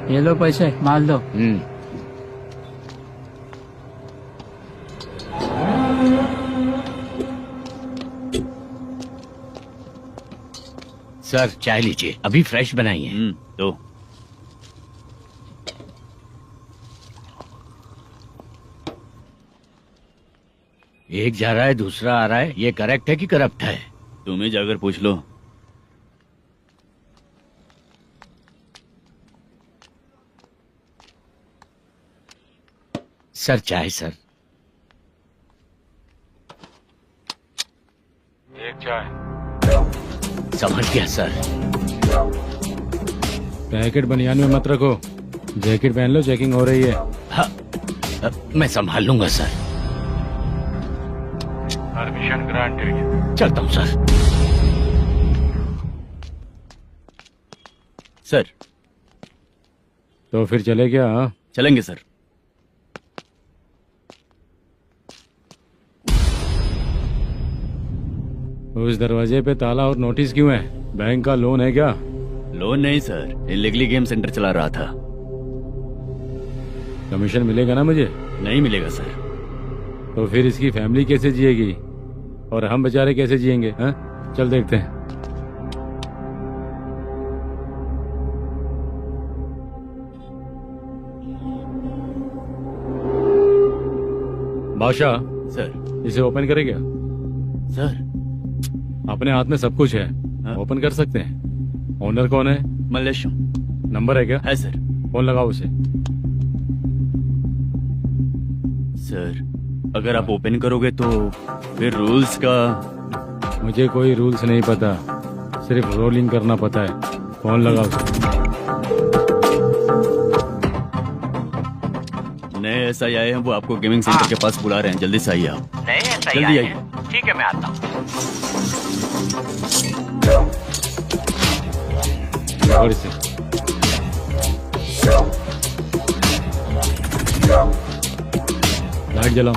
Speaker 11: ये लो पैसे, माल दो।
Speaker 3: सर चाय लीजिए, अभी फ्रेश बनाई है।
Speaker 14: तो
Speaker 3: एक जा रहा है दूसरा आ रहा है, ये करेक्ट है कि करप्ट है?
Speaker 14: तुम्हें जाकर पूछ लो।
Speaker 3: सर चाय सर।
Speaker 8: एक चाय।
Speaker 3: समझ गया सर।
Speaker 8: पैकेट बनियान में मत रखो, जैकेट पहन लो, चेकिंग हो रही है।
Speaker 3: हाँ, मैं संभाल लूंगा सर।
Speaker 8: Permission granted.
Speaker 3: चलता हूँ सर।
Speaker 14: सर
Speaker 8: तो फिर चले क्या? हाँ?
Speaker 14: चलेंगे सर।
Speaker 8: उस दरवाजे पे ताला और नोटिस क्यों है? बैंक का लोन है क्या?
Speaker 14: लोन नहीं सर, इलीगली गेम सेंटर चला रहा था।
Speaker 8: कमीशन मिलेगा ना मुझे?
Speaker 14: नहीं मिलेगा सर।
Speaker 8: तो फिर इसकी फैमिली कैसे जिएगी और हम बेचारे कैसे जिएंगे? हाँ? चल देखते हैं। बादशाह
Speaker 14: सर।
Speaker 8: इसे ओपन करे क्या?
Speaker 14: सर
Speaker 8: अपने हाथ में सब कुछ है, ओपन कर सकते हैं। ओनर कौन है?
Speaker 14: मल्लेशम।
Speaker 8: नंबर है क्या?
Speaker 14: है सर।
Speaker 8: फोन लगाओ उसे।
Speaker 14: सर अगर आप ओपन करोगे तो फिर रूल्स का।
Speaker 8: मुझे कोई रूल्स नहीं पता, सिर्फ रोलिंग करना पता है। फोन लगाओ उसे।
Speaker 14: नए एसआई आए हैं, वो आपको गेमिंग सेंटर के पास बुला रहे हैं। जल्दी से आइए आप।
Speaker 3: नए एसआई
Speaker 14: जल्दी
Speaker 3: आए
Speaker 14: आइए।
Speaker 3: हैं। ठीक है मैं आता हूँ।
Speaker 8: और इसे लाइट जलाओ।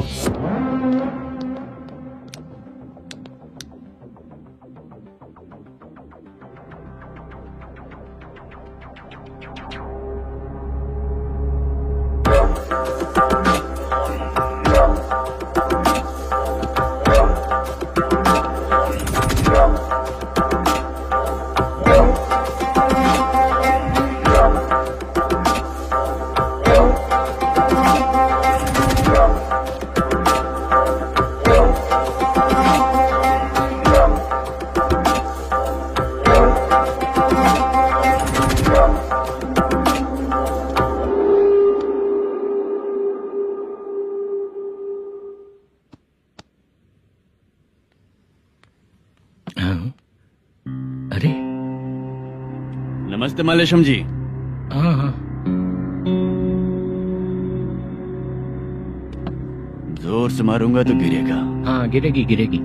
Speaker 3: अरे
Speaker 14: नमस्ते मल्लेशम जी।
Speaker 3: हाँ हाँ।
Speaker 14: जोर से मारूंगा तो गिरेगा।
Speaker 3: हाँ गिरेगी गिरेगी।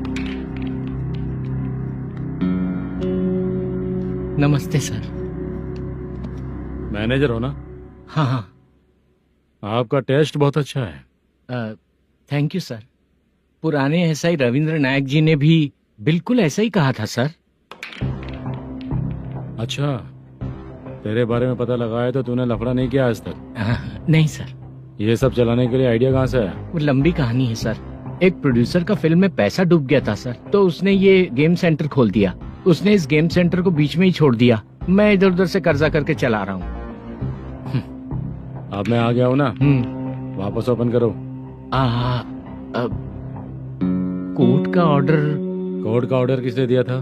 Speaker 3: नमस्ते सर।
Speaker 8: मैनेजर हो ना?
Speaker 3: हाँ हाँ।
Speaker 8: आपका टेस्ट बहुत अच्छा है।
Speaker 3: Thank you sir. पुराने एसआई रविंद्र नायक जी ने भी बिल्कुल ऐसा ही कहा था सर।
Speaker 8: अच्छा, तेरे बारे में पता लगा है तो तूने लफड़ा नहीं किया आज तक?
Speaker 3: नहीं सर।
Speaker 8: ये सब चलाने के लिए आइडिया कहाँ से है?
Speaker 3: वो लंबी कहानी है सर। एक प्रोड्यूसर का फिल्म में पैसा डूब गया था सर, तो उसने ये गेम सेंटर खोल दिया। उसने इस गेम सेंटर को बीच में ही छोड़ दिया। मैं इधर उधर से कर्जा करके चला रहा हूँ।
Speaker 8: अब मैं आ गया हूँ ना, वापस ओपन करो।
Speaker 3: कोर्ट का ऑर्डर।
Speaker 8: कोर्ट का ऑर्डर किसने दिया था?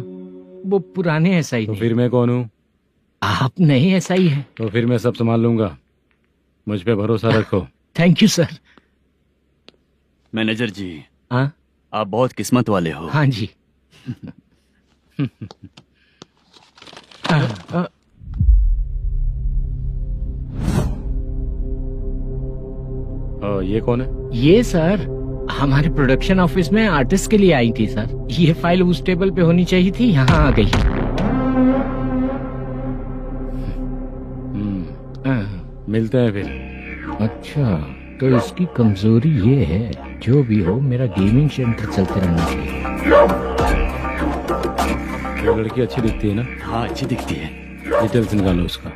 Speaker 3: वो पुराने एसआई।
Speaker 8: तो फिर मैं कौन हूँ?
Speaker 3: आप नए एसआई हैं।
Speaker 8: तो फिर मैं सब संभाल लूंगा, मुझ पे भरोसा रखो।
Speaker 3: Thank you sir.
Speaker 14: मैनेजर जी।
Speaker 3: हाँ
Speaker 14: आप बहुत किस्मत वाले हो।
Speaker 3: हाँ जी।
Speaker 8: ये कौन है?
Speaker 3: ये सर हमारे प्रोडक्शन ऑफिस में आर्टिस्ट के लिए आई थी सर। ये फाइल उस टेबल पे होनी चाहिए थी, यहाँ आ गई।
Speaker 8: मिलते हैं फिर।
Speaker 3: अच्छा, तो इसकी कमजोरी ये है, जो भी हो मेरा गेमिंग सेंटर चलते रहना चाहिए।
Speaker 8: वो लड़की अच्छी दिखती है ना?
Speaker 14: हाँ अच्छी दिखती है।
Speaker 8: डिटेल्स निकालो उसका।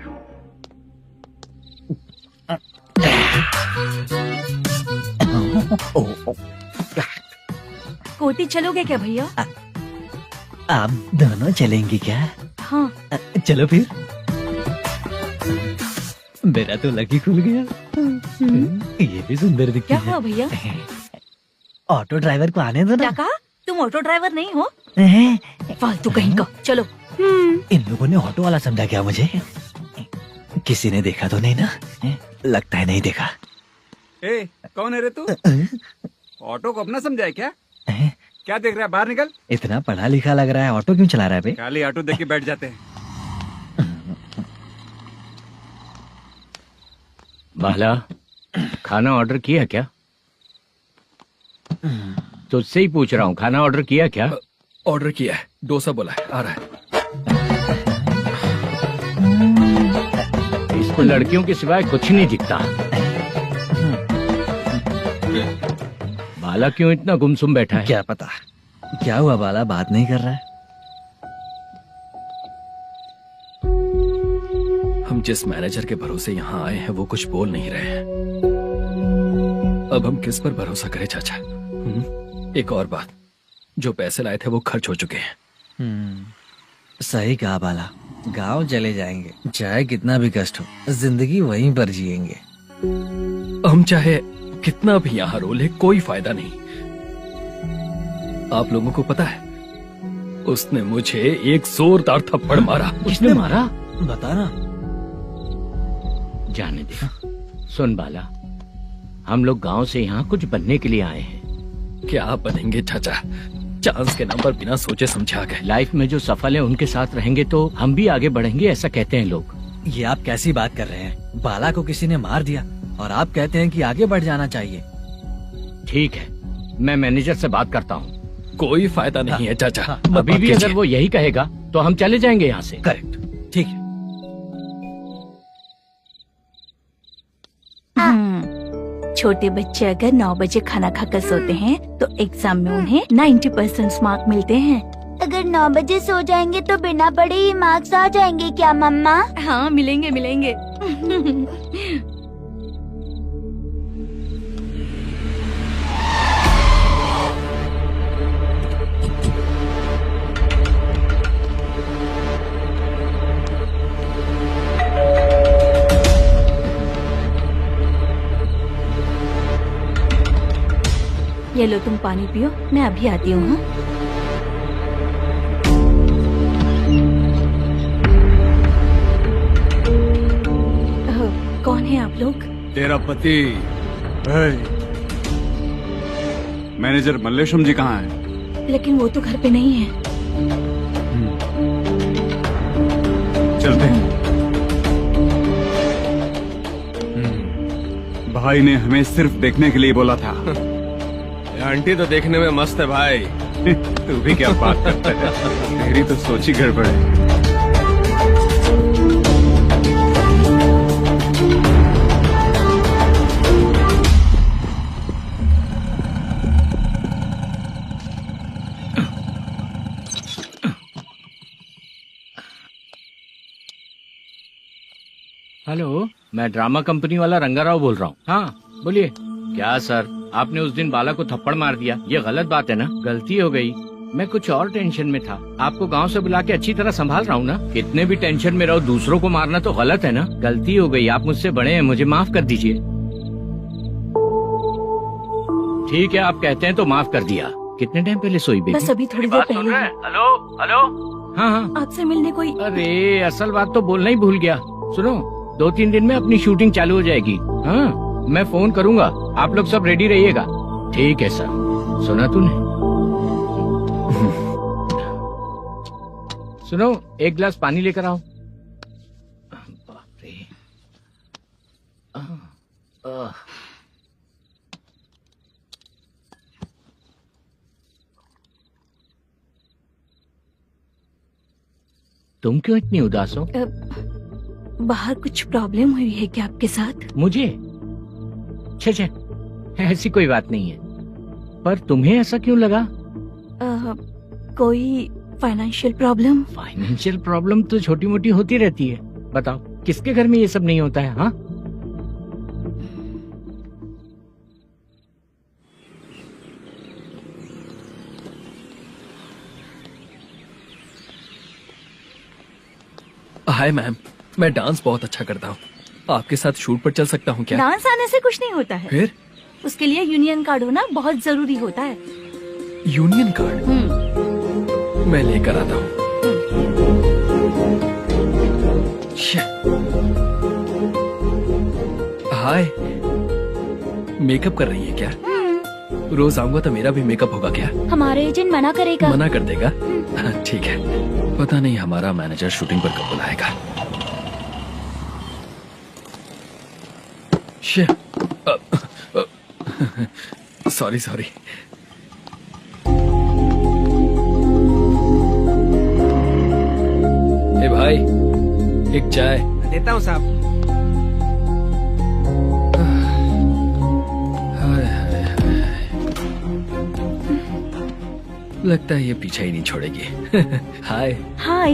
Speaker 4: कोटी चलोगे क्या भैया?
Speaker 6: आप दोनों चलेंगे क्या?
Speaker 4: हाँ।
Speaker 6: चलो फिर। मेरा तो लकी खुल गया। ये भी सुंदर दिखती
Speaker 4: क्या
Speaker 6: है।
Speaker 4: हुआ भैया?
Speaker 6: ऑटो ड्राइवर को आने दो ना।
Speaker 4: क्या कहा? तुम ऑटो ड्राइवर नहीं हो? फालतू कहीं का। चलो।
Speaker 6: इन लोगों ने ऑटो वाला समझा क्या मुझे? किसी ने देखा तो नहीं ना? लगता है नहीं देखा।
Speaker 5: ए, कौन है रे तू? ऑटो को अपना समझा है क्या? क्या देख रहा है? बाहर निकल।
Speaker 6: इतना पढ़ा लिखा लग रहा है, ऑटो क्यों चला रहा है बे?
Speaker 5: खाली ऑटो देख के बैठ जाते हैं।
Speaker 3: बाला, खाना ऑर्डर किया क्या? तुझसे ही पूछ रहा हूँ, खाना ऑर्डर किया क्या?
Speaker 7: ऑर्डर किया है, डोसा बोला है, आ रहा है।
Speaker 3: इसको लड़कियों के सिवाय कुछ नहीं दिखता। बाला क्यों इतना गुमसुम बैठा है?
Speaker 6: क्या पता क्या हुआ, बाला बात नहीं कर रहा है।
Speaker 7: हम जिस मैनेजर के भरोसे यहाँ आए हैं वो कुछ बोल नहीं रहे हैं। अब हम किस पर भरोसा करें चाचा? एक और बात, जो पैसे लाए थे वो खर्च हो चुके हैं।
Speaker 6: सही कहा बाला, गांव चले जाएंगे, चाहे कितना भी कष्ट हो, जिंदगी वहीं पर जिएंगे।
Speaker 7: हम चाहे कितना भी यहाँ रो ले, कोई फायदा नहीं। आप लोगों को पता है, उसने मुझे एक जोरदार थप्पड़ मारा।
Speaker 3: किसने मारा?
Speaker 6: बता ना।
Speaker 3: जाने दे। सुन बाला, हम लोग गांव से यहाँ कुछ बनने के लिए आए हैं।
Speaker 7: क्या बनेंगे चाचा? चांस के नाम पर बिना सोचे समझे आ गए।
Speaker 3: लाइफ में जो सफल है उनके साथ रहेंगे तो हम भी आगे बढ़ेंगे, ऐसा कहते हैं लोग।
Speaker 6: ये आप कैसी बात कर रहे हैं? बाला को किसी ने मार दिया और आप कहते हैं कि आगे बढ़ जाना चाहिए।
Speaker 3: ठीक है, मैं मैनेजर से बात करता हूँ।
Speaker 7: कोई फायदा नहीं है चाचा।
Speaker 3: अभी भी अगर वो यही कहेगा तो हम चले जाएंगे यहाँ से।
Speaker 6: करेक्ट, ठीक है।
Speaker 4: छोटे बच्चे अगर 9 बजे खाना खाकर सोते हैं तो एग्जाम में उन्हें 90% मार्क मिलते हैं।
Speaker 9: अगर 9 बजे सो जाएंगे तो बिना पढ़े ही मार्क्स आ जाएंगे क्या मम्मा?
Speaker 4: हाँ, मिलेंगे मिलेंगे। ये लो, तुम पानी पियो, मैं अभी आती हूँ। कौन है आप लोग?
Speaker 5: तेरा पति। मैनेजर मल्लेशम जी कहाँ हैं?
Speaker 4: लेकिन वो तो घर पे नहीं है।
Speaker 5: चलते हैं। भाई ने हमें सिर्फ देखने के लिए बोला था।
Speaker 10: आंटी तो देखने में मस्त है भाई।
Speaker 5: तू भी क्या बात करता है? तेरी तो सोच ही गड़बड़ है।
Speaker 3: हेलो, मैं ड्रामा कंपनी वाला रंगाराव बोल रहा हूँ। हाँ बोलिए। क्या सर, आपने उस दिन बाला को थप्पड़ मार दिया, ये गलत बात है ना? गलती हो गई, मैं कुछ और टेंशन में था। आपको गांव से बुला के अच्छी तरह संभाल रहा हूँ ना। कितने भी टेंशन में रहो, दूसरों को मारना तो गलत है ना? गलती हो गई, आप मुझसे बड़े हैं, मुझे माफ कर दीजिए। ठीक है, आप कहते हैं तो माफ कर दिया। कितने टाइम पहले सोई बेबी?
Speaker 4: बस अभी थोड़ी देर पहले।
Speaker 3: Hello hello. हाँ हाँ,
Speaker 4: आपसे मिलने कोई।
Speaker 3: अरे असल बात तो बोलना ही भूल गया। सुनो, 2-3 दिन में अपनी शूटिंग चालू हो जाएगी। हाँ, मैं फोन करूंगा, आप लोग सब रेडी रहिएगा। ठीक है सर। सुना तूने? सुनो, एक गिलास पानी लेकर आओ। बाप रे। तुम क्यों इतनी उदास हो?
Speaker 4: बाहर कुछ प्रॉब्लम हुई है क्या आपके साथ?
Speaker 3: मुझे? छे, ऐसी कोई बात नहीं है। पर तुम्हें ऐसा क्यों लगा?
Speaker 4: कोई फाइनेंशियल प्रॉब्लम?
Speaker 3: फाइनेंशियल प्रॉब्लम तो छोटी मोटी होती रहती है। बताओ, किसके घर में ये सब नहीं होता है? हाँ,
Speaker 7: हाय मैम, मैं डांस बहुत अच्छा करता हूँ। आपके साथ शूट पर चल सकता हूँ क्या?
Speaker 4: डांस आने से कुछ नहीं होता है।
Speaker 7: फिर?
Speaker 4: उसके लिए यूनियन कार्ड होना बहुत जरूरी होता है।
Speaker 7: Union card? मैं लेकर आता हूँ। हाय, मेकअप कर रही है क्या? रोज आऊंगा तो मेरा भी मेकअप होगा क्या?
Speaker 9: हमारे एजेंट मना करेगा।
Speaker 7: मना कर देगा? ठीक है, पता नहीं हमारा मैनेजर शूटिंग पर कब बुलाएगा। सॉरी। ए भाई, एक चाय।
Speaker 10: देता हूँ साहब।
Speaker 7: लगता है ये पीछा ही नहीं छोड़ेगी। हाय।
Speaker 9: हाय।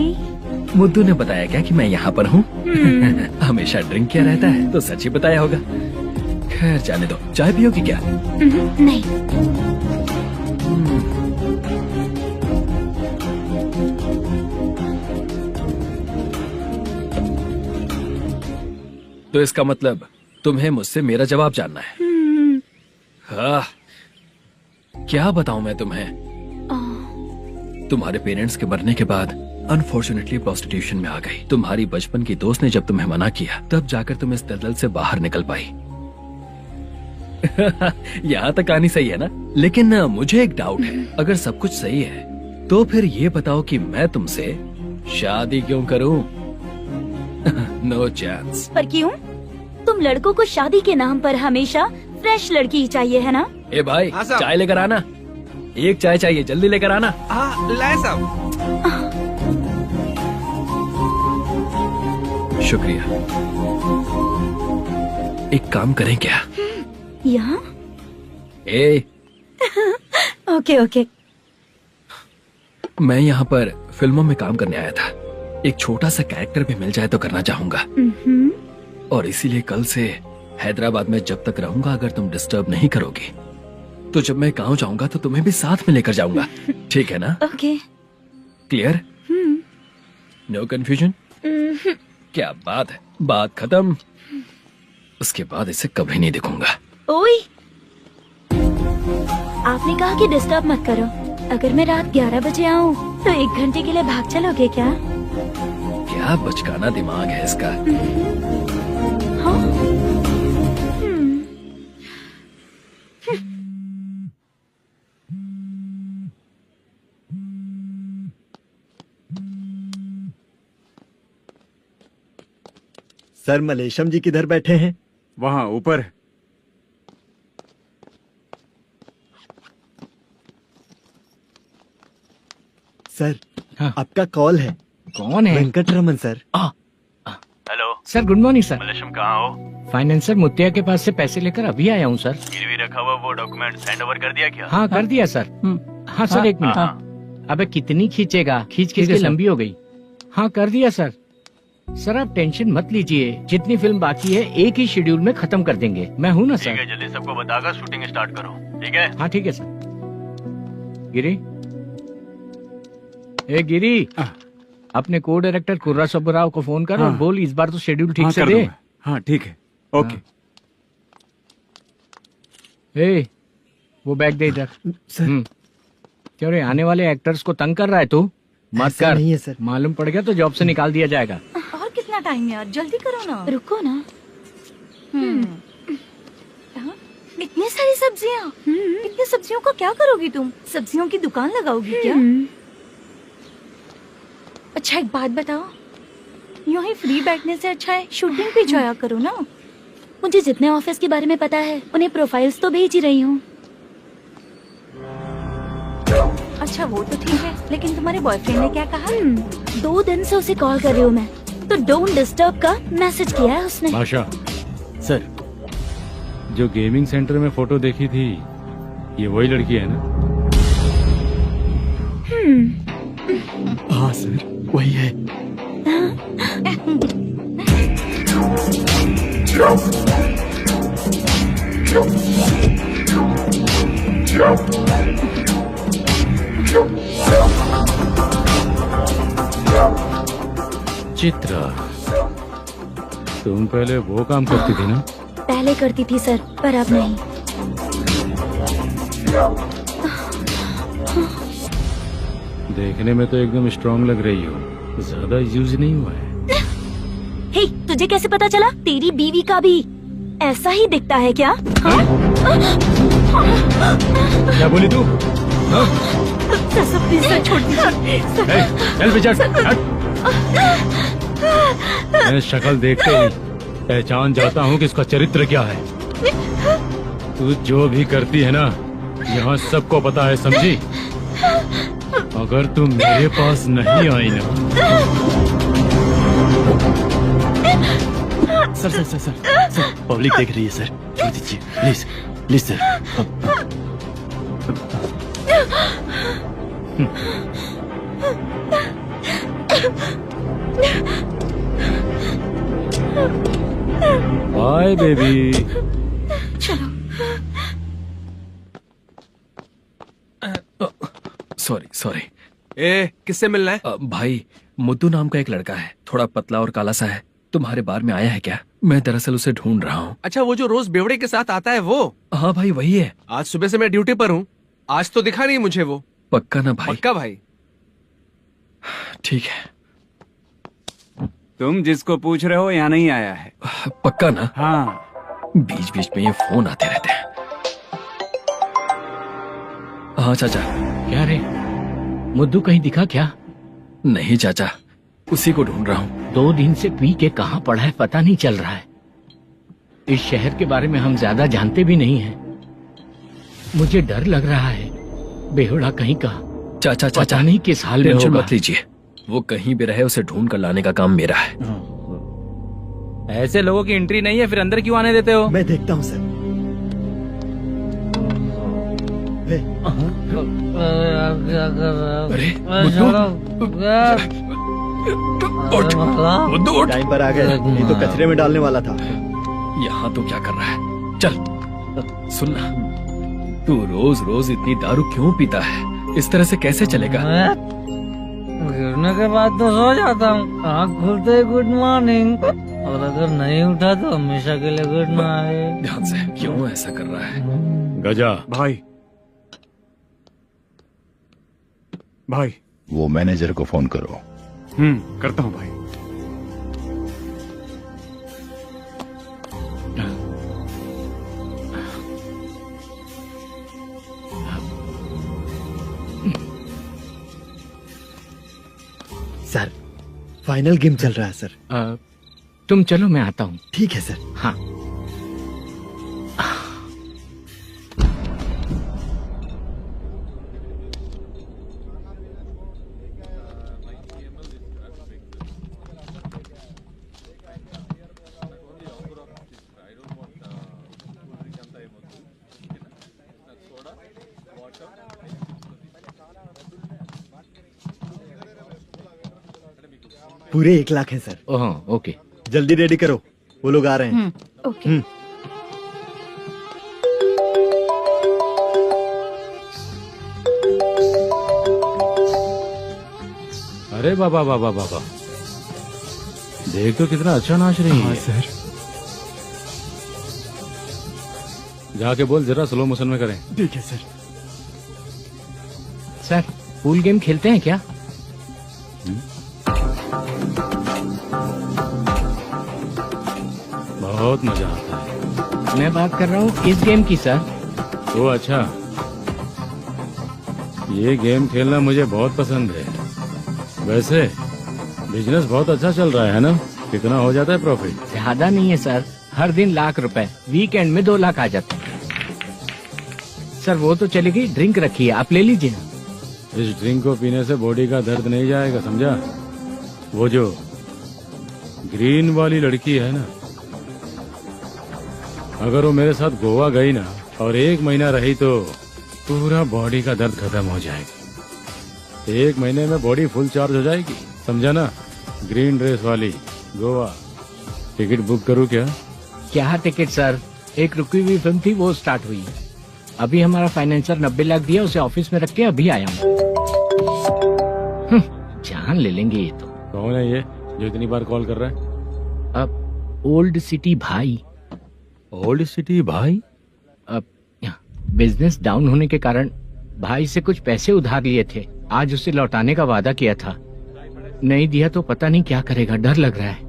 Speaker 7: मुद्दू ने बताया क्या कि मैं यहाँ पर हूँ? हमेशा ड्रिंक किया रहता है तो सच ही बताया होगा। खैर जाने दो, चाय पियोगी क्या?
Speaker 9: नहीं।
Speaker 7: तो इसका मतलब तुम्हें मुझसे मेरा जवाब जानना है? हाँ, क्या बताऊं मैं तुम्हें? तुम्हारे पेरेंट्स के मरने के बाद अनफॉर्चुनेटली प्रोस्टिट्यूशन में आ गई। तुम्हारी बचपन की दोस्त ने जब तुम्हें मना किया, तब जाकर तुम इस दलदल से बाहर निकल पाई। यहाँ तक कहानी सही है ना? लेकिन मुझे एक डाउट है। अगर सब कुछ सही है तो फिर ये बताओ कि मैं तुमसे शादी क्यों करूं? No chance.
Speaker 9: पर क्यों? तुम लड़कों को शादी के नाम पर हमेशा फ्रेश लड़की ही चाहिए, है ना?
Speaker 7: ए भाई, चाय लेकर आना। एक चाय चाहिए, जल्दी लेकर आना।
Speaker 10: लाए साहब।
Speaker 7: शुक्रिया। एक काम करें क्या?
Speaker 9: यहाँ? ओके।
Speaker 7: मैं यहाँ पर फिल्मों में काम करने आया था। एक छोटा सा कैरेक्टर भी मिल जाए तो करना चाहूंगा। और इसीलिए कल से हैदराबाद में जब तक रहूंगा, अगर तुम डिस्टर्ब नहीं करोगी तो जब मैं गाँव जाऊंगा तो तुम्हें भी साथ में लेकर जाऊंगा। ठीक है ना?
Speaker 9: ओके।
Speaker 7: क्लियर? No confusion? क्या बात है, बात खत्म। उसके बाद इसे कभी नहीं दिखूंगा।
Speaker 9: ओए, आपने कहा कि डिस्टर्ब मत करो। अगर मैं रात 11 बजे आऊँ तो 1 घंटे के लिए भाग चलोगे क्या?
Speaker 7: क्या बचकाना दिमाग है इसका।
Speaker 9: हाँ?
Speaker 1: सर, मलेशम जी किधर बैठे हैं?
Speaker 5: वहाँ ऊपर।
Speaker 1: सर,
Speaker 3: हाँ।
Speaker 1: आपका कॉल है।
Speaker 3: कौन है?
Speaker 1: Venkataraman sir.
Speaker 12: Hello
Speaker 3: sir, good morning sir.
Speaker 12: Malesham कहाँ हो?
Speaker 3: फाइनेंसर मुत्तिया के पास से पैसे लेकर अभी आया हूँ सर।
Speaker 12: गिरवी रखा हुआ वो डॉक्यूमेंट हैंड ओवर कर दिया क्या?
Speaker 3: हाँ, कर दिया सर। हाँ सर, एक मिनट। अबे कितनी खींचेगा, खींच के लंबी हो गई। हाँ, कर दिया सर। सर आप टेंशन मत लीजिए, जितनी फिल्म बाकी है एक ही शेड्यूल में खत्म कर देंगे। मैं हूँ ना सर।
Speaker 12: ठीक है, जल्दी सबको बताकर शूटिंग स्टार्ट करो। ठीक है?
Speaker 3: हाँ ठीक है सर। गिरी, ए गिरी, अपने को डायरेक्टर कुर्रा सुब्बराव को फोन कर और बोल इस बार तो शेड्यूल ठीक से दे।
Speaker 5: हाँ ठीक है, ओके।
Speaker 3: ए, वो बैग दे इधर। क्यों रे, आने वाले एक्टर्स को तंग कर रहा है तू? मत कर।
Speaker 1: नहीं है सर।
Speaker 3: मालूम पड़ गया तो जॉब से निकाल दिया जाएगा।
Speaker 4: और कितना टाइम यार, जल्दी करो ना।
Speaker 9: रुको ना।
Speaker 4: इतनी सारी सब्जियाँ, इतनी सब्जियों का क्या करोगी तुम? सब्जियों की दुकान लगाओगी क्या? अच्छा एक बात बताओ, यूं ही फ्री बैठने से अच्छा है शूटिंग भी जाया करो ना।
Speaker 9: मुझे जितने ऑफिस के बारे में पता है उन्हें प्रोफाइल्स तो भेज ही रही हूँ।
Speaker 4: अच्छा वो तो ठीक है, लेकिन तुम्हारे बॉयफ्रेंड ने क्या कहा?
Speaker 9: 2 दिन से उसे कॉल कर रही हूँ मैं, तो डोंट डिस्टर्ब का मैसेज किया है उसने।
Speaker 8: भाषा,
Speaker 14: सर,
Speaker 8: जो गेमिंग सेंटर में फोटो देखी थी ये वही लड़की है ना?
Speaker 14: हाँ सर, वही है।
Speaker 8: चित्रा, तुम पहले वो काम करती थी ना?
Speaker 9: पहले करती थी सर, पर अब नहीं।
Speaker 8: देखने में तो एकदम स्ट्रांग लग रही हो, ज्यादा यूज नहीं हुआ है।
Speaker 9: हे, तुझे कैसे पता चला? तेरी बीवी का भी ऐसा ही दिखता है क्या?
Speaker 8: क्या बोली तू?
Speaker 9: छोड़ दीजिए।
Speaker 8: चल बेचार, मैं शक्ल देखते ही पहचान जाता हूँ कि इसका चरित्र क्या है। तू जो भी करती है ना, यहाँ सबको पता है, समझी? अगर तू मेरे पास नहीं आई ना।
Speaker 14: Sir sir sir sir sir, public देख रही है सर, छोड़ दीजिए please please sir.
Speaker 8: Bye baby.
Speaker 4: चलो।
Speaker 7: Sorry sorry.
Speaker 10: ए, किससे मिलना है?
Speaker 7: भाई, मुद्दू नाम का एक लड़का है, थोड़ा पतला और काला सा है। तुम्हारे बार में आया है क्या? मैं दरअसल उसे ढूंढ रहा हूँ।
Speaker 10: अच्छा, वो जो रोज बेवड़े के साथ आता है वो?
Speaker 7: हाँ भाई, वही है।
Speaker 10: आज सुबह से मैं ड्यूटी पर हूँ, आज तो दिखा नहीं मुझे वो।
Speaker 7: पक्का ना भाई?
Speaker 10: पक्का भाई।
Speaker 7: ठीक है।
Speaker 5: तुम जिसको पूछ रहे हो यहाँ नहीं आया है?
Speaker 7: पक्का ना?
Speaker 5: हाँ।
Speaker 7: बीच बीच में ये फोन आते रहते हैं। हाँ चाचा।
Speaker 3: क्या रे, मुद्दू कहीं दिखा क्या?
Speaker 7: नहीं चाचा, उसी को ढूंढ रहा हूँ।
Speaker 3: 2 दिन से पी के कहाँ पड़ा है पता नहीं चल रहा है। इस शहर के बारे में हम ज्यादा जानते भी नहीं हैं। मुझे डर लग रहा है, बेहुड़ा कहीं का।
Speaker 7: चाचा
Speaker 3: पता नहीं किस हाल में
Speaker 7: टेंशन
Speaker 3: होगा।
Speaker 7: मत लीजिए, वो कहीं भी रहे उसे ढूंढ कर लाने का काम मेरा है।
Speaker 11: ऐसे लोगों की एंट्री नहीं है, फिर अंदर क्यों आने देते हो?
Speaker 1: मैं देखता हूँ सर।
Speaker 7: अरे
Speaker 1: मुद्दू टाइम पर आ गए, नहीं तो कचरे में डालने वाला था।
Speaker 7: यहाँ तो क्या कर रहा है? चल सुनना, तू रोज रोज इतनी दारू क्यों पीता है? इस तरह से कैसे चलेगा?
Speaker 11: गिरने के बाद तो सो जाता हूँ, आँख खुलते ही गुड मॉर्निंग, और अगर नहीं उठा तो हमेशा के लिए गुड नाइट।
Speaker 7: ध्यान से, क्यों ऐसा कर रहा है?
Speaker 8: गजा
Speaker 5: भाई, भाई
Speaker 15: वो मैनेजर को फोन करो।
Speaker 5: करता हूँ भाई।
Speaker 1: सर, फाइनल गेम चल रहा है सर।
Speaker 3: तुम चलो, मैं आता हूँ।
Speaker 1: ठीक है सर।
Speaker 3: हाँ।
Speaker 1: पूरे 1 लाख है सर।
Speaker 3: ओह ओके,
Speaker 1: जल्दी रेडी करो, वो लोग आ रहे हैं।
Speaker 4: ओके।
Speaker 8: अरे बाबा बाबा बाबा, देख तो कितना अच्छा नाच रही है।
Speaker 5: सर।
Speaker 8: जाके बोल जरा स्लो मोशन में करें।
Speaker 5: ठीक है सर।
Speaker 3: सर, पूल गेम खेलते हैं क्या?
Speaker 8: बहुत मजा आता है।
Speaker 3: मैं बात कर रहा हूँ इस गेम की सर।
Speaker 8: ओ अच्छा, ये गेम खेलना मुझे बहुत पसंद है। वैसे बिजनेस बहुत अच्छा चल रहा है ना? कितना हो जाता है प्रॉफिट?
Speaker 3: ज्यादा नहीं है सर, हर दिन लाख रुपए, वीकेंड में 2 लाख आ जाते हैं। सर वो तो चलेगी, ड्रिंक रखी है, आप ले लीजिए ना।
Speaker 8: इस ड्रिंक को पीने से बॉडी का दर्द नहीं जाएगा, समझा? वो जो ग्रीन वाली लड़की है ना, अगर वो मेरे साथ गोवा गई ना और 1 महीना रही तो पूरा बॉडी का दर्द खत्म हो जाएगा। 1 महीने में बॉडी फुल चार्ज हो जाएगी, समझा ना? ग्रीन ड्रेस वाली, गोवा। टिकट बुक करूँ क्या?
Speaker 3: क्या टिकट सर, एक रुकी हुई फिल्म थी वो स्टार्ट हुई। अभी हमारा फाइनेंसर 90 लाख दिया, उसे ऑफिस में रख के अभी आया हूँ। जान ले लेंगे ये तो।
Speaker 8: कौन है ये जो इतनी बार कॉल कर रहा है?
Speaker 3: अब ओल्ड सिटी भाई।
Speaker 8: ओल्ड सिटी भाई?
Speaker 3: अब बिजनेस डाउन होने के कारण भाई से कुछ पैसे उधार लिए थे, आज उसे लौटाने का वादा किया था। नहीं दिया तो पता नहीं क्या करेगा, डर लग रहा है।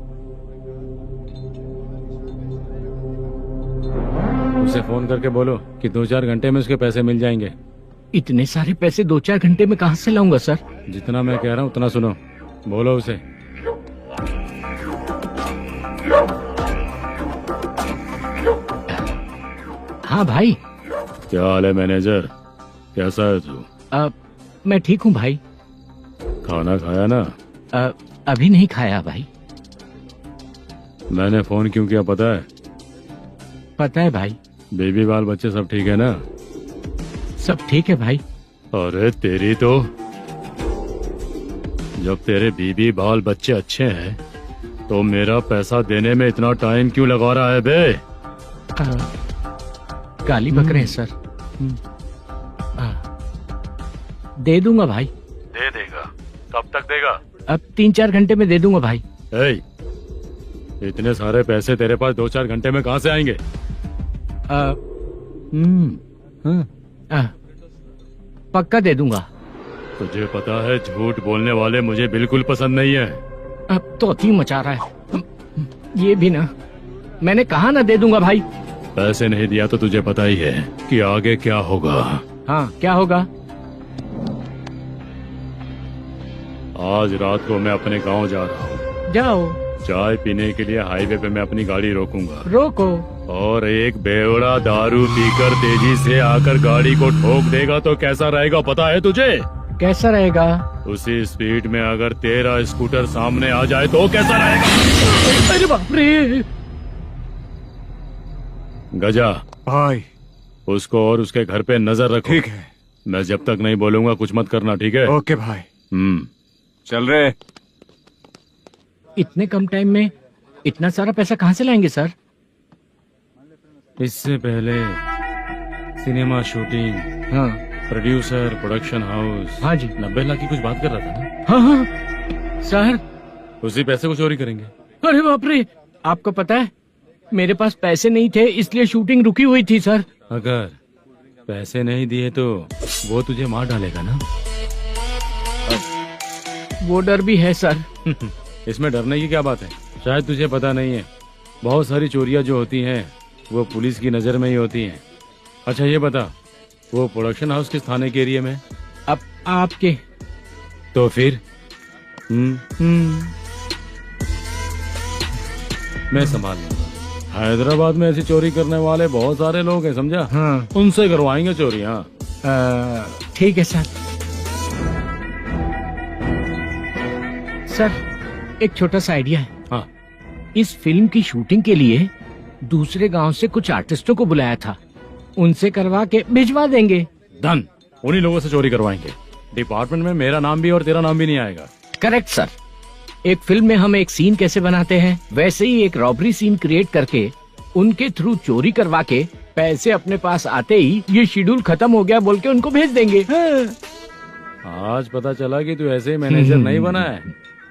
Speaker 8: उसे फोन करके बोलो कि 2-4 घंटे में उसके पैसे मिल जाएंगे।
Speaker 3: इतने सारे पैसे 2-4 घंटे में कहाँ से लाऊंगा सर?
Speaker 8: जितना मैं कह रहा हूँ उतना सुनो, बोलो उसे।
Speaker 3: हाँ भाई।
Speaker 8: क्या हाल है मैनेजर, कैसा है तू?
Speaker 3: मैं ठीक हूँ भाई।
Speaker 8: खाना खाया ना?
Speaker 3: अभी नहीं खाया भाई।
Speaker 8: मैंने फोन क्यों किया पता है?
Speaker 3: पता है भाई।
Speaker 8: बेबी बाल बच्चे सब ठीक है ना?
Speaker 3: सब ठीक है भाई।
Speaker 8: अरे तेरी तो, जब तेरे बीबी बाल बच्चे अच्छे हैं तो मेरा पैसा देने में इतना टाइम क्यों लगा रहा है बे?
Speaker 3: गाली बक रहे हैं सर। दे दूंगा भाई।
Speaker 8: दे देगा? कब तक देगा?
Speaker 3: अब 3-4 घंटे में दे दूंगा भाई।
Speaker 8: इतने सारे पैसे तेरे पास 2-4 घंटे में कहाँ से आएंगे?
Speaker 3: पक्का दे दूंगा।
Speaker 8: तुझे पता है झूठ बोलने वाले मुझे बिल्कुल पसंद नहीं है।
Speaker 3: अब तोती मचा रहा है ये भी ना। मैंने कहा ना दे दूंगा भाई।
Speaker 8: पैसे नहीं दिया तो तुझे पता ही है कि आगे क्या होगा।
Speaker 3: हाँ क्या होगा?
Speaker 8: आज रात को मैं अपने गांव जा रहा हूँ।
Speaker 3: जाओ।
Speaker 8: चाय पीने के लिए हाईवे पे मैं अपनी गाड़ी रोकूंगा।
Speaker 3: रोको।
Speaker 8: और एक बेवड़ा दारू पीकर तेजी से आकर गाड़ी को ठोक देगा तो कैसा रहेगा पता है तुझे?
Speaker 3: कैसा रहेगा?
Speaker 8: उसी स्पीड में अगर तेरा स्कूटर सामने आ जाए तो कैसा रहेगा?
Speaker 3: अरे बाप रे।
Speaker 8: गजा
Speaker 5: भाई,
Speaker 8: उसको और उसके घर पे नजर रखो।
Speaker 5: ठीक है।
Speaker 8: मैं जब तक नहीं बोलूंगा कुछ मत करना, ठीक है?
Speaker 5: ओके भाई।
Speaker 8: चल रहे।
Speaker 3: इतने कम टाइम में इतना सारा पैसा कहाँ से लाएंगे सर?
Speaker 8: इससे पहले सिनेमा शूटिंग,
Speaker 3: हाँ,
Speaker 8: प्रोड्यूसर, प्रोडक्शन हाउस।
Speaker 3: हाँ जी।
Speaker 8: 90 लाख की कुछ बात कर रहा था ना?
Speaker 3: हाँ हाँ सर।
Speaker 8: उसी पैसे को चोरी करेंगे।
Speaker 3: अरे बाप रे, आपको पता है मेरे पास पैसे नहीं थे इसलिए शूटिंग रुकी हुई थी सर।
Speaker 8: अगर पैसे नहीं दिए तो वो तुझे मार डालेगा ना?
Speaker 3: वो डर भी है सर।
Speaker 8: इसमें डरने की क्या बात है? शायद तुझे पता नहीं है, बहुत सारी चोरियां जो होती हैं वो पुलिस की नजर में ही होती हैं। अच्छा ये बता, वो प्रोडक्शन हाउस किस थाने के एरिया में?
Speaker 3: अब आपके।
Speaker 8: तो फिर मैं संभाल लूंगा। हैदराबाद में ऐसी चोरी करने वाले बहुत सारे लोग हैं, समझा?
Speaker 3: हाँ।
Speaker 8: उनसे करवाएंगे चोरियां।
Speaker 3: ठीक है सर। सर एक छोटा सा आइडिया है।
Speaker 8: हाँ।
Speaker 3: इस फिल्म की शूटिंग के लिए दूसरे गांव से कुछ आर्टिस्टों को बुलाया था, उनसे करवा के भिजवा देंगे।
Speaker 8: डन, उन्हीं लोगों से चोरी करवाएंगे। डिपार्टमेंट में मेरा नाम भी और तेरा नाम भी नहीं आएगा।
Speaker 3: Correct sir. एक फिल्म में हम एक सीन कैसे बनाते हैं वैसे ही एक रॉबरी सीन क्रिएट करके उनके थ्रू चोरी करवा के पैसे अपने पास आते ही ये शेड्यूल खत्म हो गया बोल के उनको भेज देंगे।
Speaker 8: आज पता चला कि तू ऐसे ही मैनेजर नहीं बना है।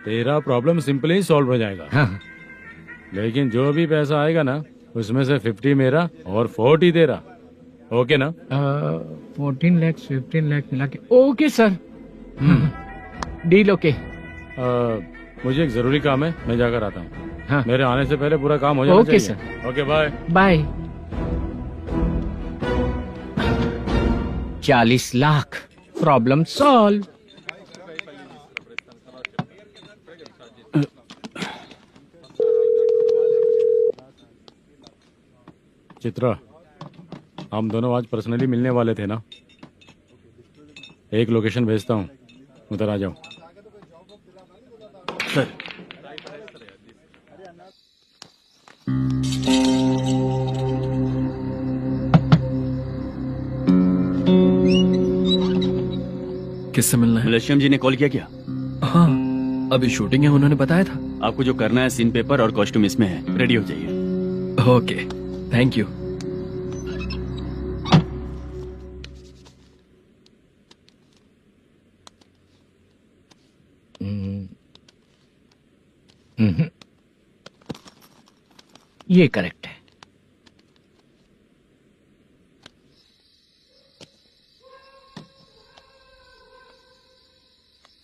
Speaker 8: तेरा प्रॉब्लम सिंपली ही सॉल्व हो जाएगा।
Speaker 3: हाँ।
Speaker 8: लेकिन जो भी पैसा आएगा ना उसमें से 50 मेरा और 40 तेरा। ओके ना?
Speaker 3: 14 लाख 15 लाख मिला के। Okay sir. Deal okay.
Speaker 8: मुझे एक जरूरी काम है, मैं जाकर आता हूँ।
Speaker 3: हाँ।
Speaker 8: मेरे आने से पहले पूरा काम हो जाना
Speaker 3: ओके
Speaker 8: चाहिए।
Speaker 3: Sir.
Speaker 8: Okay bye.
Speaker 3: Bye. 40 lakh problem solve.
Speaker 8: Chitra, हम दोनों आज पर्सनली मिलने वाले थे ना? एक लोकेशन भेजता हूँ, उधर आ जाओ।
Speaker 14: सर,
Speaker 7: किससे मिलना है?
Speaker 14: मलेशियम जी ने कॉल किया क्या?
Speaker 7: हाँ, अभी शूटिंग है, उन्होंने बताया था।
Speaker 14: आपको जो करना है सीन पेपर और कॉस्ट्यूम इसमें है, रेडी हो जाइए।
Speaker 7: Okay, thank you.
Speaker 3: ये करेक्ट है।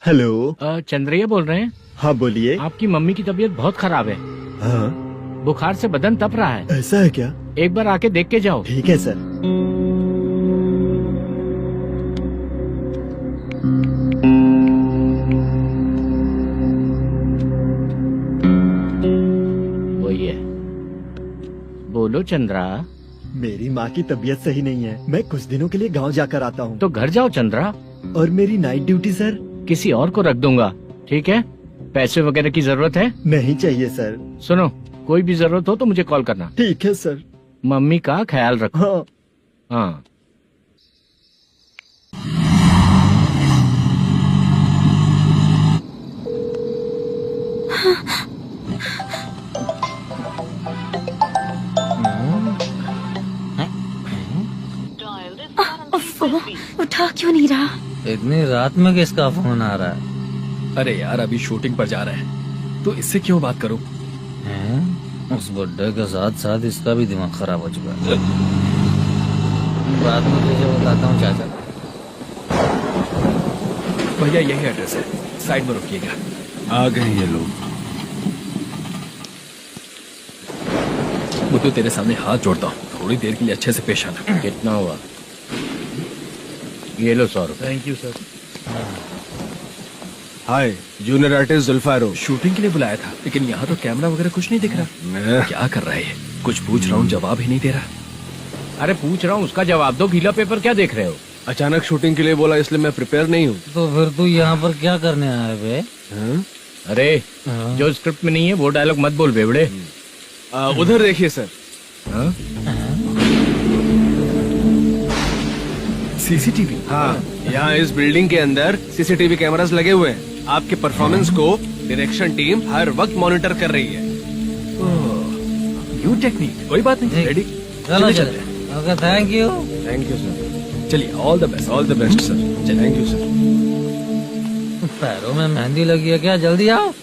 Speaker 1: हेलो,
Speaker 3: चंद्रैया बोल रहे हैं?
Speaker 1: हाँ बोलिए।
Speaker 3: आपकी मम्मी की तबीयत बहुत खराब है।
Speaker 1: हाँ,
Speaker 3: बुखार से बदन तप रहा है।
Speaker 1: ऐसा है क्या?
Speaker 3: एक बार आके देख के जाओ।
Speaker 1: ठीक है सर।
Speaker 3: वही है। बोलो चंद्रा।
Speaker 1: मेरी माँ की तबीयत सही नहीं है, मैं कुछ दिनों के लिए गांव जाकर आता हूँ।
Speaker 3: तो घर जाओ चंद्रा।
Speaker 1: और मेरी नाइट ड्यूटी सर?
Speaker 3: किसी और को रख दूंगा, ठीक है? पैसे वगैरह की जरूरत है?
Speaker 1: नहीं चाहिए सर।
Speaker 3: सुनो, कोई भी जरूरत हो तो मुझे कॉल करना।
Speaker 1: ठीक है सर।
Speaker 3: मम्मी का ख्याल रखो।
Speaker 1: हाँ।
Speaker 3: हाँ।
Speaker 9: उठा क्यों नहीं रहा?
Speaker 11: इतनी रात में किसका फोन आ रहा है?
Speaker 7: अरे यार, अभी शूटिंग पर जा रहे हैं, तो इससे क्यों बात करूं?
Speaker 11: उस बुड्ढे के साथ साथ इसका भी दिमाग खराब हो चुका है। बाद में तुझे बताता हूँ क्या चल।
Speaker 7: भैया यही एड्रेस है, साइड में रुकिएगा।
Speaker 10: आ गए ये लोग।
Speaker 7: मुझे तेरे सामने हाथ जोड़ता हूँ, थोड़ी देर के लिए अच्छे से पेश आना।
Speaker 3: कितना हुआ? ये लो 100 रुपए।
Speaker 13: Thank you sir.
Speaker 10: Hi, junior artist जुल्फारो।
Speaker 7: शूटिंग के लिए बुलाया था, लेकिन यहाँ तो कैमरा वगैरह कुछ नहीं दिख रहा। क्या कर रहा है ये? कुछ पूछ रहा हूँ, जवाब ही नहीं दे रहा।
Speaker 3: अरे पूछ रहा हूँ, उसका जवाब दो। गीला पेपर क्या देख रहे हो?
Speaker 10: अचानक शूटिंग के लिए बोला, इसलिए मैं प्रिपेयर नहीं हूँ।
Speaker 11: तो फिर तू यहाँ पर क्या करने आया बे?
Speaker 3: अरे जो स्क्रिप्ट में नहीं है वो डायलॉग मत बोल बेवड़े।
Speaker 10: उधर देखिए सर।
Speaker 7: सीसीटीवी?
Speaker 10: हाँ, यहाँ इस बिल्डिंग के अंदर सीसीटीवी कैमरास लगे हुए हैं। आपके परफॉर्मेंस को डायरेक्शन टीम हर वक्त मॉनिटर कर रही है।
Speaker 7: न्यू टेक्निक, कोई बात नहीं। रेडी?
Speaker 11: चलो चलते। Okay, thank you.
Speaker 10: Thank you sir.
Speaker 7: चलिए, all the best.
Speaker 10: All the best sir. Thank you sir.
Speaker 11: पैरों में मेहंदी लगी है क्या? जल्दी आओ।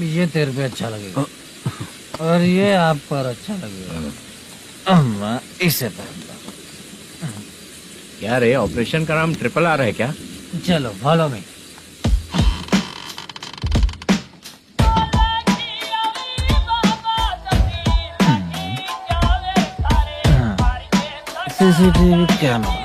Speaker 11: ये तेरे पे अच्छा लगेगा और ये आप पर अच्छा लगेगा। मैं इसे पहनता।
Speaker 3: क्या रे, ऑपरेशन का नाम ट्रिपल आर है क्या?
Speaker 11: चलो फॉलो मी। CCTV camera.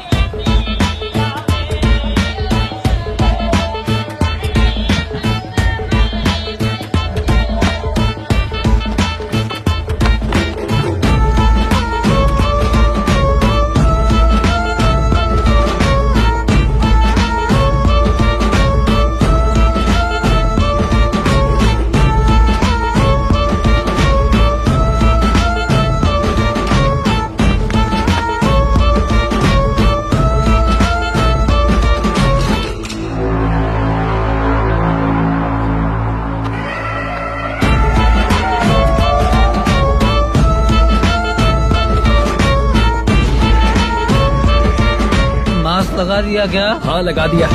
Speaker 11: लगा दिया क्या?
Speaker 7: हाँ, लगा दिया।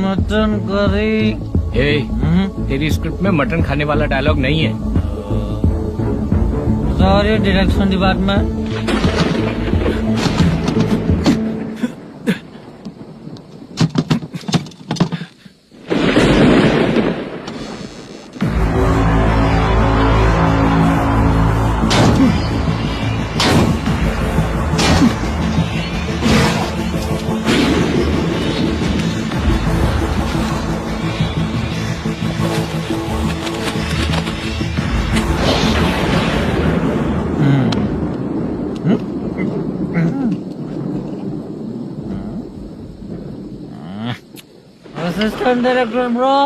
Speaker 11: Mutton curry.
Speaker 3: तेरी स्क्रिप्ट में मटन खाने वाला डायलॉग नहीं है।
Speaker 11: Sorry direction department. Assistant director bro,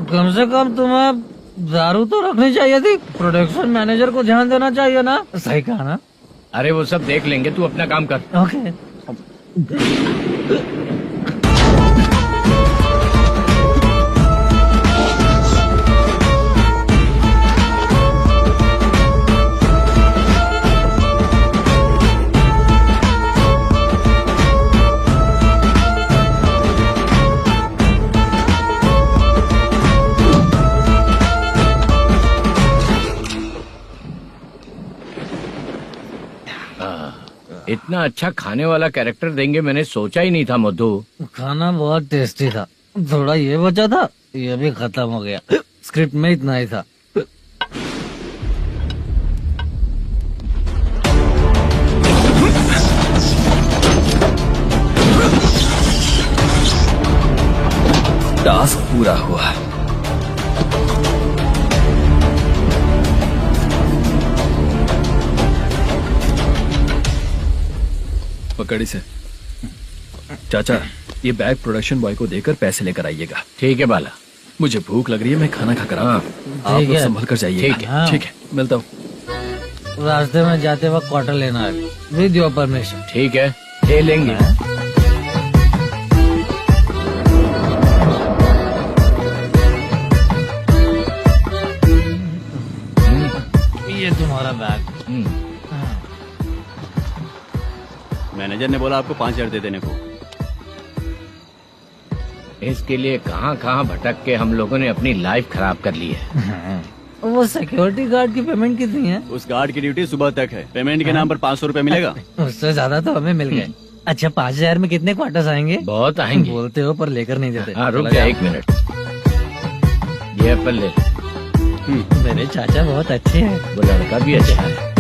Speaker 11: कम से कम तुम्हें दारू तो रखनी चाहिए थी। प्रोडक्शन मैनेजर को ध्यान देना चाहिए ना। सही कहा ना?
Speaker 3: अरे वो सब देख लेंगे, तू अपना काम कर।
Speaker 11: ओके।
Speaker 3: इतना अच्छा खाने वाला कैरेक्टर देंगे मैंने सोचा ही नहीं था मधु।
Speaker 11: खाना बहुत टेस्टी था, थोड़ा ये बचा था, ये भी खत्म हो गया। स्क्रिप्ट में इतना ही था।
Speaker 7: टास्क पूरा हुआ। पकड़ी से चाचा, ये बैग प्रोडक्शन बॉय को देकर पैसे लेकर आइएगा।
Speaker 3: ठीक है बाला।
Speaker 7: मुझे भूख लग रही है, मैं खाना खाकर आता हूँ। आप लोग संभल कर जाइएगा।
Speaker 3: ठीक है।
Speaker 7: ठीक है, मिलता हूँ।
Speaker 11: रास्ते में जाते वक्त क्वार्टर लेना है, विद योर परमिशन।
Speaker 3: ठीक है, ले लेंगे।
Speaker 11: ये तुम्हारा बैग।
Speaker 14: मैनेजर ने बोला आपको 5,000 दे देने को।
Speaker 3: इसके लिए कहाँ कहाँ भटक के हम लोगों ने अपनी लाइफ खराब कर ली है।
Speaker 11: वो सिक्योरिटी गार्ड की पेमेंट कितनी है?
Speaker 14: उस गार्ड की ड्यूटी सुबह तक है। पेमेंट के नाम पर 500 रुपए मिलेगा।
Speaker 11: उससे ज्यादा तो हमें मिल गए। अच्छा, 5,000 में कितने क्वार्टर्स आएंगे?
Speaker 3: बहुत आएंगे।
Speaker 11: बोलते हो पर लेकर नहीं देते।
Speaker 3: हाँ, रुक जा 1 मिनट। ये एप्पल ले।
Speaker 11: मेरे चाचा बहुत अच्छे हैं।
Speaker 3: वो लड़का भी अच्छा है।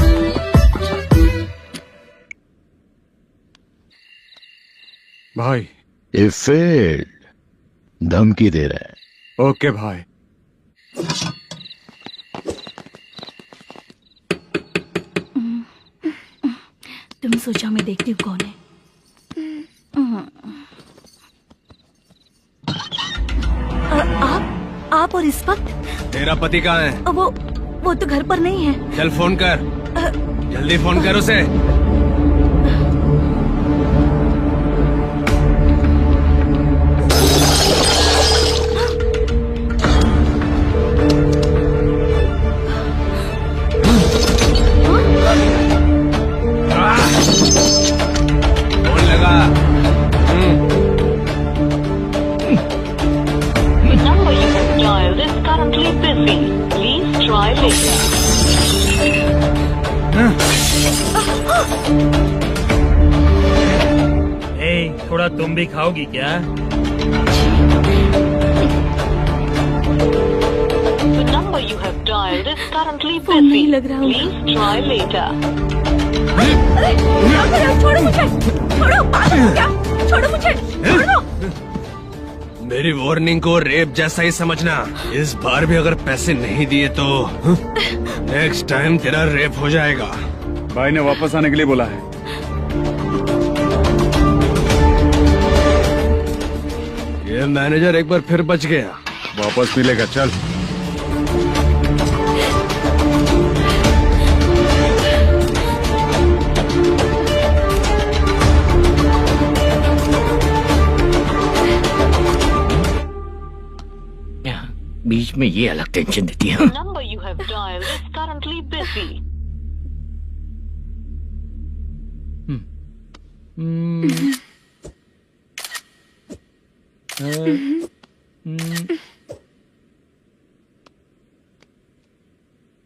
Speaker 5: भाई
Speaker 15: ये फेल्ड, धमकी दे रहा है।
Speaker 5: ओके भाई।
Speaker 4: तुम सोचा मैं देखती हूँ कौन है। आप और इस वक्त?
Speaker 10: तेरा पति कहाँ है?
Speaker 4: वो तो घर पर नहीं है।
Speaker 10: चल फोन कर, जल्दी फोन कर उसे। फोन लगा।
Speaker 13: थोड़ा तुम भी खाओगी क्या?
Speaker 4: फोन नहीं लग रहा छोड़ो मुझे, छोड़ो, पागल हो क्या? छोड़ो मुझे, छोड़ो।
Speaker 10: मेरी वार्निंग को रेप जैसा ही समझना। इस बार भी अगर पैसे नहीं दिए तो नेक्स्ट टाइम तेरा रेप हो जाएगा।
Speaker 5: भाई ने वापस आने के लिए बोला है।
Speaker 10: ये मैनेजर एक बार फिर बच गया।
Speaker 5: वापस मिलेगा, चल।
Speaker 3: बीच में ये अलग टेंशन देती है।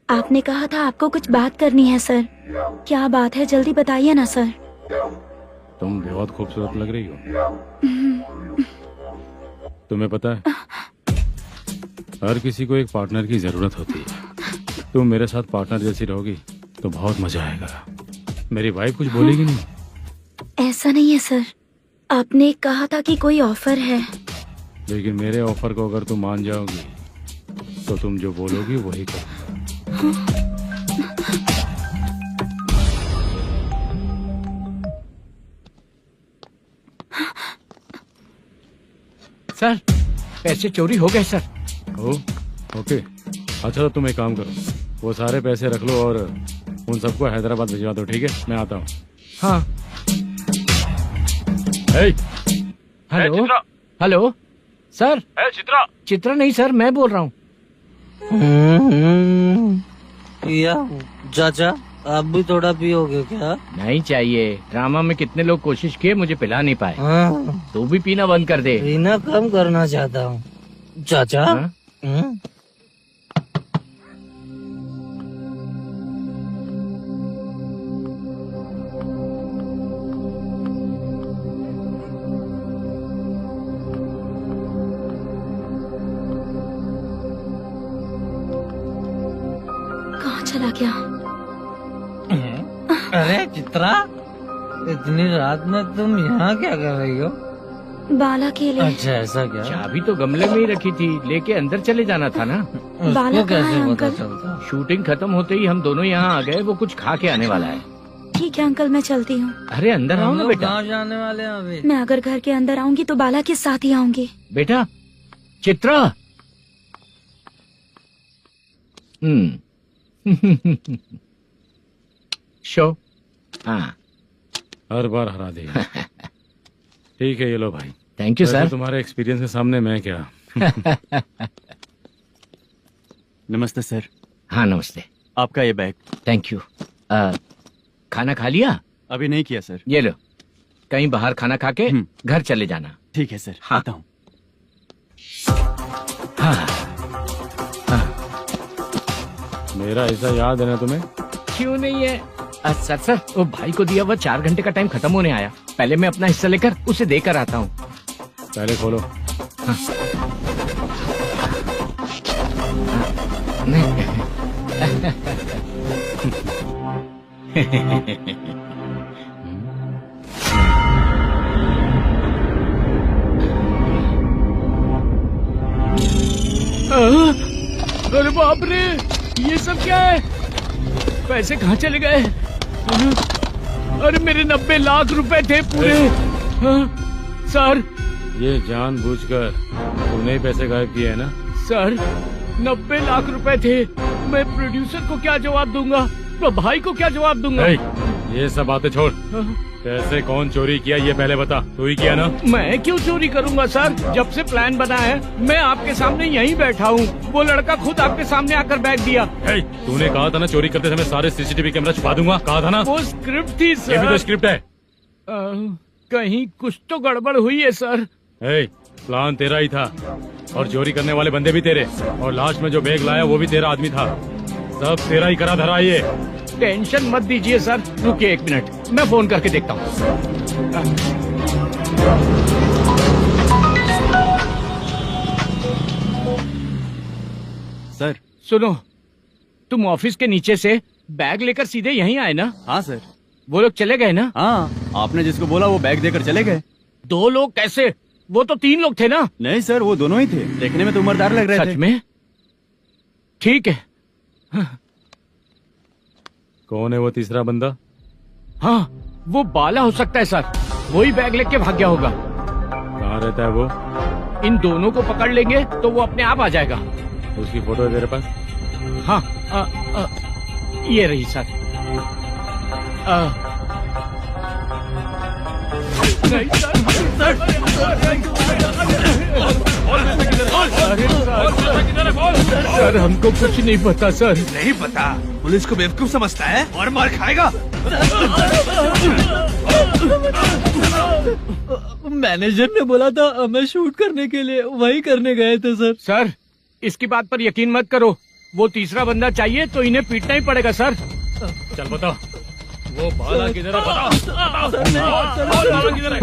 Speaker 9: आपने कहा था आपको कुछ बात करनी है सर। क्या बात है, जल्दी बताइए ना सर।
Speaker 8: तुम बहुत खूबसूरत लग रही हो। तुम्हें पता है, हर किसी को एक पार्टनर की जरूरत होती है। तुम मेरे साथ पार्टनर जैसी रहोगी तो बहुत मजा आएगा। मेरी वाइफ कुछ बोलेगी नहीं?
Speaker 9: ऐसा नहीं है सर, आपने कहा था कि कोई ऑफर है।
Speaker 8: लेकिन मेरे ऑफर को अगर तुम मान जाओगी तो तुम जो बोलोगी वही करो।
Speaker 3: सर, पैसे चोरी हो गए सर।
Speaker 8: ओके, अच्छा तो तुम एक काम करो, वो सारे पैसे रख लो और उन सबको हैदराबाद भिजवा दो, ठीक है? मैं आता हूँ।
Speaker 3: हाँ। Hello hello sir.
Speaker 12: Chitra?
Speaker 3: Chitra नहीं सर, मैं बोल रहा हूँ।
Speaker 11: या चाचा, आप भी थोड़ा पियोगे क्या?
Speaker 3: नहीं चाहिए। ड्रामा में कितने लोग कोशिश किए, मुझे पिला नहीं पाए। तू भी पीना बंद कर दे।
Speaker 11: पीना कम करना चाहता हूँ चाचा।
Speaker 9: कहाँ चला गया?
Speaker 11: अरे चित्रा, इतनी रात में तुम यहाँ क्या कर रही हो?
Speaker 9: बाला के लिए।
Speaker 11: अच्छा ऐसा क्या?
Speaker 3: चाबी तो गमले में ही रखी थी, लेके अंदर चले जाना था ना।
Speaker 9: बाला
Speaker 11: कैसे
Speaker 9: कहाँ है
Speaker 11: पता
Speaker 9: अंकल?
Speaker 11: चलता?
Speaker 3: शूटिंग खत्म होते ही हम दोनों यहाँ आ गए। वो कुछ खा के आने वाला है।
Speaker 9: ठीक है अंकल, मैं चलती हूँ।
Speaker 3: अरे अंदर आओ ना बेटा।
Speaker 11: कहाँ जाने वाले हैं अभी?
Speaker 9: मैं अगर घर के अंदर आऊंगी तो बाला के साथ ही आऊंगी।
Speaker 3: बेटा चित्रा। शो। हाँ,
Speaker 8: हर बार हरा दे। ठीक है, ये लो भाई।
Speaker 3: Thank you sir.
Speaker 8: तुम्हारे एक्सपीरियंस के सामने मैं क्या।
Speaker 14: नमस्ते सर।
Speaker 3: हाँ नमस्ते।
Speaker 14: आपका ये बैग।
Speaker 3: Thank you. खाना खा लिया?
Speaker 14: अभी नहीं किया सर।
Speaker 3: ये लो, कहीं बाहर खाना खा के घर चले जाना।
Speaker 14: ठीक है सर।
Speaker 3: हाँ।
Speaker 14: आता हूँ।
Speaker 3: हाँ।
Speaker 8: मेरा ऐसा याद है ना तुम्हें?
Speaker 3: क्यों नहीं है? सर सर, वो भाई को दिया हुआ 4 घंटे का टाइम खत्म होने आया। पहले मैं अपना हिस्सा लेकर उसे देकर आता हूँ।
Speaker 8: पहले खोलो।
Speaker 3: हाँ। अरे बाप रे, ये सब क्या है? पैसे कहाँ चले गए? अरे मेरे 90 लाख रुपए थे पूरे। सर,
Speaker 8: ये जानबूझकर तुमने ही पैसे गायब किए है ना?
Speaker 3: सर 90 लाख रुपए थे। मैं प्रोड्यूसर को क्या जवाब दूंगा, तो भाई को क्या जवाब दूंगा?
Speaker 8: ये सब बातें छोड़। पैसे कौन चोरी किया ये पहले बता। तू ही किया ना?
Speaker 3: मैं क्यों चोरी करूंगा सर? जब से प्लान बना है मैं आपके सामने यहीं बैठा हूँ। वो लड़का खुद आपके सामने आकर बैग दिया।
Speaker 8: तूने कहा था ना चोरी करते समय सारे सीसीटीवी कैमरा छुपा दूंगा, कहा था ना?
Speaker 3: वो स्क्रिप्ट थी सर।
Speaker 8: ये भी तो स्क्रिप्ट है।
Speaker 3: कहीं कुछ तो गड़बड़ हुई है सर।
Speaker 8: प्लान तेरा ही था और चोरी करने वाले बंदे भी तेरे, और लास्ट में जो बैग लाया वो भी तेरा आदमी था। सब तेरा ही करा धरा। ये
Speaker 3: टेंशन मत दीजिए सर। रुकिए 1 मिनट, मैं फोन करके देखता हूँ।
Speaker 14: सर
Speaker 3: सुनो, तुम ऑफिस के नीचे से बैग लेकर सीधे यहीं आए ना?
Speaker 14: हाँ सर।
Speaker 3: वो लोग चले गए ना?
Speaker 14: हाँ, आपने जिसको बोला वो बैग देकर चले गए।
Speaker 3: 2 लोग कैसे? वो तो 3 लोग थे ना?
Speaker 14: नहीं सर, वो दोनों ही थे। देखने में तो उम्रदार लग रहे थे।
Speaker 3: सच में? ठीक है।
Speaker 8: कौन है वो तीसरा बंदा?
Speaker 3: हाँ, वो बाला हो सकता है सर। वही बैग लेके भाग गया होगा।
Speaker 8: कहाँ रहता है वो?
Speaker 3: इन दोनों को पकड़ लेंगे तो वो अपने आप आ जाएगा।
Speaker 8: उसकी फोटो है तेरे पास?
Speaker 3: हाँ, ये रही सर। नहीं सर, हमको कुछ नहीं पता सर।
Speaker 10: नहीं पता? पुलिस को बेवकूफ समझता है और मार खाएगा।
Speaker 11: मैनेजर ने बोला था हमें शूट करने के लिए, वही करने गए थे सर।
Speaker 3: सर, इसकी बात पर यकीन मत करो। वो तीसरा बंदा चाहिए तो इन्हें पीटना ही पड़ेगा सर।
Speaker 8: चल बता, वो बाला किधर है? बता, बाला किधर है?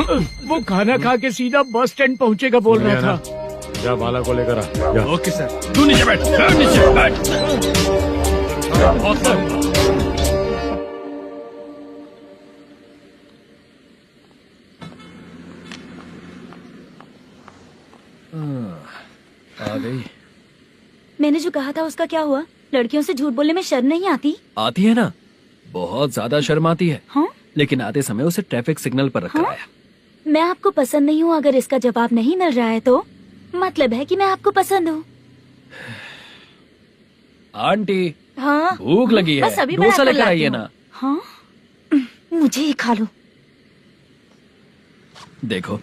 Speaker 3: वो खाना खा के सीधा बस स्टैंड पहुंचेगा बोल रहा था।
Speaker 8: जा बाला को लेकर आ।
Speaker 10: Okay sir.
Speaker 8: तू नीचे बैठ, नीचे बैठ।
Speaker 7: आ गई।
Speaker 9: मैंने जो कहा था उसका क्या हुआ? लड़कियों से झूठ बोलने में शर्म नहीं आती?
Speaker 7: आती है ना, बहुत ज्यादा शर्म आती है।
Speaker 9: हाँ?
Speaker 7: लेकिन आते समय उसे ट्रैफिक सिग्नल पर रखकर आया।
Speaker 9: मैं आपको पसंद नहीं हूँ, अगर इसका जवाब नहीं मिल रहा है तो मतलब है कि मैं आपको पसंद हूँ।
Speaker 7: आंटी,
Speaker 9: हाँ?
Speaker 7: भूख लगी है,
Speaker 9: बस अभी
Speaker 7: डोसा
Speaker 9: बनाकर
Speaker 7: लेकर
Speaker 9: लाती
Speaker 7: आइए
Speaker 9: हूँ।
Speaker 7: ना।
Speaker 9: हाँ? मुझे ही खा लो।
Speaker 7: देखो,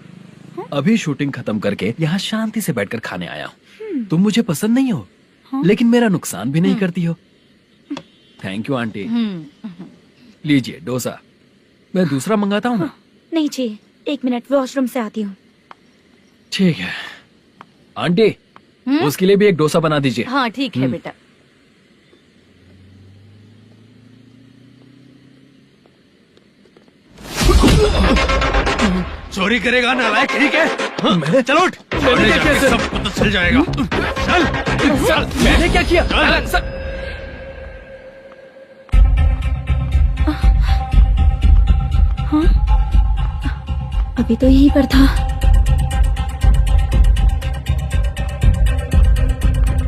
Speaker 7: अभी शूटिंग खत्म करके यहाँ शांति से बैठकर खाने आया हूँ। तुम मुझे पसंद नहीं हो, लेकिन मेरा नुकसान भी नहीं करती हो। Thank you aunty. लीजिए डोसा। मैं दूसरा मंगाता हूँ ना?
Speaker 9: नहीं चाहिए, 1 मिनट वॉशरूम से आती हूँ।
Speaker 7: ठीक है आंटी, उसके लिए भी एक डोसा बना दीजिए।
Speaker 4: हाँ ठीक है बेटा।
Speaker 10: चोरी करेगा नालायक, ठीक है? चलो उठ, सब पता चल जाएगा। चल।
Speaker 7: मैंने क्या किया?
Speaker 9: हाँ? अभी तो यहीं पर था।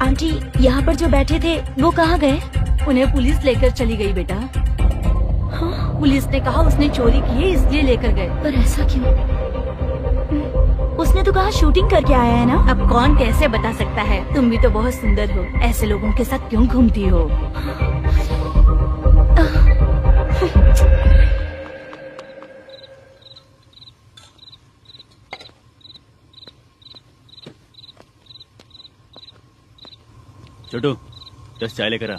Speaker 9: आंटी, यहाँ पर जो बैठे थे वो कहाँ गए?
Speaker 4: उन्हें पुलिस लेकर चली गई बेटा।
Speaker 9: हाँ?
Speaker 4: पुलिस ने कहा उसने चोरी की है इसलिए लेकर गए।
Speaker 9: पर ऐसा क्यों? उसने तो कहा शूटिंग करके आया है ना।
Speaker 4: अब कौन कैसे बता सकता है? तुम भी तो बहुत सुंदर हो, ऐसे लोगों के साथ क्यों घूमती हो?
Speaker 14: छोटू, 10 चाय लेकर आ।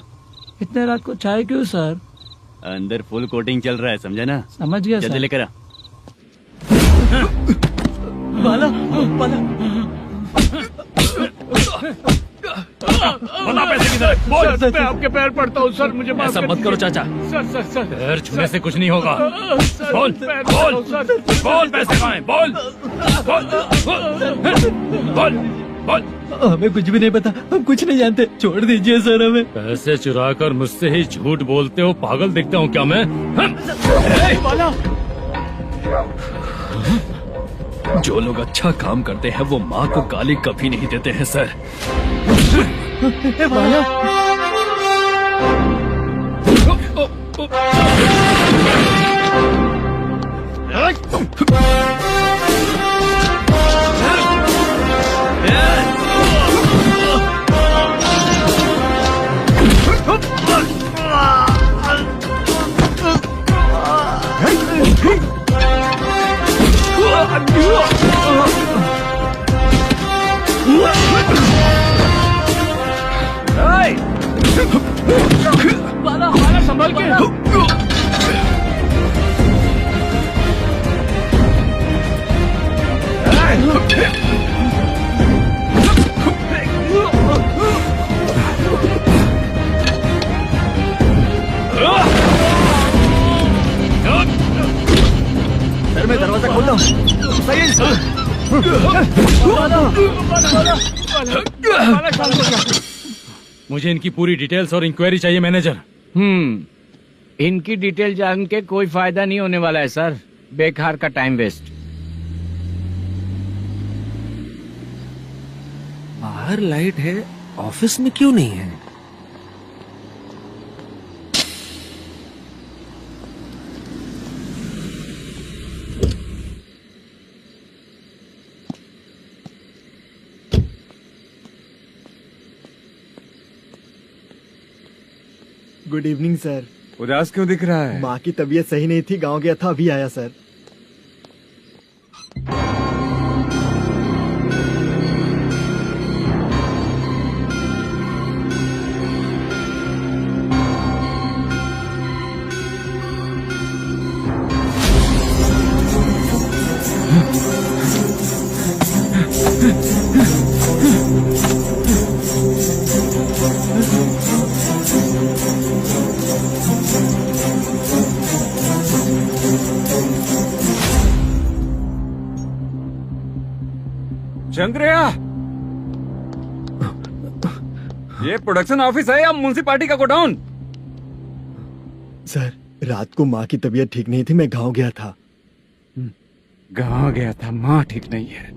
Speaker 11: इतने रात को चाय क्यों सर?
Speaker 14: अंदर फुल कोटिंग चल रहा है, समझा ना?
Speaker 11: समझ गया
Speaker 14: जल्दी
Speaker 11: सर।
Speaker 14: लेकर आ।
Speaker 11: बाला, बाला।
Speaker 8: बता पैसे किधर है? बोल।
Speaker 3: मैं आपके पैर पड़ता हूँ सर, मुझे माफ
Speaker 7: ऐसा
Speaker 3: कर
Speaker 7: मत करो
Speaker 3: दीजिए।
Speaker 7: चाचा।
Speaker 3: सर सर
Speaker 8: पैर छूने से कुछ नहीं होगा।
Speaker 3: सर,
Speaker 8: बोल,
Speaker 3: पैर
Speaker 8: बोल,
Speaker 3: पड़ता हूँ, सर।
Speaker 8: बोल पैसे कहाँ हैं? बोल, बोल, बोल।
Speaker 6: हमें कुछ भी नहीं पता, हम कुछ नहीं जानते, छोड़ दीजिए सर हमें।
Speaker 8: पैसे चुराकर मुझसे ही झूठ बोलते हो, पागल दिखता हूँ क्या मैं?
Speaker 7: जो लोग अच्छा काम करते हैं वो माँ को गाली कभी नहीं देते हैं सर।
Speaker 3: बाला संभल के।
Speaker 1: सर मैं दरवाजा खोलता हूँ।
Speaker 8: मुझे इनकी पूरी डिटेल्स और इंक्वायरी चाहिए मैनेजर।
Speaker 3: इनकी डिटेल जान के कोई फायदा नहीं होने वाला है सर, बेकार का टाइम वेस्ट।
Speaker 16: बाहर लाइट है, ऑफिस में क्यों नहीं है?
Speaker 1: Good evening sir.
Speaker 5: उदास क्यों दिख रहा है?
Speaker 1: माँ की तबीयत सही नहीं थी, गांव गया था, अभी आया सर।
Speaker 5: चंद्रया, ये प्रोडक्शन ऑफिस है या म्युनिसिपालिटी का गोडाउन?
Speaker 1: सर, रात को माँ की तबीयत ठीक नहीं थी, मैं गांव गया था।
Speaker 5: गांव गया था, माँ ठीक नहीं है।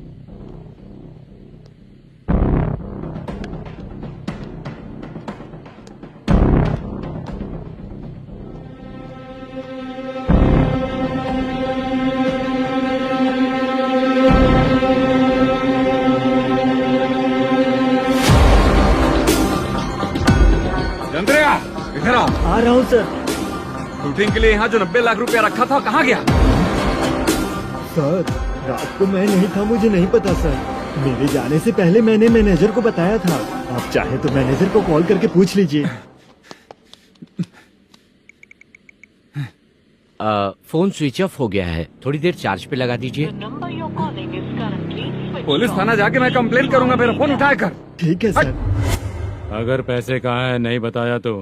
Speaker 5: चंद्रया, इधर आ
Speaker 1: रहा हूँ सर।
Speaker 5: शूटिंग के लिए यहाँ जो 90 लाख रुपया रखा था कहाँ गया?
Speaker 1: सर, रात को मैं नहीं था, मुझे नहीं पता सर। मेरे जाने से पहले मैंने मैनेजर को बताया था। आप चाहे तो मैनेजर को कॉल करके पूछ लीजिए।
Speaker 3: फोन स्विच ऑफ हो गया है, थोड़ी देर चार्ज पे लगा दीजिए।
Speaker 5: पुलिस थाना जाके मैं कंप्लेन करूंगा, मेरा फोन उठाया कर।
Speaker 1: ठीक है सर।
Speaker 8: अगर पैसे कहाँ है नहीं बताया तो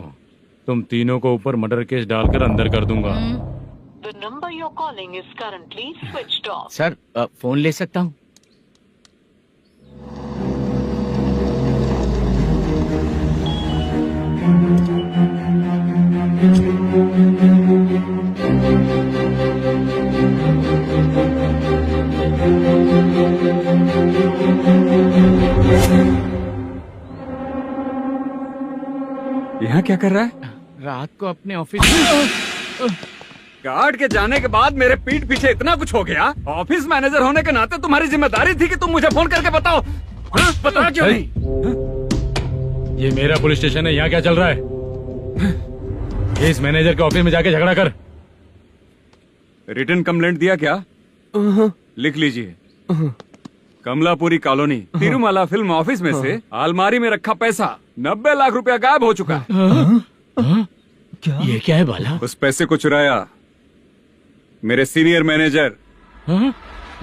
Speaker 8: तुम तीनों को ऊपर मर्डर केस डालकर अंदर कर दूंगा।
Speaker 3: सर, फोन ले सकता हूँ?
Speaker 5: यहाँ क्या कर रहा है?
Speaker 3: रात को अपने ऑफिस
Speaker 5: गार्ड के जाने के बाद मेरे पीठ पीछे इतना कुछ हो गया। ऑफिस मैनेजर होने के नाते तुम्हारी जिम्मेदारी थी कि तुम मुझे फोन करके बताओ। हाँ? पता क्यों नहीं?
Speaker 8: ये मेरा पुलिस स्टेशन है, यहाँ क्या चल रहा है? इस मैनेजर के ऑफिस में जाके झगड़ा कर।
Speaker 5: रिटन कंप्लेंट दिया क्या? लिख लीजिए। Kamalapuri colony, Tirumala film office में से अलमारी में रखा पैसा 90 लाख रुपया गायब हो चुका है।
Speaker 3: क्या? ये क्या है बाला?
Speaker 5: उस पैसे को चुराया मेरे सीनियर मैनेजर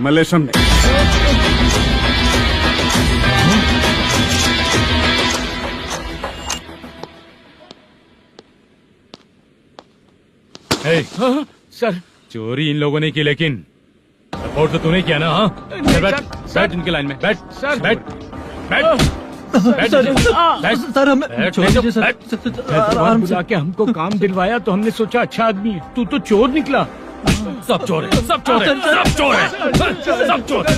Speaker 5: मल्लेशम ने।
Speaker 8: सर, चोरी इन लोगों ने की, लेकिन सपोर्ट तो तूने किया ना? हाँ, बैठ इनके लाइन में, बैठ सर, बैठ
Speaker 11: सर, हमें छोड़ दीजिए सर।
Speaker 3: बुला के हमको काम दिलवाया तो हमने सोचा अच्छा आदमी है, तू तो चोर निकला।
Speaker 8: सब चोर है, सब चोर है, सब चोर है, सब चोर है।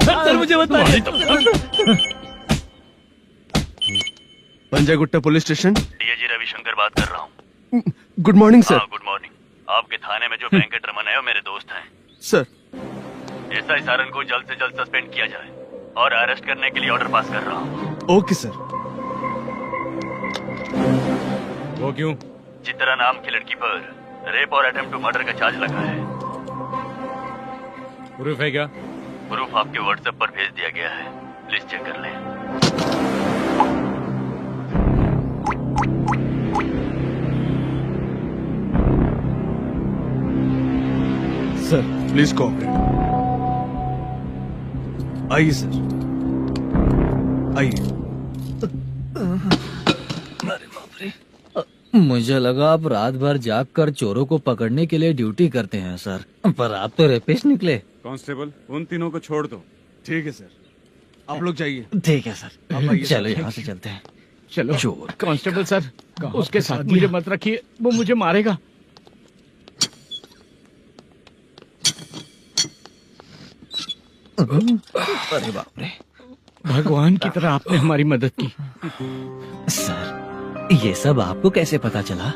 Speaker 11: सर, मुझे बताइए।
Speaker 10: Panjagutta police station,
Speaker 12: DAG Ravishankar बात कर रहा हूँ।
Speaker 10: Good morning sir.
Speaker 12: Good morning. आपके थाने में जो वेंकट रमन है वो मेरे दोस्त हैं।
Speaker 10: सर,
Speaker 12: एसआई सारन को जल्द से जल्द सस्पेंड किया जाए और अरेस्ट करने के लिए ऑर्डर पास कर रहा हूँ।
Speaker 10: Okay sir.
Speaker 8: वो क्यों?
Speaker 12: चित्रा नाम की लड़की पर रेप और अटेम्प्ट टू मर्डर का चार्ज लगा है।
Speaker 8: प्रूफ है क्या?
Speaker 12: प्रूफ आपके व्हाट्सएप पर भेज दिया गया है, प्लीज चेक कर लें।
Speaker 10: Sir, please cooperate. आइए सर, आइए।
Speaker 11: अरे बाप रे, मुझे लगा आप रात भर जाग कर चोरों को पकड़ने के लिए ड्यूटी करते हैं सर, पर आप तो रेपिस्ट निकले।
Speaker 5: कांस्टेबल, उन तीनों को छोड़ दो।
Speaker 10: ठीक है सर, आप लोग जाइए।
Speaker 11: ठीक है सर, चलो यहाँ से चलते हैं।
Speaker 3: चलो।
Speaker 11: चोर
Speaker 3: कांस्टेबल सर, उसके साथ मुझे मत रखिए, वो मुझे मारेगा।
Speaker 11: अरे बाप रे,
Speaker 3: भगवान की तरह आपने हमारी मदद की।
Speaker 11: सर, ये सब आपको कैसे पता चला?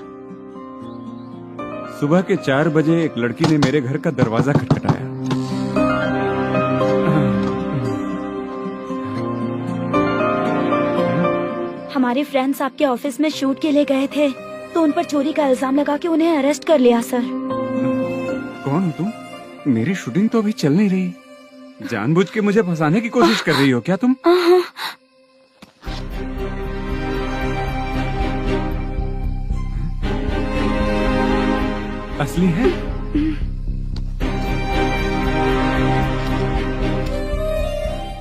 Speaker 5: सुबह के 4 बजे एक लड़की ने मेरे घर का दरवाजा खटखटाया।
Speaker 9: हमारे फ्रेंड्स आपके ऑफिस में शूट के लिए गए थे, तो उन पर चोरी का इल्जाम लगा के उन्हें अरेस्ट कर लिया सर।
Speaker 5: कौन हो तुम? मेरी शूटिंग तो अभी चल नहीं रही। जानबूझ के मुझे फंसाने की कोशिश कर रही हो क्या तुम? असली है?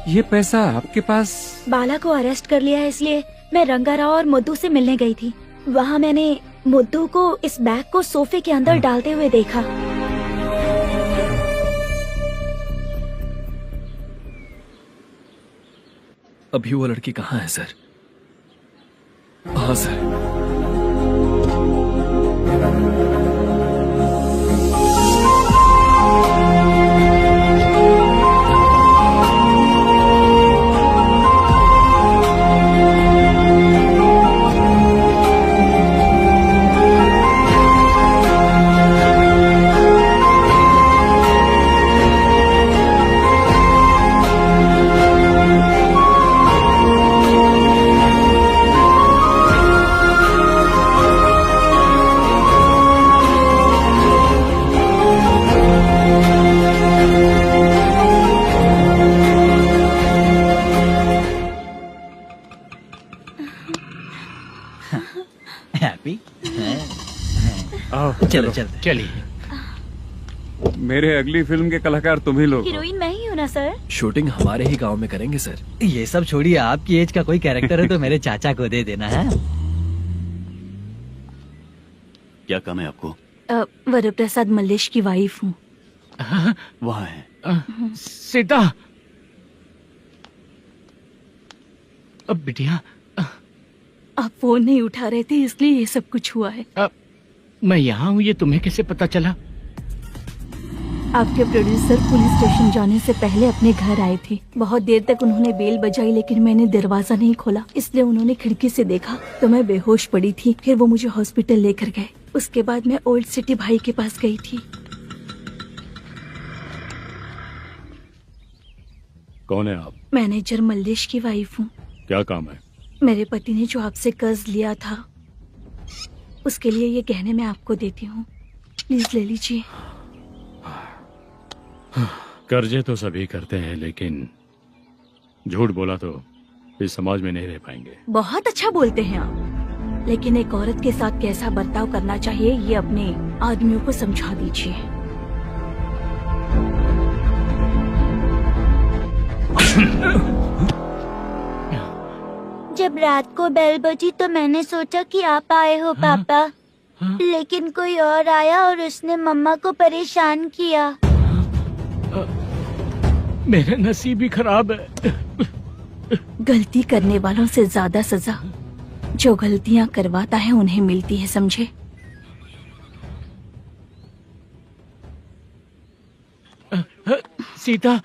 Speaker 5: ये पैसा आपके पास?
Speaker 9: बाला को अरेस्ट कर लिया है, इसलिए मैं रंगाराव और मुद्दू से मिलने गई थी। वहाँ मैंने मुद्दू को इस बैग को सोफे के अंदर डालते हुए देखा।
Speaker 7: अभी वो लड़की कहाँ है सर? हाँ सर।
Speaker 6: हैप्पी?
Speaker 5: चलो
Speaker 3: चलिए।
Speaker 5: मेरे अगली फिल्म के कलाकार तुम ही लोग हो।
Speaker 9: हीरोइन मैं ही हूँ ना सर।
Speaker 7: शूटिंग हमारे ही गांव में करेंगे सर।
Speaker 6: ये सब छोड़िए, आपकी एज का कोई कैरेक्टर है तो मेरे चाचा को दे देना है।
Speaker 14: क्या काम है आपको?
Speaker 4: वरप्रसाद मल्लेश की वाइफ हूँ।
Speaker 14: वहाँ है।
Speaker 3: सीता। अब बिटिया
Speaker 4: आप फोन नहीं उठा रहे थे इसलिए ये सब कुछ हुआ है।
Speaker 3: मैं यहाँ हूँ, ये तुम्हें कैसे पता चला?
Speaker 4: आपके प्रोड्यूसर पुलिस स्टेशन जाने से पहले अपने घर आए थे। बहुत देर तक उन्होंने बेल बजाई लेकिन मैंने दरवाजा नहीं खोला, इसलिए उन्होंने खिड़की से देखा तो मैं बेहोश पड़ी थी। फिर वो मुझे हॉस्पिटल लेकर गए। उसके बाद मैं ओल्ड सिटी भाई के पास गई थी।
Speaker 8: कौन है आप?
Speaker 4: मैनेजर मल्लेश की वाइफ हूँ।
Speaker 8: क्या काम है?
Speaker 4: मेरे पति ने जो आपसे कर्ज लिया था उसके लिए ये गहने मैं आपको देती हूँ, प्लीज ले लीजिए।
Speaker 8: कर्जे तो सभी करते हैं, लेकिन झूठ बोला तो इस समाज में नहीं रह पाएंगे।
Speaker 4: बहुत अच्छा बोलते हैं आप, लेकिन एक औरत के साथ कैसा बर्ताव करना चाहिए ये अपने आदमियों को समझा दीजिए।
Speaker 9: जब रात को बेल बजी तो मैंने सोचा कि आप आए हो पापा, लेकिन कोई और आया और उसने मम्मा को परेशान किया।
Speaker 3: मेरा नसीब ही खराब है।
Speaker 4: गलती करने वालों से ज्यादा सजा जो गलतियां करवाता है उन्हें मिलती है, समझे?
Speaker 3: सीता,